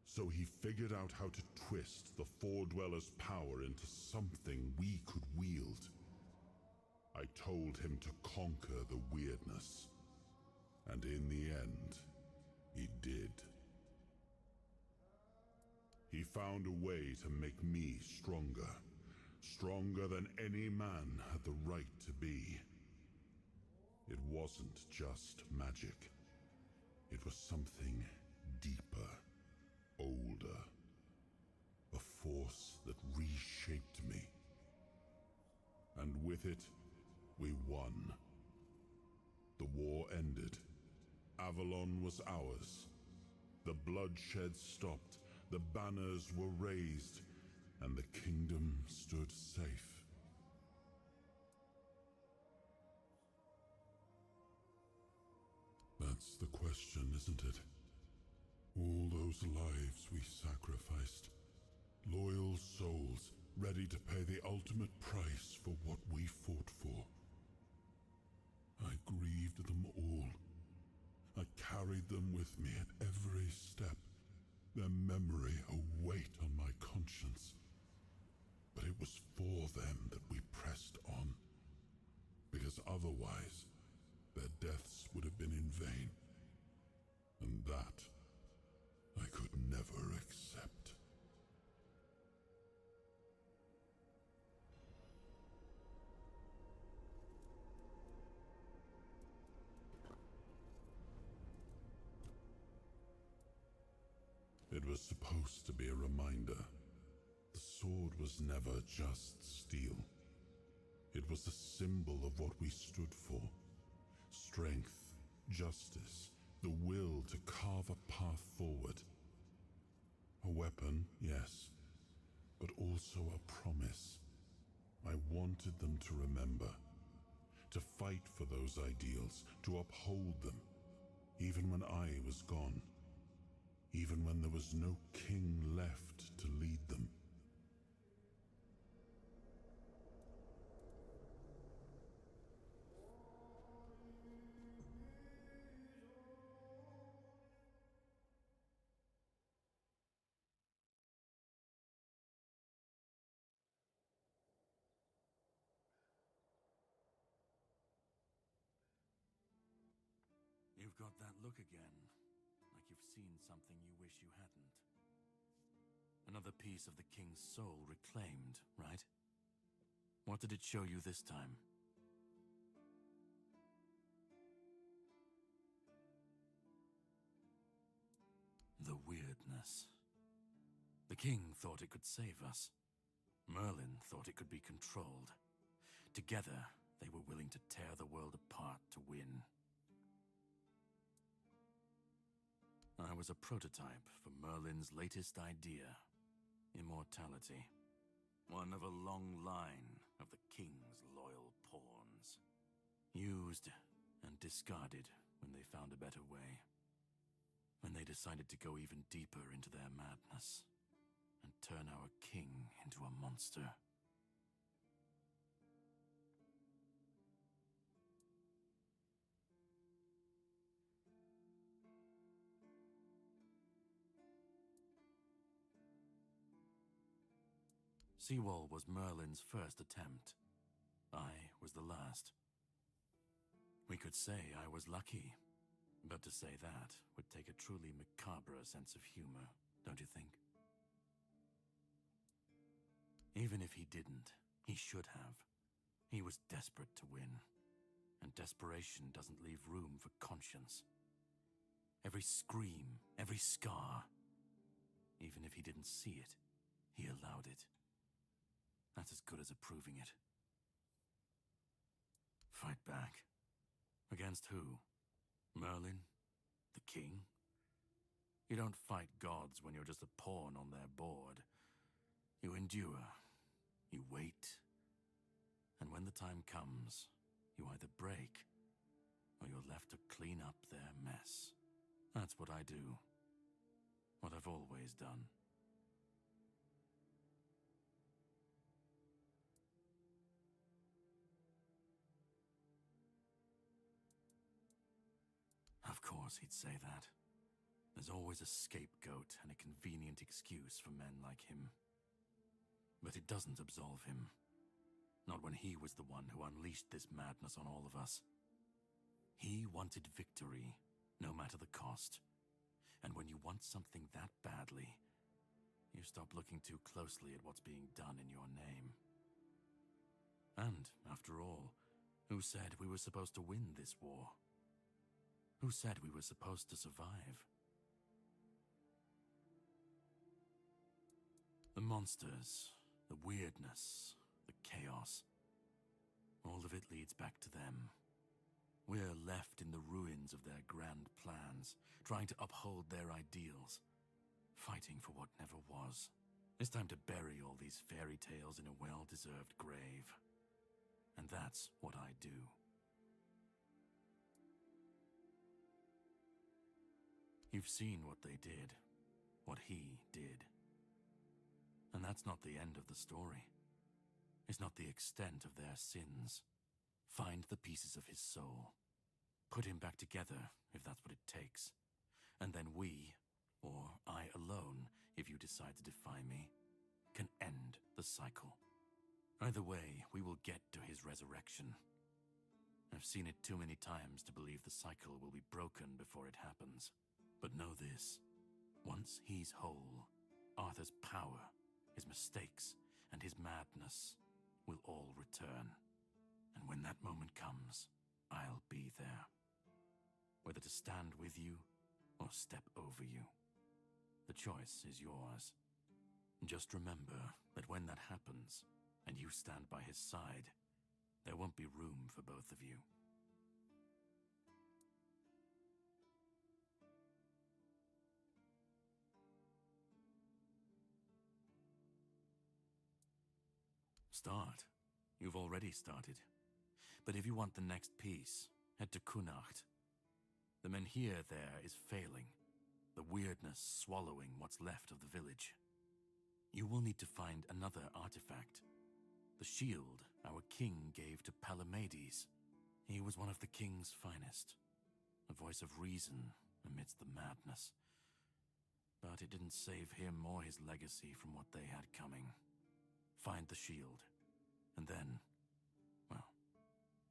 So he figured out how to twist the Four Dwellers' power into something we could wield. I told him to conquer the weirdness. And in the end, he did. He found a way to make me stronger. Stronger than any man had the right to be. It wasn't just magic. It was something deeper, older. A force that reshaped me. And with it, we won. The war ended. Avalon was ours. The bloodshed stopped, the banners were raised, and the kingdom stood safe. That's the question, isn't it? All those lives we sacrificed. Loyal souls, ready to pay the ultimate price for what we fought for. I grieved them all. I carried them with me at every step, their memory a weight on my conscience. But it was for them that we pressed on, because otherwise their deaths would have been in vain. And that I could never accept. It was supposed to be a reminder. The sword was never just steel. It was a symbol of what we stood for. Strength, justice, the will to carve a path forward. A weapon, yes, but also a promise. I wanted them to remember, to fight for those ideals, to uphold them, even when I was gone. Even when there was no king left to lead them. You've got that look again, like you've seen something you wish you hadn't. Another piece of the king's soul reclaimed, right? What did it show you this time? the weirdness. The king thought it could save us. Merlin thought it could be controlled. Together, they were willing to tear the world apart to win. I was a prototype for Merlin's latest idea, immortality. One of a long line of the king's loyal pawns. Used and discarded when they found a better way. When they decided to go even deeper into their madness and turn our king into a monster. Seawall was Merlin's first attempt. I was the last. We could say I was lucky, but to say that would take a truly macabre sense of humor, don't you think? Even if he didn't, he should have. He was desperate to win, and desperation doesn't leave room for conscience. Every scream, every scar, even if he didn't see it, he allowed it. That's as good as approving it. Fight back. Against who? Merlin? The king? You don't fight gods when you're just a pawn on their board. You endure. You wait. And when the time comes, you either break, or you're left to clean up their mess. That's what I do. What I've always done. Of course he'd say that. There's always a scapegoat and a convenient excuse for men like him. But it doesn't absolve him. Not when he was the one who unleashed this madness on all of us. He wanted victory, no matter the cost. And when you want something that badly, you stop looking too closely at what's being done in your name. And, after all, who said we were supposed to win this war? Who said we were supposed to survive? The monsters, the weirdness, the chaos, all of it leads back to them. We're left in the ruins of their grand plans, trying to uphold their ideals, fighting for what never was. It's time to bury all these fairy tales in a well-deserved grave. And that's what I do. You've seen what they did, what he did. And that's not the end of the story. It's not the extent of their sins. Find the pieces of his soul. Put him back together, if that's what it takes. And then we, or I alone, if you decide to defy me, can end the cycle. Either way, we will get to his resurrection. I've seen it too many times to believe the cycle will be broken before it happens. But know this, once he's whole, Arthur's power, his mistakes, and his madness will all return. And when that moment comes, I'll be there. Whether to stand with you or step over you. The choice is yours. Just remember that when that happens, and you stand by his side, there won't be room for both of you. Start. You've already started. But if you want the next piece, head to Kunacht. The menhir there is failing, the weirdness swallowing what's left of the village. You will need to find another artifact. The shield our king gave to Palamedes. He was one of the king's finest, a voice of reason amidst the madness. But it didn't save him or his legacy from what they had coming. Find the shield, and then, well,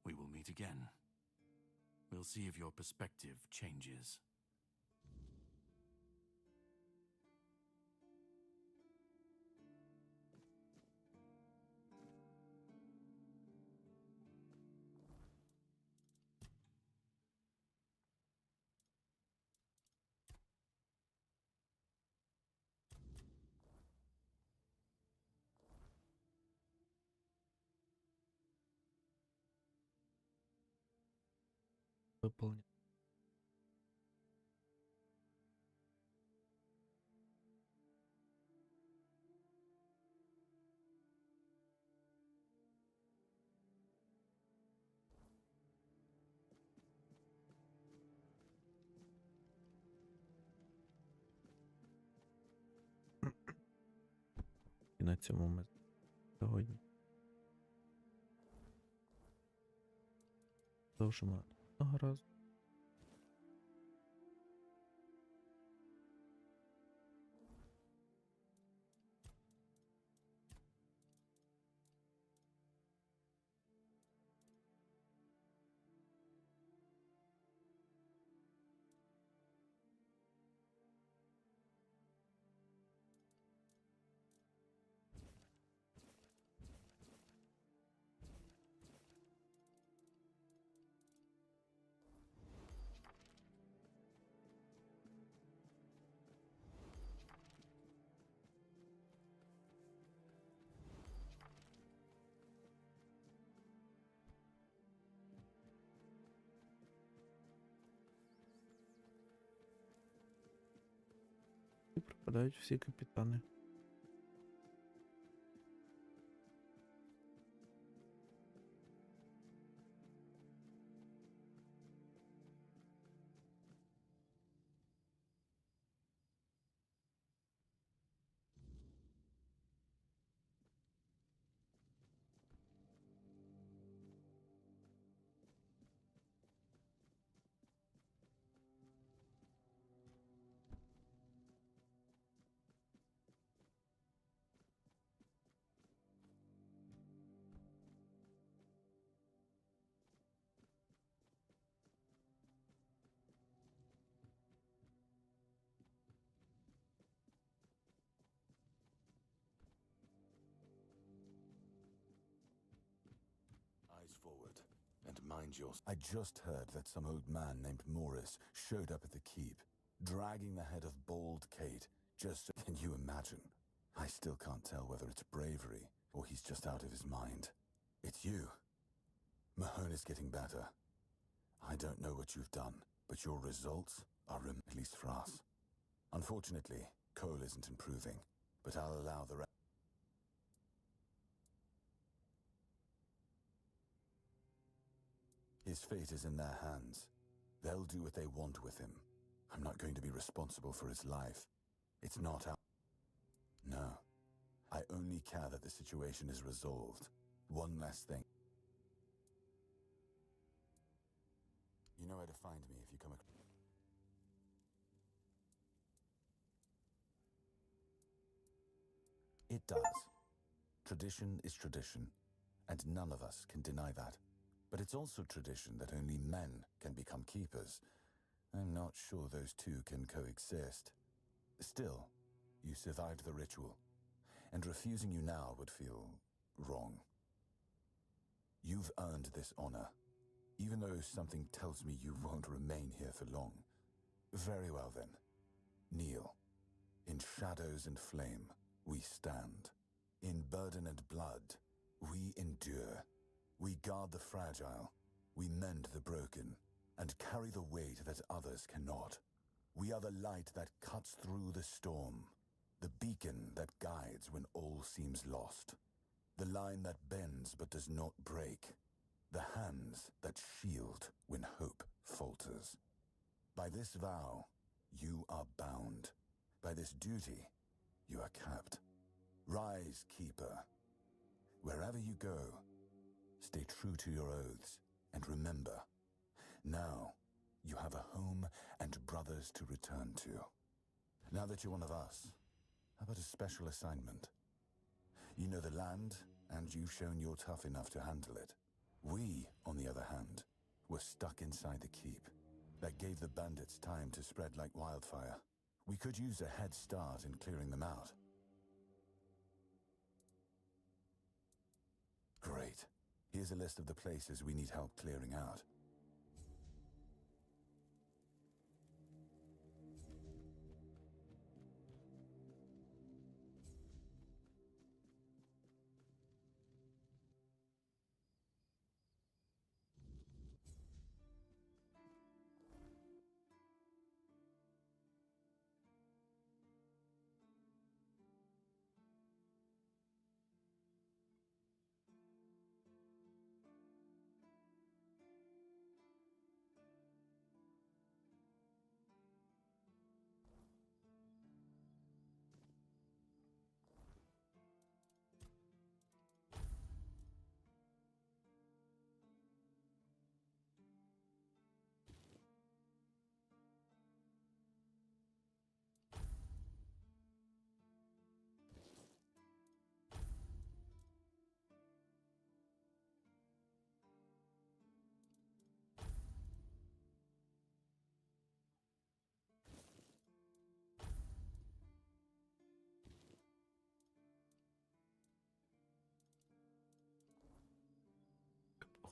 we will meet again. We'll see if your perspective changes. Виповнення. І на цьому ми сьогодні продовжимо одного разу. І пропадають всі капітани. Eyes forward, and mind yours. I just heard that some old man named Morris showed up at the keep, dragging the head of bald Kate. Just can you imagine? I still can't tell whether it's bravery or he's just out of his mind. It's you. Mahone is getting better. I don't know what you've done, but your results are at least for us. Unfortunately, Cole isn't improving, but I'll allow the rest. His fate is in their hands. They'll do what they want with him. I'm not going to be responsible for his life. It's not our... No. I only care that the situation is resolved. One less thing. You know where to find me if you come across... It does. Tradition is tradition, and none of us can deny that. But it's also tradition that only men can become keepers. I'm not sure those two can coexist. Still, you survived the ritual, and refusing you now would feel wrong. You've earned this honor, even though something tells me you won't remain here for long. Very well then. Kneel. In shadows and flame, we stand. In burden and blood, we endure. We guard the fragile, we mend the broken, and carry the weight that others cannot. We are the light that cuts through the storm, the beacon that guides when all seems lost, the line that bends but does not break, the hands that shield when hope falters. By this vow, you are bound. By this duty, you are capped. Rise, keeper. Wherever you go, stay true to your oaths, and remember, now you have a home and brothers to return to. Now that you're one of us, how about a special assignment? You know the land, and you've shown you're tough enough to handle it. We, on the other hand, were stuck inside the keep. That gave the bandits time to spread like wildfire. We could use a head start in clearing them out. Great. Here's a list of the places we need help clearing out.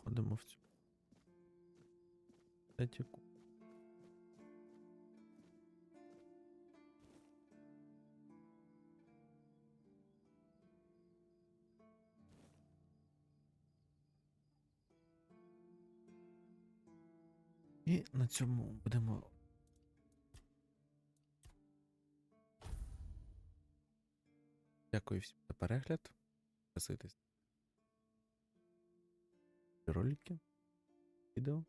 заходимо в цю етику. І на цьому будемо дякую всім за перегляд. Підписуйтесь на ролики, відео.